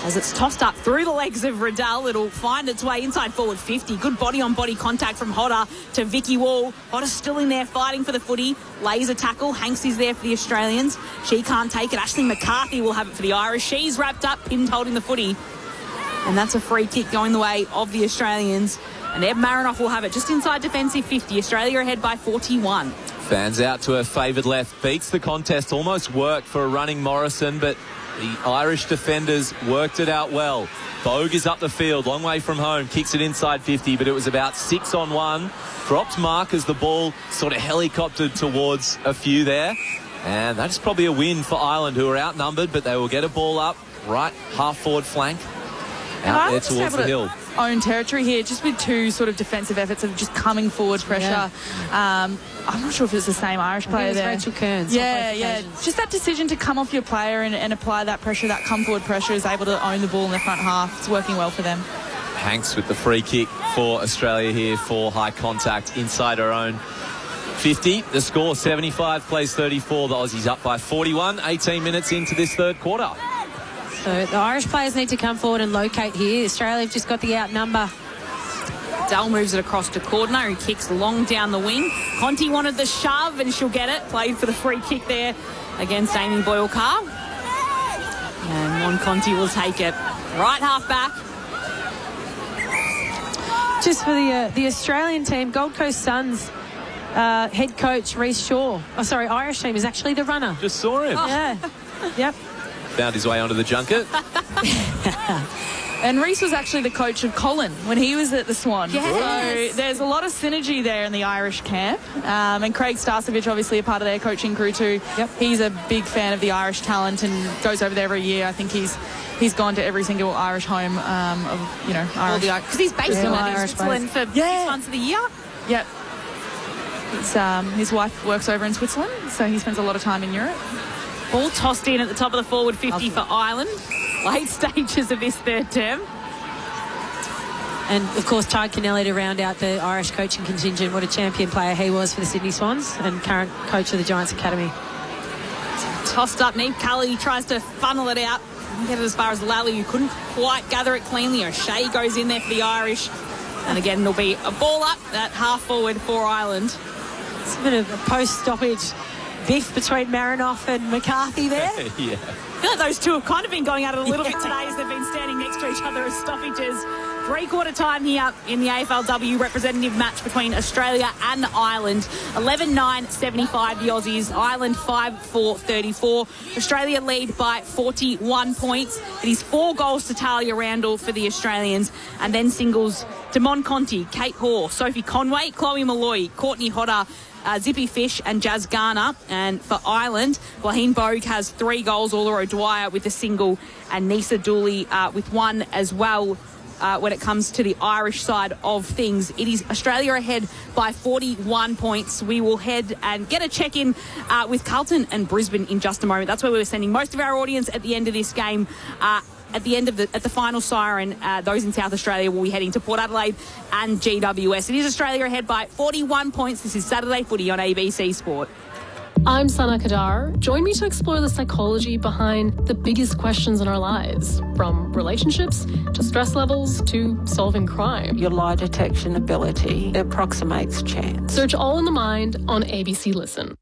As it's tossed up through the legs of Riddell, it'll find its way inside forward 50. Good body-on-body contact from Hodder to Vicky Wall. Hodder's still in there fighting for the footy. Lays a tackle. Hanks is there for the Australians. She can't take it. Ashley McCarthy will have it for the Irish. She's wrapped up, pinned holding the footy. And that's a free kick going the way of the Australians. And Eb Marinoff will have it just inside defensive 50. Australia ahead by 41. Fans out to her favoured left. Beats the contest. Almost worked for a running Morrison, but the Irish defenders worked it out well. Bogue is up the field, long way from home. Kicks it inside 50, but it was about 6-on-1. Dropped mark as the ball sort of helicoptered towards a few there. And that's probably a win for Ireland, who are outnumbered, but they will get a ball up right half forward flank. Out there towards the hill. Own territory here, just with two sort of defensive efforts of just coming forward pressure. Yeah. I'm not sure if it's the same Irish player there. Rachel Kearns. Yeah. Just that decision to come off your player and apply that pressure, that come forward pressure, is able to own the ball in the front half. It's working well for them. Hanks with the free kick for Australia here for high contact inside our own 50. The score 75 plays 34. The Aussies up by 41. 18 minutes into this third quarter. So the Irish players need to come forward and locate here. Australia have just got the outnumber. Dell moves it across to Cordner, who kicks long down the wing. Conti wanted the shove, and she'll get it. Played for the free kick there against Amy Boyle-Carr. And Mon Conti will take it. Right half back. Just for the Australian team, Gold Coast Suns head coach Reece Shaw. Oh, sorry, Irish team is actually the runner. Just saw him. Oh. Yeah. Yep. Found his way onto the junket. And Reece was actually the coach of Colin when he was at the Swan. Yes. So there's a lot of synergy there in the Irish camp. And Craig Starcevich, obviously a part of their coaching crew too. Yep. He's a big fan of the Irish talent and goes over there every year. I think he's gone to every single Irish home of, Irish. Because he's based in Switzerland for 6 months of the year. Yep. His wife works over in Switzerland, so he spends a lot of time in Europe. Ball tossed in at the top of the forward 50 for Ireland. Late stages of this third term. And, of course, Ty Kennelly to round out the Irish coaching contingent. What a champion player he was for the Sydney Swans and current coach of the Giants Academy. Tossed up, Neve Cully tries to funnel it out. Get it as far as Lally, who couldn't quite gather it cleanly. O'Shea goes in there for the Irish. And again, there'll be a ball up at half forward for Ireland. It's a bit of a post-stoppage beef between Marinoff and McCarthy there. Yeah. I feel like those two have kind of been going at it a little bit today as they've been standing next to each other as stoppages. Three-quarter time here in the AFLW representative match between Australia and Ireland. 11-9, 75 the Aussies. Ireland 5-4, 34. Australia lead by 41 points. It is 4 goals to Talia Randall for the Australians. And then singles to Mon Conti, Kate Hoare, Sophie Conway, Chloe Malloy, Courtney Hodder, Zippy Fish and Jazz Garner. And for Ireland, Wahine Bogue has 3 goals, Ola O'Dwyer with a single, and Nisa Dooley with one as well. When it comes to the Irish side of things, it is Australia ahead by 41 points. We will head and get a check-in with Carlton and Brisbane in just a moment. That's where we're sending most of our audience at the end of this game. At the final siren, those in South Australia will be heading to Port Adelaide and GWS. It is Australia ahead by 41 points. This is Saturday Footy on ABC Sport. I'm Sana Kadar. Join me to explore the psychology behind the biggest questions in our lives, from relationships to stress levels to solving crime. Your lie detection ability approximates chance. Search All in the Mind on ABC Listen.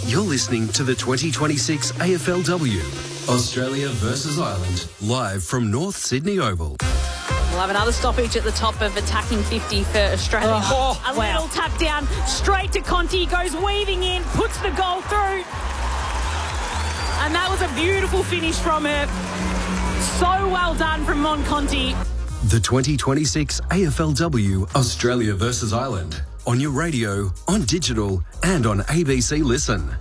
You're listening to the 2026 AFLW, Australia versus Ireland, live from North Sydney Oval. We'll have another stoppage at the top of attacking 50 for Australia. Little tap down, straight to Conti, goes weaving in, puts the goal through. And that was a beautiful finish from her. So well done from Mon Conti. The 2026 AFLW, Australia versus Ireland, on your radio, on digital, and on ABC Listen.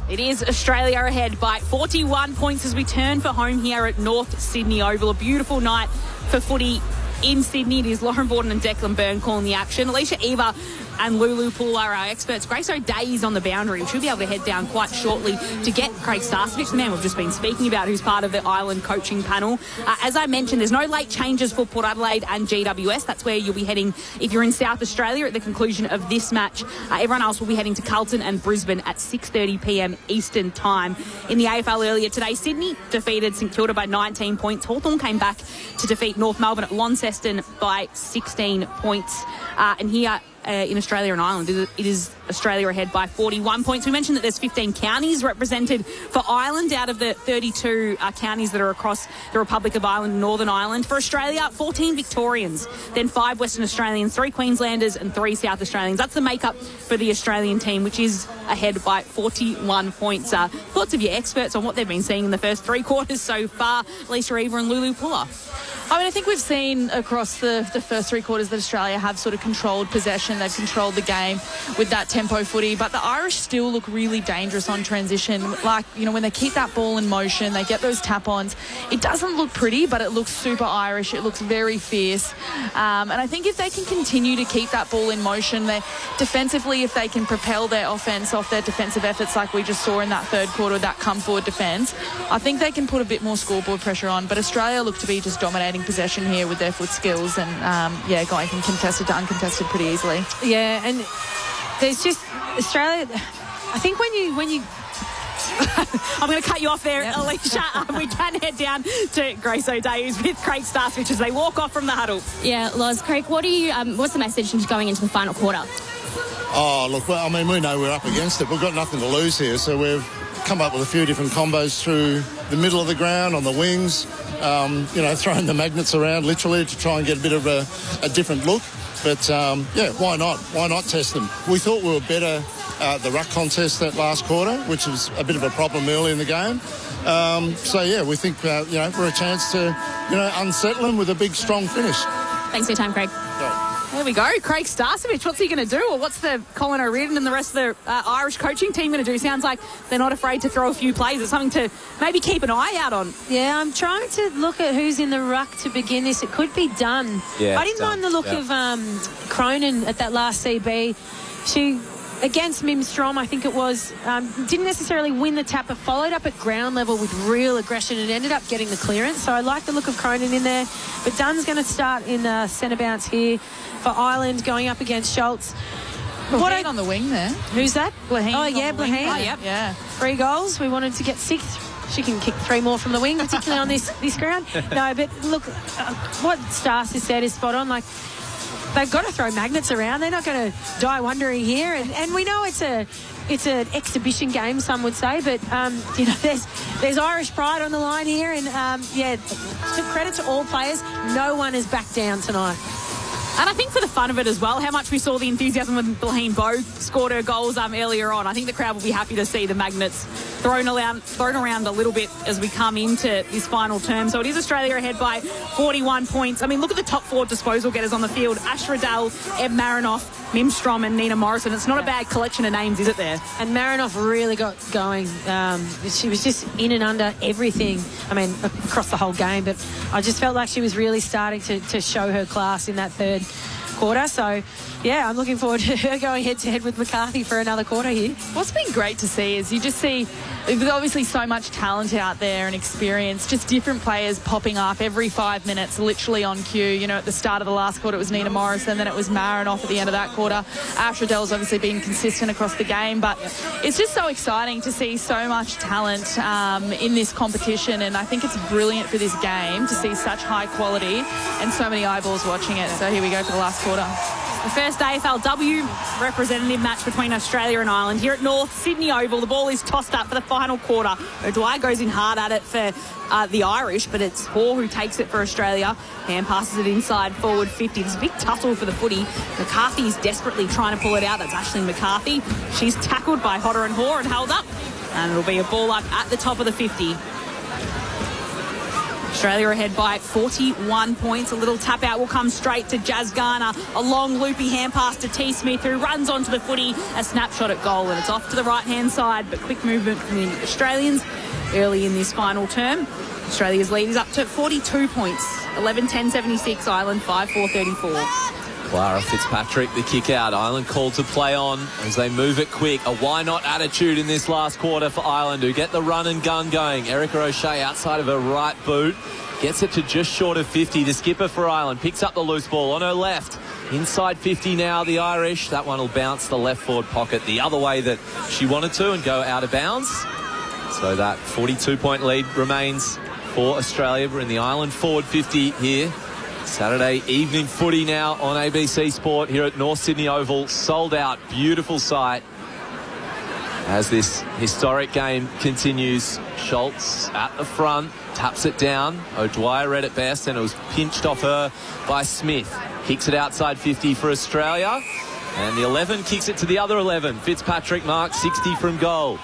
It is Australia ahead by 41 points as we turn for home here at North Sydney Oval. A beautiful night for footy in Sydney. It is Lauren Borden and Declan Byrne calling the action. Alicia Eva and Lulu Poole are our experts. Grace O'Day is on the boundary. We should be able to head down quite shortly to get Craig Starcevich, the man we've just been speaking about, who's part of the Ireland coaching panel. As I mentioned, there's no late changes for Port Adelaide and GWS. That's where you'll be heading if you're in South Australia at the conclusion of this match. Everyone else will be heading to Carlton and Brisbane at 6:30pm Eastern Time. In the AFL earlier today, Sydney defeated St Kilda by 19 points. Hawthorn came back to defeat North Melbourne at Launceston by 16 points. And here in Australia and Ireland, it is Australia ahead by 41 points. We mentioned that there's 15 counties represented for Ireland out of the 32 counties that are across the Republic of Ireland and Northern Ireland. For Australia, 14 Victorians, then 5 Western Australians, 3 Queenslanders and 3 South Australians. That's the makeup for the Australian team, which is ahead by 41 points. Thoughts of your experts on what they've been seeing in the first 3 quarters so far, Lisa Eva and Lulu Puller? I mean, I think we've seen across the first 3 quarters that Australia have sort of controlled possession. They've controlled the game with that tempo footy. But the Irish still look really dangerous on transition. Like, when they keep that ball in motion, they get those tap-ons. It doesn't look pretty, but it looks super Irish. It looks very fierce. And I think if they can continue to keep that ball in motion, defensively, if they can propel their offence off their defensive efforts like we just saw in that third quarter, that come-forward defence, I think they can put a bit more scoreboard pressure on. But Australia look to be just dominating gaining possession here with their foot skills and, going from contested to uncontested pretty easily. Yeah, and there's just Australia. I think when you I'm going to cut you off there, Alicia. We can head down to Grace O'Day, who's with Craig Starswich as they walk off from the huddle. Yeah, Loz, Craig, what's the message going into the final quarter? Oh, look, well, I mean, we know we're up against it. We've got nothing to lose here, so we've come up with a few different combos through the middle of the ground, on the wings, throwing the magnets around literally to try and get a bit of a different look. But, why not? Why not test them? We thought we were better the ruck contest that last quarter, which was a bit of a problem early in the game. We think, we're a chance to, unsettle them with a big, strong finish. Thanks for your time, Craig. There we go. Craig Starsovich, what's he going to do? Or what's the Colin O'Riordan and the rest of the Irish coaching team going to do? Sounds like they're not afraid to throw a few plays. It's something to maybe keep an eye out on. Yeah, I'm trying to look at who's in the ruck to begin this. It could be Dunn. Yeah, I didn't mind the look of Cronin at that last CB. She, against Mim Strom, I think it was, didn't necessarily win the tap, but followed up at ground level with real aggression and ended up getting the clearance. So I like the look of Cronin in there. But Dunn's going to start in centre bounce here for Ireland, going up against Schultz. What on the wing there? Who's that? Blaheen. Oh, yeah, Blaheen. Oh, yep. Yeah. 3 goals. We wanted to get 6th. She can kick 3 more from the wing, particularly on this ground. No, but look, what Stars has said is spot on. Like, they've got to throw magnets around. They're not going to die wondering here. And we know it's an exhibition game, some would say, but there's Irish pride on the line here, and to credit to all players, no one has backed down tonight. And I think for the fun of it as well, how much we saw the enthusiasm when Blaheen Bowe scored her goals earlier on. I think the crowd will be happy to see the magnets thrown around a little bit as we come into this final term. So it is Australia ahead by 41 points. I mean, look at the top 4 disposal getters on the field. Ash Riddell, Eb Marinoff, Mim Strom and Nina Morrison. It's not a bad collection of names, is it there? And Marinoff really got going. She was just in and under everything. I mean, across the whole game, but I just felt like she was really starting to show her class in that third quarter. So, yeah, I'm looking forward to her going head-to-head with McCarthy for another quarter here. What's been great to see is you just see there's obviously so much talent out there and experience, just different players popping up every 5 minutes, literally on cue. At the start of the last quarter, it was Nina Morrison, then it was Marinoff at the end of that quarter. Ash Riddell's obviously been consistent across the game, but it's just so exciting to see so much talent in this competition, and I think it's brilliant for this game to see such high quality and so many eyeballs watching it. So here we go for the last quarter. The first AFLW representative match between Australia and Ireland here at North Sydney Oval. The ball is tossed up for the final quarter. O'Dwyer goes in hard at it for the Irish, but it's Hoare who takes it for Australia. Hand passes it inside forward 50. There's a big tussle for the footy. McCarthy's desperately trying to pull it out. That's Aisling McCarthy. She's tackled by Hodder and Hoare and held up. And it'll be a ball up at the top of the 50. Australia ahead by 41 points. A little tap out will come straight to Jazz Garner. A long loopy hand pass to T. Smith, who runs onto the footy. A snapshot at goal, and it's off to the right-hand side, but quick movement from the Australians early in this final term. Australia's lead is up to 42 points. 11-10-76, Ireland 5-4-34. Clara Fitzpatrick, the kick out. Ireland called to play on as they move it quick. A why not attitude in this last quarter for Ireland, who get the run and gun going. Erica O'Shea outside of her right boot. Gets it to just short of 50. The skipper for Ireland picks up the loose ball on her left. Inside 50 now, the Irish. That one will bounce the left forward pocket the other way that she wanted to and go out of bounds. So that 42-point lead remains for Australia. We're in the Ireland forward 50 here. Saturday evening footy now on ABC Sport here at North Sydney Oval. Sold out, beautiful sight as this historic game continues. Schultz at the front, taps it down. O'Dwyer read it best, and it was pinched off her by Smith. Kicks it outside 50 for Australia, and the 11 kicks it to the other 11. Fitzpatrick marks 60 from goal.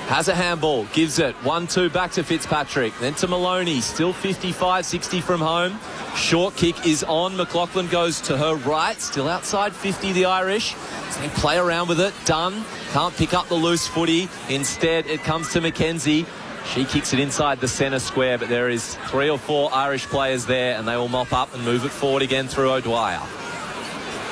Has a handball, gives it 1-2 back to Fitzpatrick, then to Maloney, still 55-60 from home. Short kick is on. McLaughlin goes to her right, still outside 50, the Irish. So they play around with it. Dunn can't pick up the loose footy. Instead, it comes to Mackenzie. She kicks it inside the centre square, but there is 3 or 4 Irish players there, and they will mop up and move it forward again through O'Dwyer.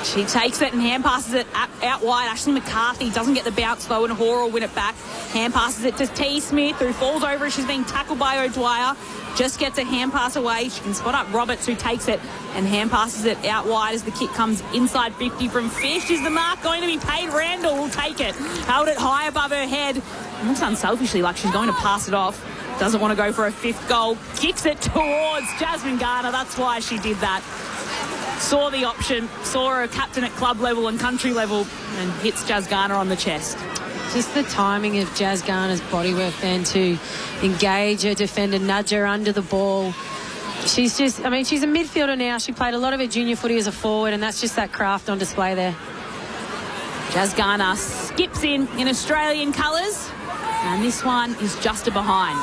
She takes it and hand passes it out wide. Ashley McCarthy doesn't get the bounce though, and Hoare will win it back. Hand passes it to T. Smith, who falls over as she's being tackled by O'Dwyer. Just gets a hand pass away. She can spot up Roberts, who takes it and hand passes it out wide as the kick comes inside 50 from Fish. Is the mark going to be paid? Randall will take it. Held it high above her head. Looks unselfishly like she's going to pass it off. Doesn't want to go for a 5th goal. Kicks it towards Jasmine Garner. That's why she did that. Saw the option, saw her captain at club level and country level, and hits Jazz Garner on the chest. Just the timing of Jazz Garner's bodywork then to engage her defender, nudge her under the ball. She's just, she's a midfielder now. She played a lot of her junior footy as a forward, and that's just that craft on display there. Jazz Garner skips in Australian colours, and this one is just a behind.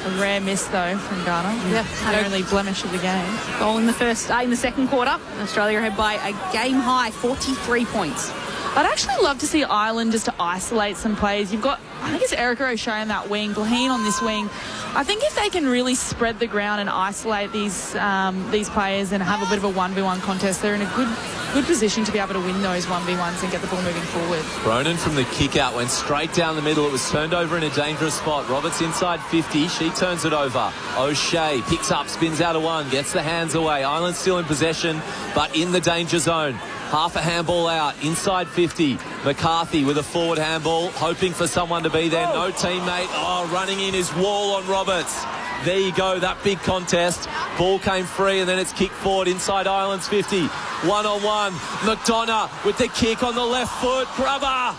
A rare miss, though, from Garner. Yep. Her only blemish of the game. Goal in the second quarter. Australia ahead by a game-high 43 points. I'd actually love to see Ireland just to isolate some players. You've got, I think it's Erica O'Shea in that wing, Blaheen on this wing. I think if they can really spread the ground and isolate these players and have a bit of a 1v1 contest, they're in a good position to be able to win those 1v1s and get the ball moving forward. Cronin from the kick out went straight down the middle. It was turned over in a dangerous spot. Roberts inside 50. She turns it over. O'Shea picks up, spins out of one, gets the hands away. Ireland still in possession, but in the danger zone. Half a handball out, inside 50. McCarthy with a forward handball, hoping for someone to be there. No teammate. Running in is Wall on Roberts. There you go, that big contest. Ball came free, and then it's kicked forward inside Ireland's 50. One-on-one. McDonough with the kick on the left foot. Grubber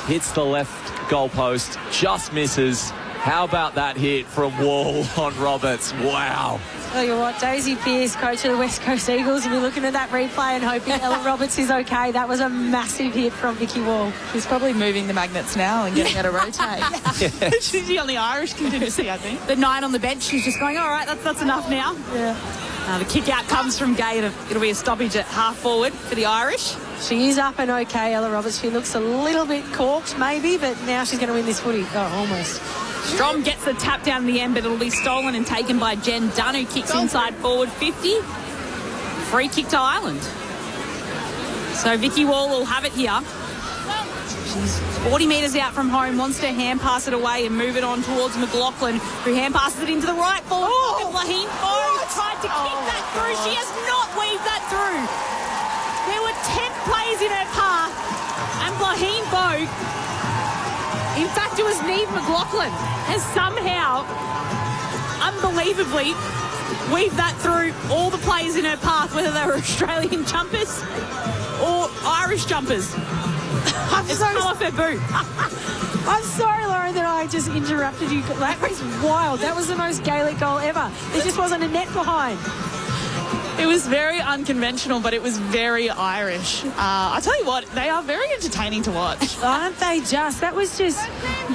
hits the left goalpost, just misses. How about that hit from Wall on Roberts? Wow. Tell you what, Daisy Pearce, coach of the West Coast Eagles, will be looking at that replay and hoping Ella Roberts is okay. That was a massive hit from Vicky Wall. She's probably moving the magnets now and getting her to rotate. She's the only Irish contingency, I think. The 9 on the bench, she's just going, all right, that's enough now. Yeah. The kick out comes from Gay. It'll be a stoppage at half forward for the Irish. She is up and okay, Ella Roberts. She looks a little bit corked maybe, but now she's going to win this footy. Almost. Strom gets the tap down the end, but it'll be stolen and taken by Jen Dunn, who kicks inside forward 50. Free kick to Ireland. So Vicky Wall will have it here. She's 40 metres out from home, wants to hand pass it away and move it on towards McLaughlin, who hand passes it into the right forward. Blaheen tried to kick that through. She has not weaved that through. There were 10 players in her path, and Blaheen Bogue, in fact, it was Niamh McLaughlin, has somehow, unbelievably, weaved that through all the players in her path, whether they were Australian jumpers or Irish jumpers. It's come off her boot. I'm sorry, Lauren, that I just interrupted you. That was wild. That was the most Gaelic goal ever. There just wasn't a net behind. It was very unconventional, but it was very Irish. I tell you what, they are very entertaining to watch. Aren't they just? That was just...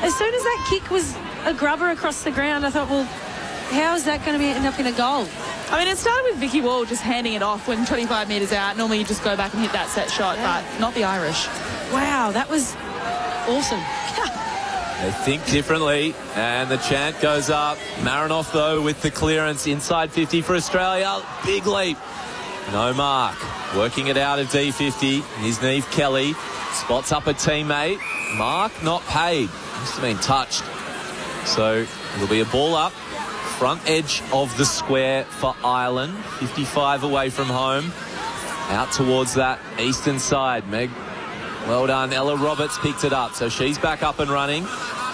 As soon as that kick was a grubber across the ground, I thought, well, how is that going to end up in a goal? I mean, it started with Vicky Wall just handing it off when 25 metres out. Normally you just go back and hit that set shot, but not the Irish. Wow, that was awesome. They think differently, and the chant goes up. Marinoff, though, with the clearance inside 50 for Australia. Big leap. No mark. Working it out of D50 is Niamh Kelly. Spots up a teammate. Mark not paid. Must have been touched. So it'll be a ball up. Front edge of the square for Ireland. 55 away from home. Out towards that eastern side. Meg, well done. Ella Roberts picked it up, so she's back up and running.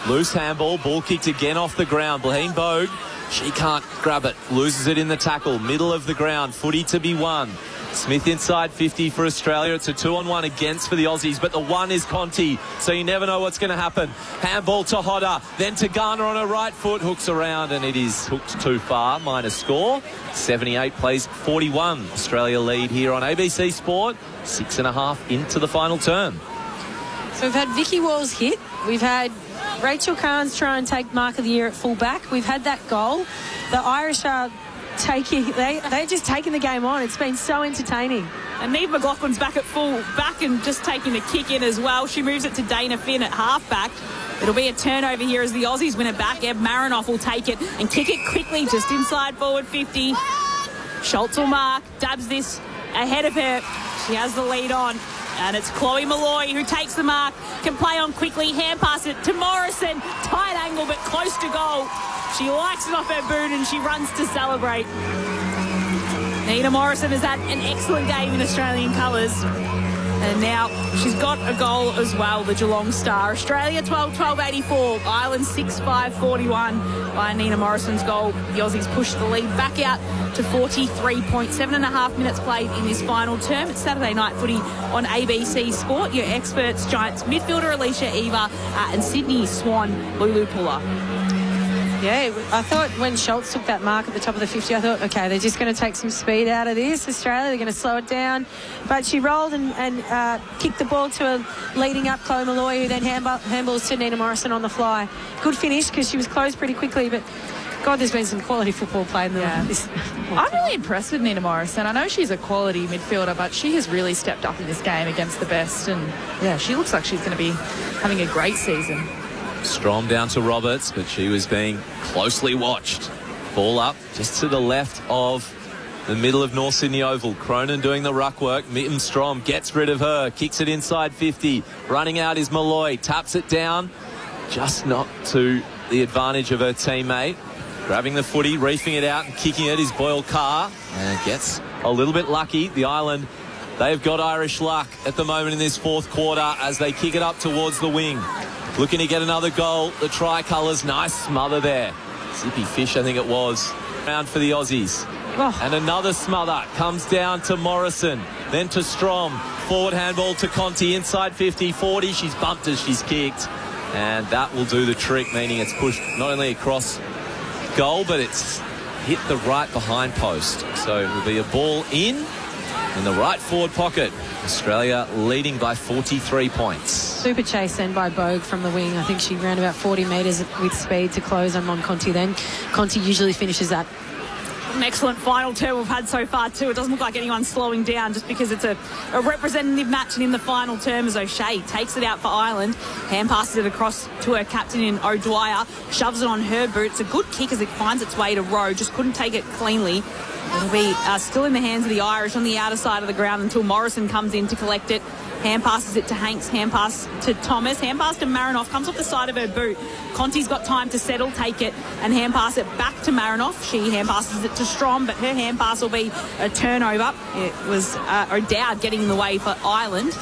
Loose handball, ball kicked again off the ground. Blaheen Bogue, she can't grab it. Loses it in the tackle, middle of the ground. Footy to be won. Smith inside 50 for Australia. It's a 2-on-1 against for the Aussies, but the one is Conti, so you never know what's going to happen. Handball to Hodder, then to Garner on her right foot. Hooks around, and it is hooked too far. Minor score. 78 plays 41. Australia lead here on ABC Sport. 6.5 into the final term. So we've had Vicky Wall's hit. We've had Rachel Carnes try and take Mark of the Year at full-back. We've had that goal. The Irish are they're just taking the game on. It's been so entertaining. And Niamh McLaughlin's back at full back and just taking the kick in as well. She moves it to Dana Finn at half-back. It'll be a turnover here as the Aussies win it back. Eb Marinoff will take it and kick it quickly just inside forward 50. Schultz will mark, dabs this ahead of her. She has the lead on. And it's Chloe Malloy who takes the mark, can play on quickly, hand pass it to Morrison. Tight angle, but close to goal. She likes it off her boot and she runs to celebrate. Nina Morrison has had an excellent game in Australian colours. And now she's got a goal as well, the Geelong Star. Australia 12-12-84, Ireland 6-5-41 by Nina Morrison's goal. The Aussies push the lead back out to 43.7.5 minutes played in this final term. It's Saturday night footy on ABC Sport. Your experts, Giants midfielder Alicia Eva and Sydney Swan Lulu Puller. Yeah, I thought when Schultz took that mark at the top of the 50, I thought, OK, they're just going to take some speed out of this, Australia. They're going to slow it down. But she rolled and kicked the ball to a leading up Chloe Malloy, who then handballs to Nina Morrison on the fly. Good finish because she was closed pretty quickly, but God, there's been some quality football played in this. I'm really impressed with Nina Morrison. I know she's a quality midfielder, but she has really stepped up in this game against the best. And, yeah, she looks like she's going to be having a great season. Strom down to Roberts, but she was being closely watched. Ball up just to the left of the middle of North Sydney Oval. Cronin doing the ruck work. Mitten Strom gets rid of her, kicks it inside 50. Running out is Malloy, taps it down, just not to the advantage of her teammate. Grabbing the footy, reefing it out and kicking it is Boyle Carr, and gets a little bit lucky. The Island, they've got Irish luck at the moment in this fourth quarter as they kick it up towards the wing. Looking to get another goal. The Tricolours, nice smother there. Zippy Fish, I think it was. Round for the Aussies. Oh. And another smother comes down to Morrison. Then to Strom. Forward handball to Conti inside 50, 40. She's bumped as she's kicked. And that will do the trick, meaning it's pushed not only across goal, but it's hit the right behind post. So it will be a ball in the right forward pocket. Australia leading by 43 points. Super chase then by Bogue from the wing. I think she ran about 40 metres with speed to close on Conti then. Conti usually finishes that. An excellent final term we've had so far too. It doesn't look like anyone's slowing down just because it's a representative match, and in the final term as O'Shea takes it out for Ireland, hand passes it across to her captain in O'Dwyer, shoves it on her boot. It's a good kick as it finds its way to Rowe, just couldn't take it cleanly. It'll be still in the hands of the Irish on the outer side of the ground until Morrison comes in to collect it. Hand passes it to Hanks, hand pass to Thomas, hand pass to Marinoff, comes off the side of her boot. Conti's got time to settle, take it, and hand pass it back to Marinoff. She hand passes it to Strom, but her hand pass will be a turnover. It was O'Dowd getting in the way for Ireland.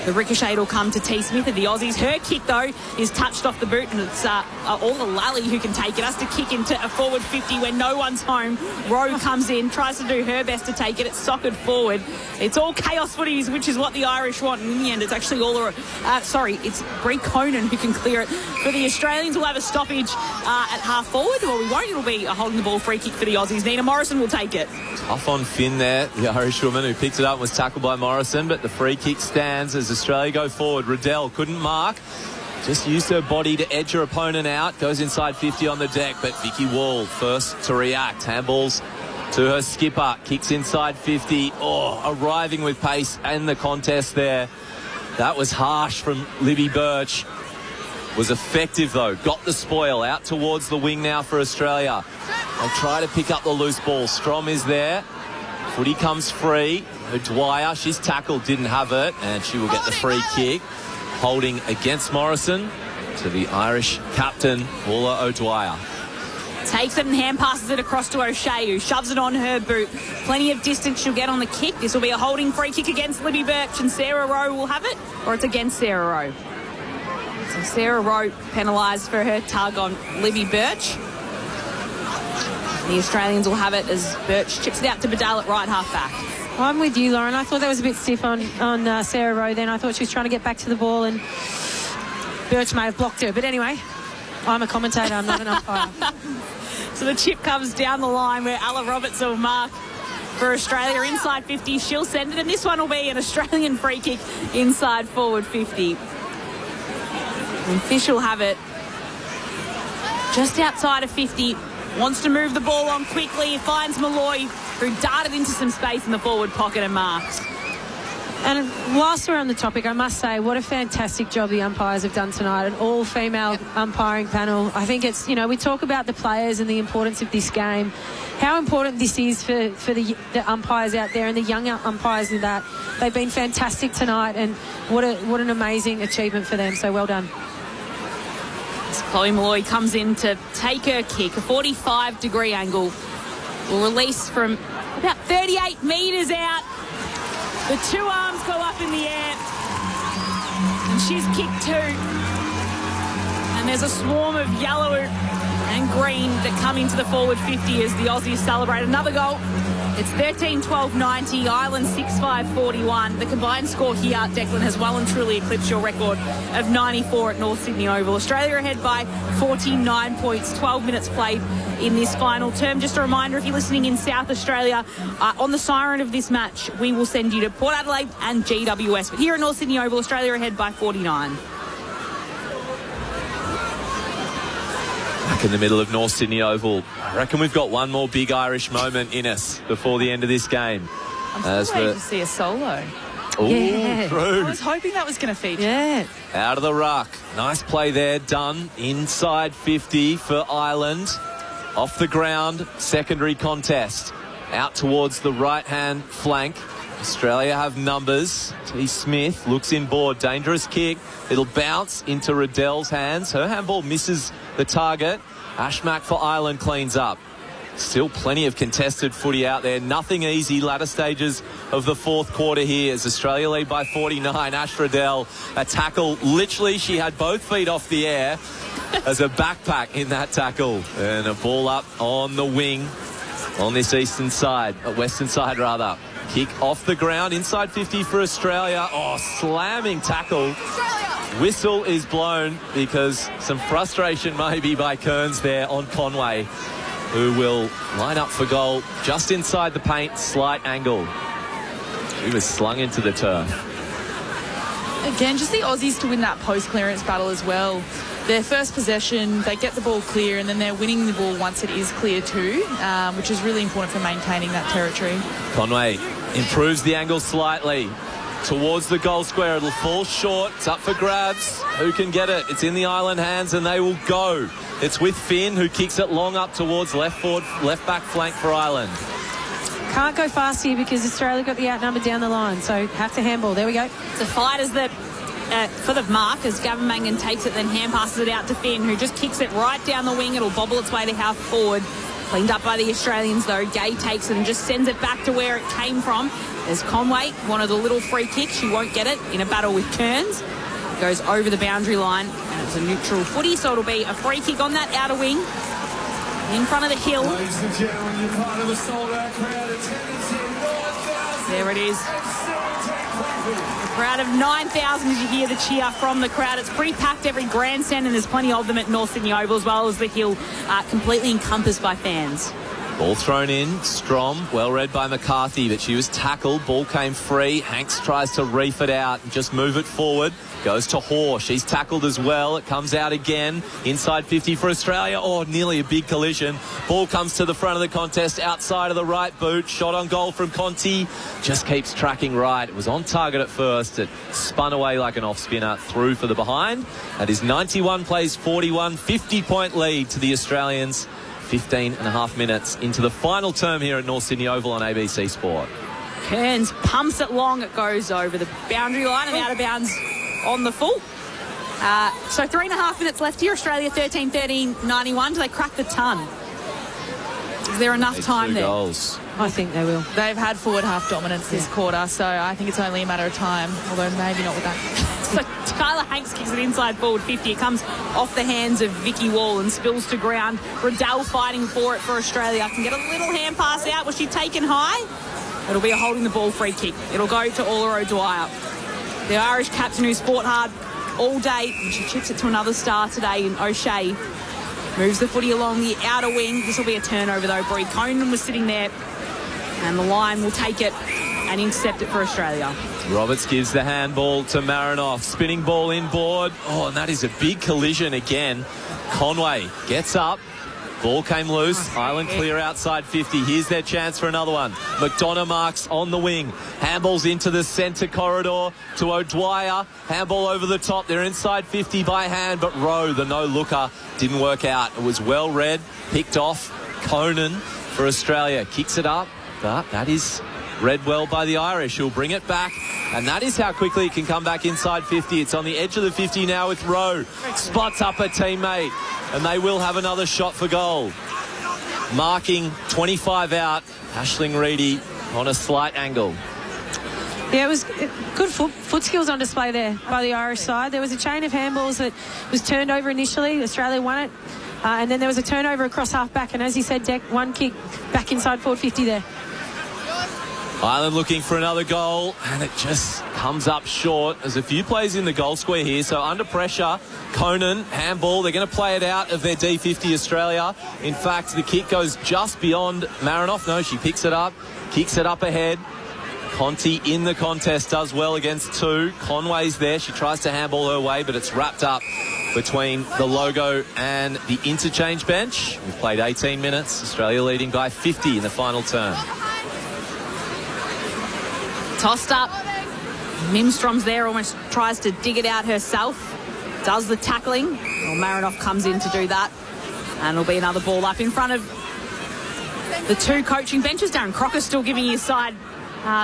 The ricochet will come to T. Smith of the Aussies. Her kick, though, is touched off the boot, and it's all the Lally who can take it. Has to kick into a forward 50 when no one's home. Rowe comes in, tries to do her best to take it. It's sockered forward. It's all chaos footies, which is what the Irish want. And in the end, it's actually it's Brie Conan who can clear it. For the Australians, we'll have a stoppage at half forward. Well, we won't. It'll be a holding the ball free kick for the Aussies. Nina Morrison will take it. Tough on Finn there, the Irish woman who picked it up and was tackled by Morrison, but the free kick stands as Australia go forward. Riddell couldn't mark, just used her body to edge her opponent out, goes inside 50 on the deck, but Vicky Wall first to react, handballs to her skipper, kicks inside 50, arriving with pace in the contest there. That was harsh from Libby Birch. Was effective though, got the spoil, out towards the wing now for Australia. They try to pick up the loose ball. Strom is there, footy comes free. O'Dwyer, she's tackled, didn't have it, and she will get the free kick. Holding against Morrison to the Irish captain, Paula O'Dwyer. Takes it and hand passes it across to O'Shea, who shoves it on her boot. Plenty of distance she'll get on the kick. This will be a holding free kick against Libby Birch, and Sarah Rowe will have it, or it's against Sarah Rowe. So Sarah Rowe penalised for her tug on Libby Birch. The Australians will have it as Birch chips it out to Badal at right half back. I'm with you, Lauren. I thought that was a bit stiff on Sarah Rowe then. I thought she was trying to get back to the ball and Birch may have blocked her. But anyway, I'm a commentator. I'm not an umpire. So the chip comes down the line where Ella Roberts will mark for Australia inside 50. She'll send it, and this one will be an Australian free kick inside forward 50. And Fish will have it just outside of 50. Wants to move the ball on quickly. Finds Malloy, who darted into some space in the forward pocket and marks. And whilst we're on the topic, I must say what a fantastic job the umpires have done tonight, an all-female umpiring panel. I think it's, we talk about the players and the importance of this game, how important this is for the umpires out there and the young umpires in that. They've been fantastic tonight, and what an amazing achievement for them, so well done. As Chloe Malloy comes in to take her kick, a 45-degree angle, will release from about 38 metres out. The two arms go up in the air, and she's kicked two. And there's a swarm of yellow and green that come into the forward 50 as the Aussies celebrate another goal. It's 13-12-90, Ireland 6-5-41. The combined score here, Declan, has well and truly eclipsed your record of 94 at North Sydney Oval. Australia ahead by 49 points, 12 minutes played in this final term. Just a reminder, if you're listening in South Australia, on the siren of this match, we will send you to Port Adelaide and GWS. But here at North Sydney Oval, Australia ahead by 49. Back in the middle of North Sydney Oval. I reckon we've got one more big Irish moment in us before the end of this game. I'm still waiting to see a solo. Ooh, yeah. True. I was hoping that was going to feature. Yeah. Out of the ruck. Nice play there, done. Inside 50 for Ireland. Off the ground, secondary contest. Out towards the right-hand flank. Australia have numbers. T. Smith looks inboard. Dangerous kick. It'll bounce into Riddell's hands. Her handball misses the target. Ashmack for Ireland cleans up. Still plenty of contested footy out there. Nothing easy. Latter stages of the fourth quarter here as Australia lead by 49. Ash Riddell, a tackle. Literally, she had both feet off the air as a backpack in that tackle. And a ball up on the wing on this western side rather. Kick off the ground, inside 50 for Australia. Oh, slamming tackle. Australia! Whistle is blown because some frustration maybe by Kearns there on Conway, who will line up for goal just inside the paint, slight angle. He was slung into the turf. Again, just the Aussies to win that post-clearance battle as well. Their first possession, they get the ball clear, and then they're winning the ball once it is clear too, which is really important for maintaining that territory. Conway improves the angle slightly towards the goal square. It'll fall short. It's up for grabs. Who can get it? It's in the Ireland hands, and they will go. It's with Finn, who kicks it long up towards left back flank for Ireland. Can't go fast here because Australia got the outnumber down the line, so have to handball. There we go. The fight is that for the mark as Gavin Mangan takes it, then hand passes it out to Finn, who just kicks it right down the wing. It'll bobble its way to half forward. Cleaned up by the Australians though. Gay takes it and just sends it back to where it came from. As Conway wanted a little free kick. She won't get it in a battle with Kearns. It goes over the boundary line, and it's a neutral footy, so it'll be a free kick on that outer wing in front of the hill. Ladies and gentlemen, you're part of the sold-out crowd attendance in North. There it is. A crowd of 9,000 as you hear the cheer from the crowd. It's pretty packed every grandstand, and there's plenty of them at North Sydney Oval, as well as the hill, completely encompassed by fans. Ball thrown in. Strom, well read by McCarthy, but she was tackled. Ball came free. Hanks tries to reef it out and just move it forward. Goes to Hoare. She's tackled as well. It comes out again. Inside 50 for Australia. Oh, nearly a big collision. Ball comes to the front of the contest, outside of the right boot. Shot on goal from Conti. Just keeps tracking right. It was on target at first. It spun away like an off-spinner. Through for the behind. That is 91 plays 41. 50-point lead to the Australians. 15 and a half minutes into the final term here at North Sydney Oval on ABC Sport. Kearns pumps it long. It goes over the boundary line and out of bounds on the full. So 3.5 minutes left here. Australia 13-13-91. Do they crack the ton? Is there enough time there? Goals. I think they will. They've had forward half dominance this quarter, so I think it's only a matter of time, although maybe not with that. So Tyler Hanks kicks it inside forward 50. It comes off the hands of Vicky Wall and spills to ground. Riddell fighting for it for Australia. Can get a little hand pass out. Was she taken high? It'll be a holding the ball free kick. It'll go to Ola O'Dwyer. The Irish captain who's fought hard all day. And she chips it to another star today in O'Shea. Moves the footy along the outer wing. This will be a turnover though. Brie Conan was sitting there. And the line will take it and intercept it for Australia. Roberts gives the handball to Marinoff. Spinning ball inboard. Oh, and that is a big collision again. Conway gets up. Ball came loose. Ireland clear outside 50. Here's their chance for another one. McDonough marks on the wing. Handballs into the centre corridor to O'Dwyer. Handball over the top. They're inside 50 by hand, but Rowe, the no-looker, didn't work out. It was well read, picked off. Conan for Australia kicks it up, but that is read well by the Irish, who'll bring it back, and that is how quickly it can come back inside 50. It's on the edge of the 50 now with Rowe. Spots up a teammate, and they will have another shot for goal. Marking 25 out, Aisling Reedy on a slight angle. Yeah, it was good foot skills on display there by the Irish side. There was a chain of handballs that was turned over initially. Australia won it. And then there was a turnover across half-back. And as you said, Deck, one kick back inside forward 50 there. Ireland looking for another goal, and it just comes up short. There's a few plays in the goal square here, so under pressure, Conan, handball, they're going to play it out of their D50 Australia. In fact, the kick goes just beyond Marinoff. No, she picks it up, kicks it up ahead. Conti in the contest does well against two. Conway's there. She tries to handball her way, but it's wrapped up between the logo and the interchange bench. We've played 18 minutes. Australia leading by 50 in the final term. Tossed up. Mimstrom's there, almost tries to dig it out herself. Does the tackling. Well, Marinoff comes in to do that. And it'll be another ball up in front of the two coaching benches. Darren Crocker still giving his side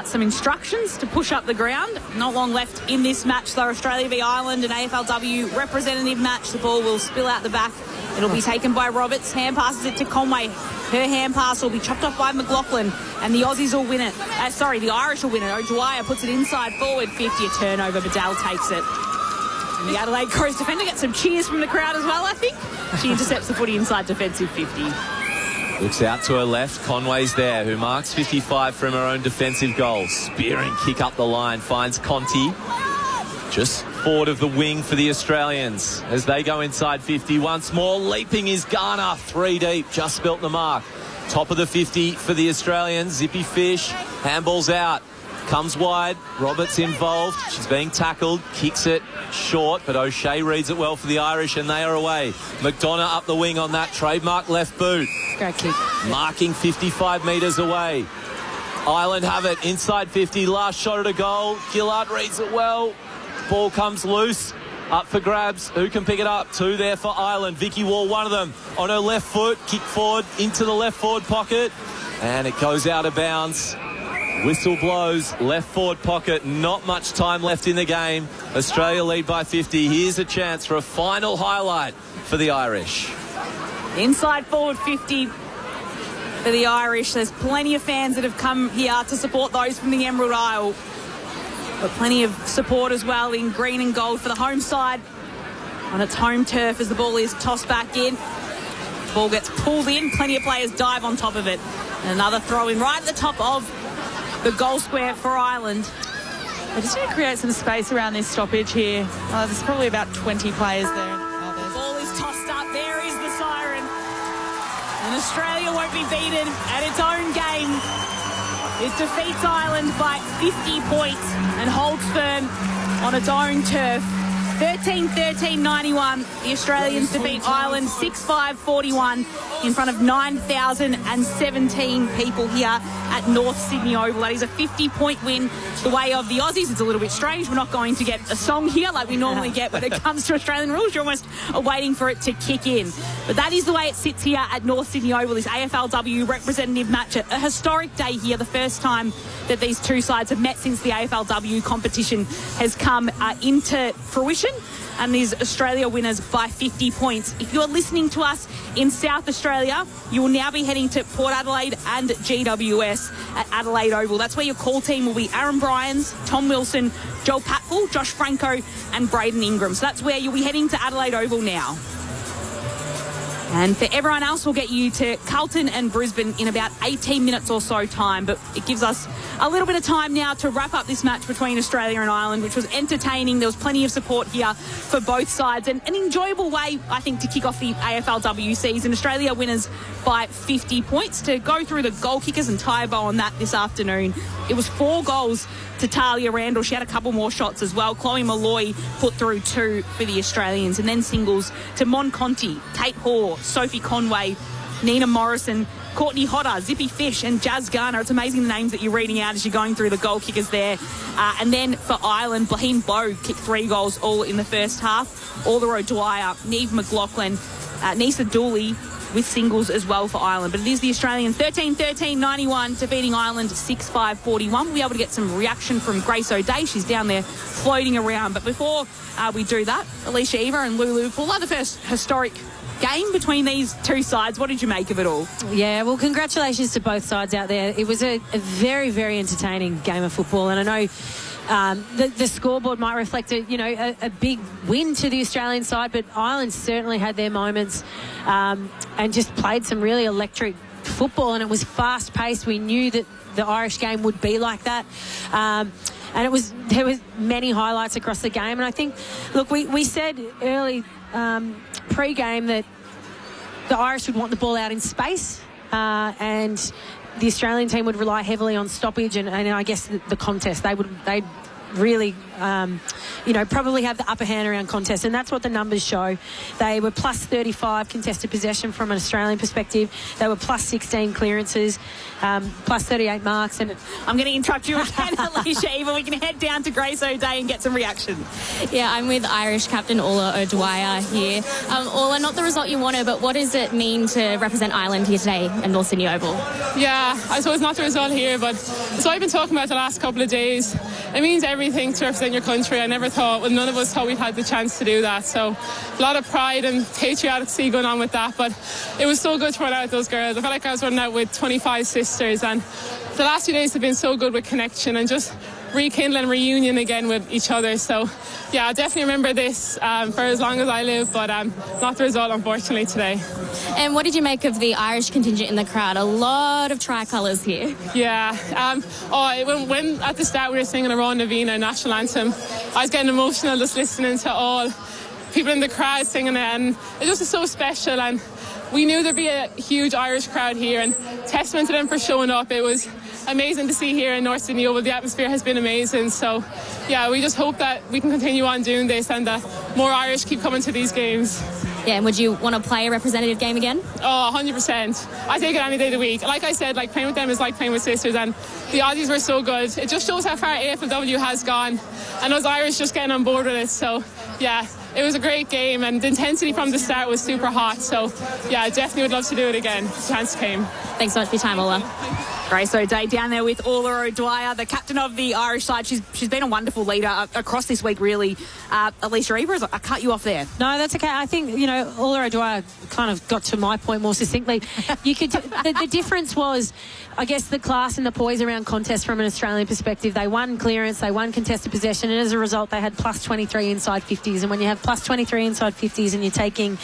some instructions to push up the ground. Not long left in this match, though. Australia v Ireland, an AFLW representative match. The ball will spill out the back. It'll be taken by Roberts. Hand passes it to Conway. Her hand pass will be chopped off by McLaughlin, and the Aussies will win it. The Irish will win it. O'Dwyer puts it inside forward 50. A turnover. Badal takes it. And the Adelaide Crows defender gets some cheers from the crowd as well, I think. She intercepts the footy inside defensive 50. Looks out to her left. Conway's there, who marks 55 from her own defensive goal. Spearing kick up the line. Finds Conti. Just forward of the wing for the Australians as they go inside 50 once more. Leaping is Garner. 3 deep. Just spilt the mark. Top of the 50 for the Australians. Zippy Fish. Handballs out. Comes wide. Roberts involved. She's being tackled. Kicks it short, but O'Shea reads it well for the Irish, and they are away. McDonough up the wing on that trademark left boot. Great kick. Marking 55 metres away. Ireland have it inside 50. Last shot at a goal. Gillard reads it well. Ball comes loose. Up for grabs. Who can pick it up? Two there for Ireland. Vicky Wall, one of them, on her left foot. Kick forward into the left forward pocket. And it goes out of bounds. Whistle blows, left forward pocket. Not much time left in the game. Australia lead by 50. Here's a chance for a final highlight for the Irish. Inside forward 50 for the Irish. There's plenty of fans that have come here to support those from the Emerald Isle. But plenty of support as well in green and gold for the home side on its home turf as the ball is tossed back in. The ball gets pulled in. Plenty of players dive on top of it. And another throw in right at the top of the goal square for Ireland. They just need to create some space around this stoppage here. There's probably about 20 players there. The ball is tossed up. There is the siren. And Australia won't be beaten at its own game. It defeats Ireland by 50 points and holds firm on its own turf. 13-13-91. The Australians defeat Ireland 6-5-41 in front of 9,017 people here at North Sydney Oval. That is a 50-point win the way of the Aussies. It's a little bit strange. We're not going to get a song here like we normally get when it comes to Australian rules. You're almost waiting for it to kick in. But that is the way it sits here at North Sydney Oval, this AFLW representative match. A historic day here, the first time that these two sides have met since the AFLW competition has come into fruition. And these Australia winners by 50 points. If you're listening to us in South Australia, you will now be heading to Port Adelaide and GWS at Adelaide Oval. That's where your call team will be Aaron Bryans, Tom Wilson, Joel Patfull, Josh Franco and Braden Ingram. So that's where you'll be heading to Adelaide Oval now. And for everyone else, we'll get you to Carlton and Brisbane in about 18 minutes or so time. But it gives us a little bit of time now to wrap up this match between Australia and Ireland, which was entertaining. There was plenty of support here for both sides and an enjoyable way, I think, to kick off the AFLW season. Australia winners by 50 points. To go through the goal kickers and tie a bow on that this afternoon, it was 4 goals to Talia Randall. She had a couple more shots as well. Chloe Malloy put through 2 for the Australians. And then singles to Mon Conti, Kate Hoare, Sophie Conway, Nina Morrison, Courtney Hodder, Zippy Fish and Jazz Garner. It's amazing the names that you're reading out as you're going through the goal kickers there. And then for Ireland, Blaine Bowe kicked 3 goals all in the first half. Orla O'Dwyer, Niamh McLaughlin, Nisa Dooley with singles as well for Ireland. But it is the Australians 13-13-91 defeating Ireland 6-5-41. We'll be able to get some reaction from Grace O'Day. She's down there floating around. But before we do that, Alicia Eva and Lulu Puller, the first historic game between these two sides. What did you make of it all? Yeah, well, congratulations to both sides out there. It was a very, very entertaining game of football, and I know the scoreboard might reflect a big win to the Australian side, but Ireland certainly had their moments and just played some really electric football, and it was fast-paced. We knew that the Irish game would be like that. And there was many highlights across the game, and I think, look, we said early pre-game that the Irish would want the ball out in space, and the Australian team would rely heavily on stoppage and I guess the contest. They'd really probably have the upper hand around contest, and that's what the numbers show. They were plus 35 contested possession from an Australian perspective. They were plus 16 clearances, plus 38 marks. And I'm going to interrupt you again, Alicia Eva. We can head down to Grace O'Day and get some reaction. Yeah, I'm with Irish captain Orla O'Dwyer here. Orla, not the result you wanted, but what does it mean to represent Ireland here today at North Sydney Oval? Yeah, I suppose not the result here, but so I've been talking about the last couple of days. It means everything to represent your country. I never thought, well, none of us thought we'd had the chance to do that. So a lot of pride and patrioticity going on with that. But it was so good to run out with those girls. I felt like I was running out with 25 sisters. And the last few days have been so good with connection and just rekindling reunion again with each other. So yeah, I'll definitely remember this for as long as I live, but not the result, unfortunately, today. And what did you make of the Irish contingent in the crowd? A lot of tricolours here. Yeah. When at the start we were singing Around Navina national anthem, I was getting emotional just listening to all people in the crowd singing it, and it just was so special. And we knew there'd be a huge Irish crowd here, and testament to them for showing up. It was amazing to see here in North Sydney Oval. The atmosphere has been amazing. So yeah, we just hope that we can continue on doing this and that more Irish keep coming to these games. Yeah, and would you want to play a representative game again? Oh, 100%. I take it any day of the week. Like I said, playing with them is like playing with sisters, and the Aussies were so good. It just shows how far AFLW has gone, and us Irish just getting on board with it. So yeah, it was a great game, and the intensity from the start was super hot. So yeah, I definitely would love to do it again if the chance came. Thanks so much for your time, Orla. Grace O'Day down there with Orla O'Dwyer, the captain of the Irish side. She's been a wonderful leader across this week, really. Alicia Eva, I cut you off there. No, that's okay. I think, Orla O'Dwyer kind of got to my point more succinctly. The difference was, I guess, the class and the poise around contest from an Australian perspective. They won clearance, they won contested possession, and as a result, they had plus 23 inside 50s. And when you have plus 23 inside 50s and you're taking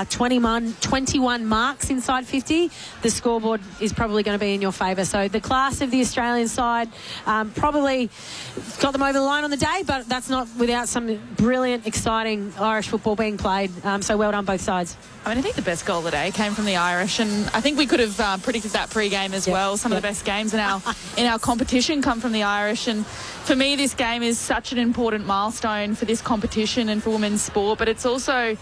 21 marks inside 50, the scoreboard is probably going to be in your favour. So the class of the Australian side probably got them over the line on the day, but that's not without some brilliant, exciting Irish football being played. So well done both sides. I mean, I think the best goal of the day came from the Irish, and I think we could have predicted that pre-game as well. Some of the best games in our competition come from the Irish, and for me, this game is such an important milestone for this competition and for women's sport. But it's also,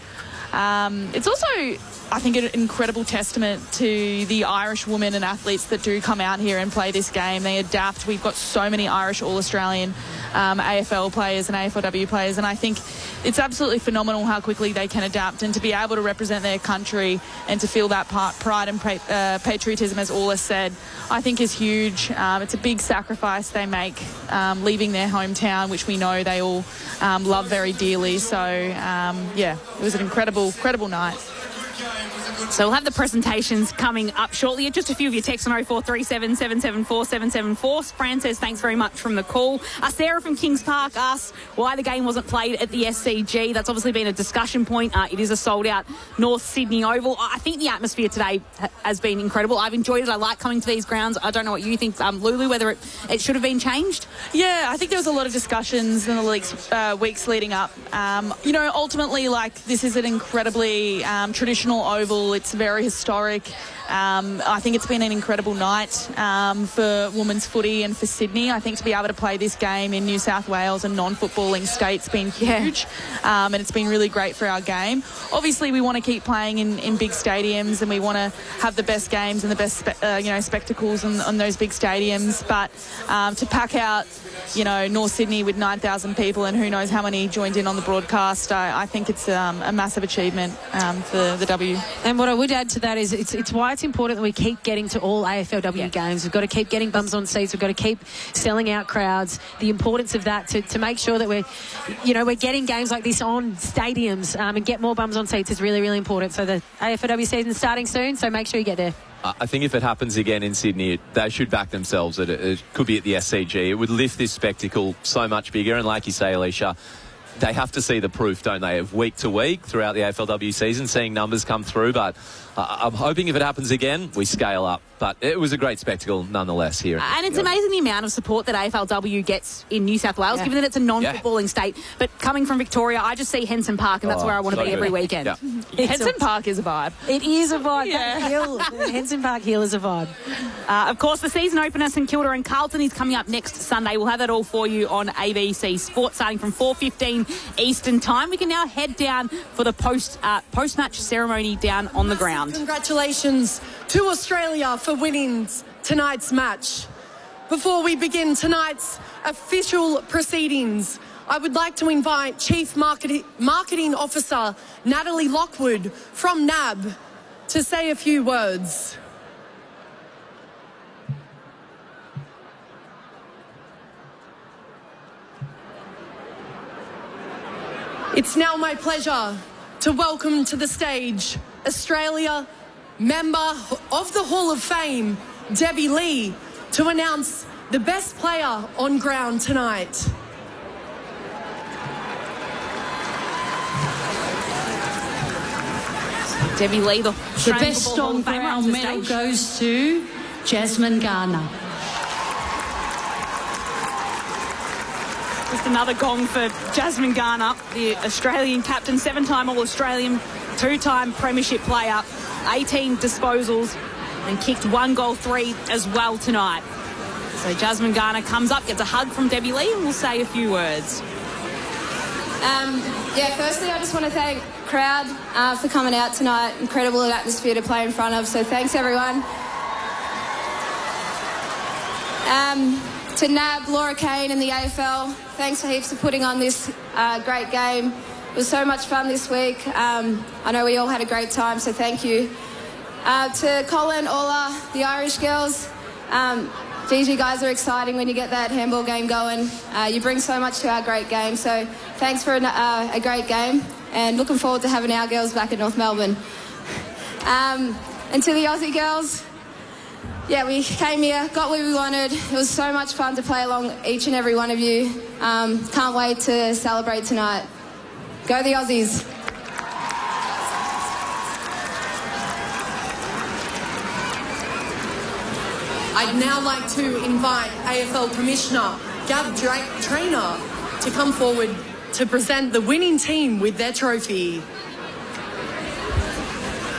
I think, an incredible testament to the Irish women and athletes that do come out here and play this game. They adapt. We've got so many Irish All-Australian AFL players and AFLW players, and I think it's absolutely phenomenal how quickly they can adapt, and to be able to represent their country and to feel that pride and patriotism, as Orla said, I think is huge. It's a big sacrifice they make, leaving their hometown, which we know they all love very dearly. So, it was an incredible night. So we'll have the presentations coming up shortly. Just a few of your texts on 0437 774 774. Fran says thanks very much from the call. Sarah from Kings Park asks why the game wasn't played at the SCG. That's obviously been a discussion point. It is a sold-out North Sydney Oval. I think the atmosphere today has been incredible. I've enjoyed it. I like coming to these grounds. I don't know what you think, Lulu, whether it should have been changed. Yeah, I think there was a lot of discussions in the weeks leading up. Ultimately, this is an incredibly traditional oval. incredible. It's very historic. I think it's been an incredible night for women's footy and for Sydney. I think to be able to play this game in New South Wales, a non-footballing state's been huge, and it's been really great for our game. Obviously, we want to keep playing in big stadiums, and we want to have the best games and the best spectacles on those big stadiums. But to pack out North Sydney with 9,000 people, and who knows how many joined in on the broadcast, I think it's a massive achievement for the W. And what I would add to that is it's why it's important that we keep getting to all AFLW games. We've got to keep getting bums on seats. We've got to keep selling out crowds. The importance of that to make sure that we're getting games like this on stadiums and get more bums on seats is really, really important. So the AFLW season's starting soon, so make sure you get there. I think if it happens again in Sydney, they should back themselves. It could be at the SCG. It would lift this spectacle so much bigger. And like you say, Alicia, they have to see the proof, don't they, of week to week throughout the AFLW season, seeing numbers come through. But I'm hoping if it happens again, we scale up. But it was a great spectacle nonetheless here. And it's amazing the amount of support that AFLW gets in New South Wales, given that it's a non-footballing state. But coming from Victoria, I just see Henson Park, and that's where I want to be every weekend. Yeah. Henson Park is a vibe. It is a vibe. That hill, Henson Park Hill is a vibe. Of course, the season opener, St Kilda and Carlton, is coming up next Sunday. We'll have that all for you on ABC Sport, starting from 4:15 Eastern Time. We can now head down for the post-match ceremony down on the ground. Congratulations to Australia for winning tonight's match. Before we begin tonight's official proceedings, I would like to invite Chief Marketing Officer Natalie Lockwood from NAB to say a few words. It's now my pleasure to welcome to the stage Australia member of the Hall of Fame, Debbie Lee, to announce the best player on ground tonight. Debbie Lee, the best on ground medal goes to Jasmine Garner. Just another gong for Jasmine Garner, the Australian captain, 7-time All-Australian, 2-time Premiership player, 18 disposals, and kicked 1 goal, 3 as well tonight. So Jasmine Garner comes up, gets a hug from Debbie Lee, and will say a few words. Firstly, I just want to thank crowd for coming out tonight. Incredible atmosphere to play in front of, so thanks everyone. To NAB, Laura Kane and the AFL, thanks for heaps for putting on this great game. It was so much fun this week. I know we all had a great time, so thank you. To Colin, Ola, the Irish girls, geez, you guys are exciting when you get that handball game going. You bring so much to our great game, so thanks for a great game, and looking forward to having our girls back in North Melbourne. And to the Aussie girls, we came here, got what we wanted. It was so much fun to play along each and every one of you. Can't wait to celebrate tonight. Go the Aussies. I'd now like to invite AFL Commissioner Gab Trainer to come forward to present the winning team with their trophy.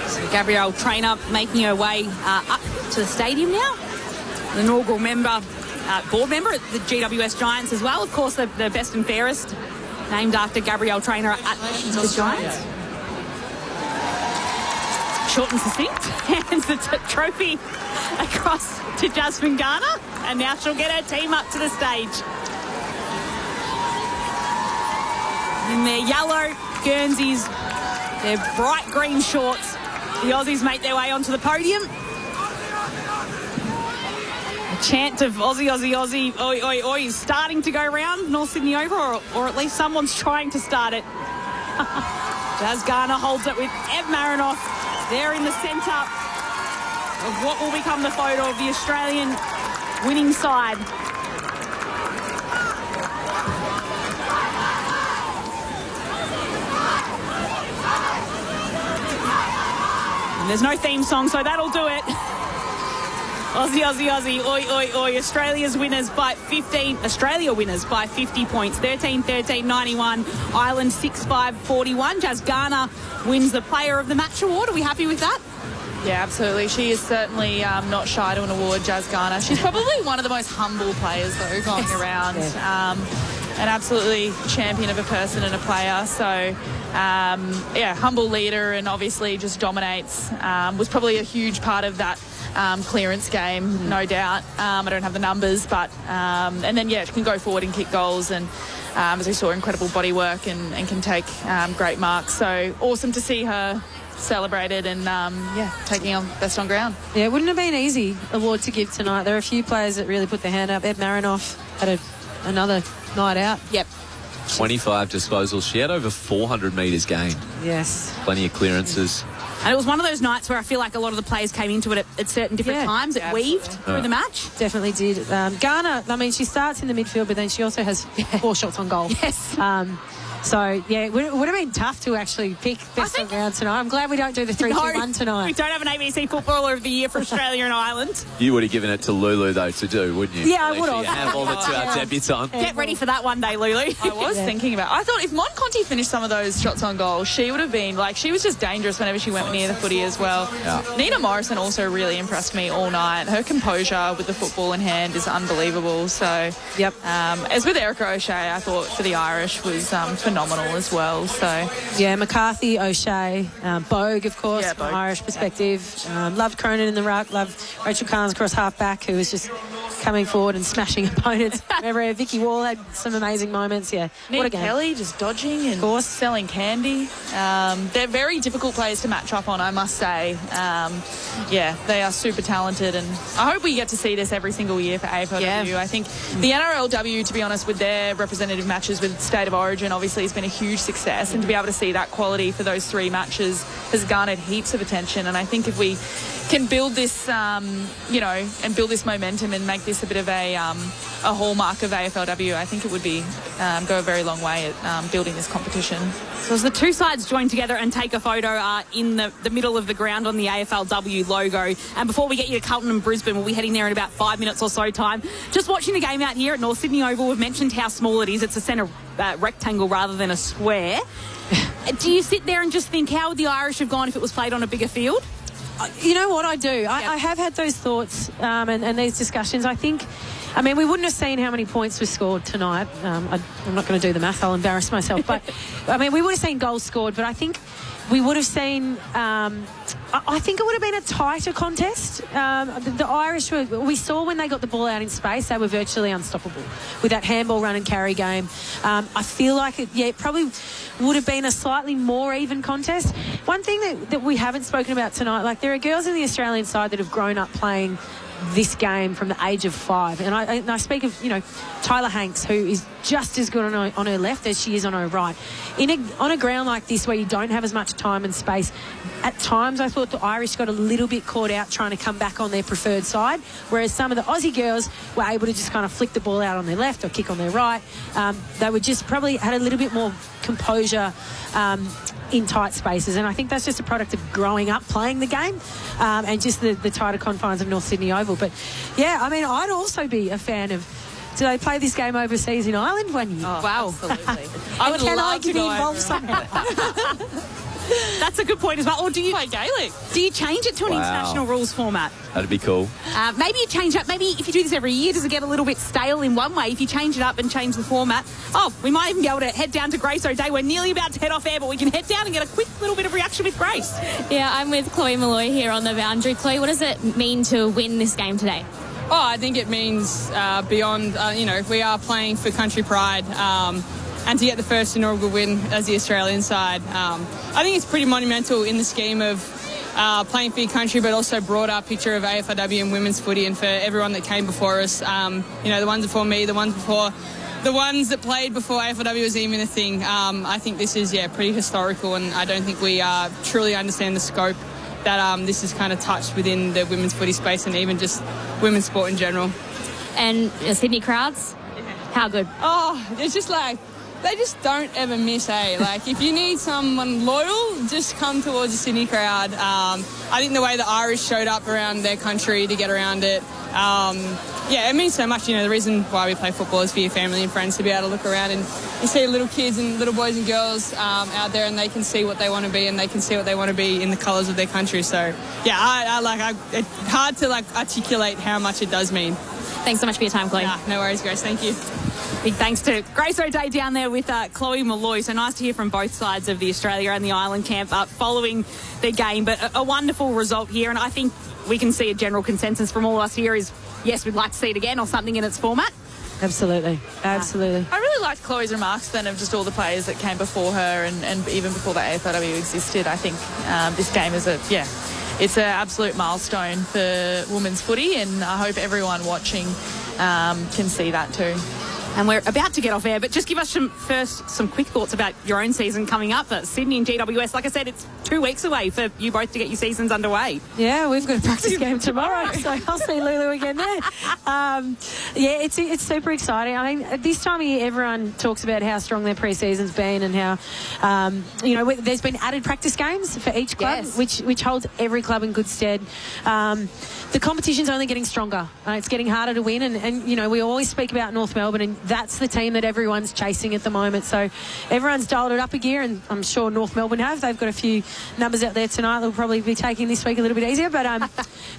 So Gabrielle Trainer making her way up to the stadium now. The inaugural board member at the GWS Giants as well. Of course, the best and fairest, named after Gabrielle Trainer at the Giants. Short and succinct. Hands the trophy across to Jasmine Garner, and now she'll get her team up to the stage. In their yellow Guernseys, their bright green shorts, the Aussies make their way onto the podium. A chant of Aussie, Aussie, Aussie, oi, oi, oi is starting to go round North Sydney Oval, or at least someone's trying to start it. Jazz Garner holds it with Ev Marinoff there in the centre of what will become the photo of the Australian winning side. And there's no theme song, so that'll do it. Aussie, Aussie, Aussie. Oi, oi, oi. Australia winners by 50 points. 13-13-91. Ireland 6-5-41. Jazz Garner wins the Player of the Match award. Are we happy with that? Yeah, absolutely. She is certainly not shy to an award, Jazz Garner. She's probably one of the most humble players, though, going around. An absolutely champion of a person and a player. So, humble leader and obviously just dominates. Was probably a huge part of that clearance game, no doubt. I don't have the numbers, but... and then, she can go forward and kick goals and... as we saw, incredible body work and can take great marks. So awesome to see her celebrated and, taking on best on ground. Yeah, it wouldn't have been an easy award to give tonight. There are a few players that really put their hand up. Ed Marinoff had another night out. Yep. 25 disposals. She had over 400 metres gained. Yes. Plenty of clearances. And it was one of those nights where I feel like a lot of the players came into it at certain different times. It weaved through the match. Definitely did. Garner, I mean, she starts in the midfield, but then she also has 4 shots on goal. Yes. It would have been tough to actually pick best on ground tonight. I'm glad we don't do the 3-2-1 tonight. We don't have an ABC Footballer of the Year for Australia and Ireland. You would have given it to Lulu, though, to do, wouldn't you? Yeah, I would have. Handball it to our debutant. Get ready for that one day, Lulu. I was thinking about... I thought if Mon Conti finished some of those shots on goal, she would have been... she was just dangerous whenever she went near the footy as well. Yeah. Nina Morrison also really impressed me all night. Her composure with the football in hand is unbelievable. So, as with Erica O'Shea, I thought for the Irish was phenomenal as well. So McCarthy, O'Shea, Bogue, of course, from an Irish perspective. Loved Cronin in the ruck. Loved Rachel Carnes across half back, who was just coming forward and smashing opponents. Remember, Vicky Wall had some amazing moments. Yeah, Nina what a game. Kelly just dodging and selling candy. They're very difficult players to match up on, I must say. They are super talented, and I hope we get to see this every single year for AFLW. Yeah. I think the NRLW, to be honest, with their representative matches with State of Origin, obviously has been a huge success, and to be able to see that quality for those 3 matches has garnered heaps of attention. And I think if we can build this, and build this momentum and make this a bit of a hallmark of AFLW, I think it would be go a very long way at building this competition. So as the two sides join together and take a photo in the middle of the ground on the AFLW logo. And before we get you to Carlton and Brisbane, we'll be heading there in about 5 minutes or so time. Just watching the game out here at North Sydney Oval, we've mentioned how small it is. It's a centre rectangle rather than a square. Do you sit there and just think, how would the Irish have gone if it was played on a bigger field? You know what, I do. I have had those thoughts and these discussions. We wouldn't have seen how many points were scored tonight. I'm not going to do the math. I'll embarrass myself. But, we would have seen goals scored, but I think we would have seen... I think it would have been a tighter contest. The Irish we saw when they got the ball out in space, they were virtually unstoppable with that handball run and carry game. I feel like it probably would have been a slightly more even contest. One thing that we haven't spoken about tonight, there are girls in the Australian side that have grown up playing this game from the age of 5, and I speak of Tyler Hanks, who is just as good on her left as she is on her right. On a ground like this where you don't have as much time and space, at times I thought the Irish got a little bit caught out trying to come back on their preferred side, whereas some of the Aussie girls were able to just kind of flick the ball out on their left or kick on their right. They were just probably had a little bit more composure in tight spaces, and I think that's just a product of growing up playing the game and just the tighter confines of North Sydney Oval. But I'd also be a fan of, do they play this game overseas in Ireland one year? Oh, wow. Absolutely. Can I be involved somehow? That's a good point as well. Or do you play Gaelic? Do you change it to an international rules format? That'd be cool. Maybe you change up. Maybe if you do this every year, does it get a little bit stale in one way? If you change it up and change the format, we might even be able to head down to Grace O'Day. We're nearly about to head off air, but we can head down and get a quick little bit of reaction with Grace. Yeah, I'm with Chloe Malloy here on the boundary. Chloe, what does it mean to win this game today? I think it means beyond, we are playing for country pride. And to get the first inaugural win as the Australian side, I think it's pretty monumental in the scheme of playing for your country, but also broader picture of AFLW and women's footy, and for everyone that came before us. The ones before me, the ones before the ones that played before AFLW was even a thing. I think this is pretty historical, and I don't think we truly understand the scope that this is kind of touched within the women's footy space and even just women's sport in general. And Sydney crowds, how good? It's just They just don't ever miss, Like, if you need someone loyal, just come towards the Sydney crowd. I think the way the Irish showed up around their country to get around it, it means so much. The reason why we play football is for your family and friends to be able to look around and you see little kids and little boys and girls out there, and they can see what they want to be, and they can see what they want to be in the colours of their country. So, it's hard to articulate how much it does mean. Thanks so much for your time, Chloe. No worries, Grace. Thank you. Big thanks to Grace O'Day down there with Chloe Malloy. So nice to hear from both sides of the Australia and the Island camp following the game. But a wonderful result here, and I think we can see a general consensus from all of us here is, yes, we'd like to see it again or something in its format. Absolutely. I really liked Chloe's remarks then of just all the players that came before her and even before the AFLW existed. I think this game is it's an absolute milestone for women's footy, and I hope everyone watching can see that too. And we're about to get off air, but just give us some quick thoughts about your own season coming up at Sydney and GWS. Like I said, it's 2 weeks away for you both to get your seasons underway. Yeah, we've got a practice game tomorrow, so I'll see Lulu again there. It's super exciting. I mean, this time of year, everyone talks about how strong their pre-season's been and how, there's been added practice games for each club, yes, which holds every club in good stead. The competition's only getting stronger. It's getting harder to win, and we always speak about North Melbourne, and that's the team that everyone's chasing at the moment. So everyone's dialed it up a gear, and I'm sure North Melbourne have. They've got a few numbers out there tonight they'll probably be taking this week a little bit easier. But,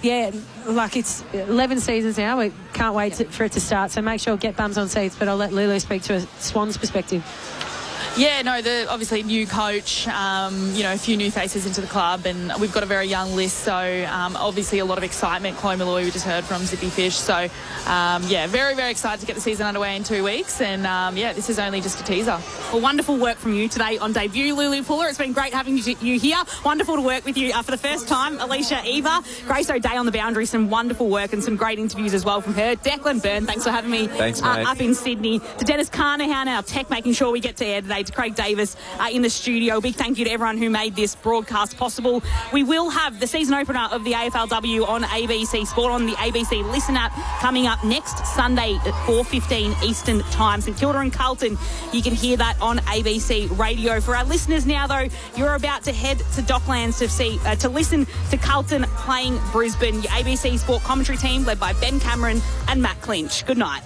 it's 11 seasons now. We can't wait for it to start. So make sure get bums on seats. But I'll let Lulu speak to a Swans perspective. Yeah, no, obviously new coach, a few new faces into the club, and we've got a very young list, so obviously a lot of excitement. Chloe Malloy, we just heard from Zippy Fish, so very, very excited to get the season underway in 2 weeks, and this is only just a teaser. Well, wonderful work from you today on debut, Lulu Puller. It's been great having you here. Wonderful to work with you for the first time. Alicia Eva, Grace O'Day on the boundary, some wonderful work and some great interviews as well from her. Declan Byrne, thanks for having me. Thanks, mate. Up in Sydney. To Dennis Carnahan, our tech, making sure we get to air today. To Craig Davis in the studio. Big thank you to everyone who made this broadcast possible. We will have the season opener of the AFLW on ABC Sport on the ABC Listen app coming up next Sunday at 4:15 Eastern Time. St Kilda and Carlton, you can hear that on ABC Radio. For our listeners now, though, you're about to head to Docklands to listen to Carlton playing Brisbane. Your ABC Sport commentary team led by Ben Cameron and Matt Clinch. Good night.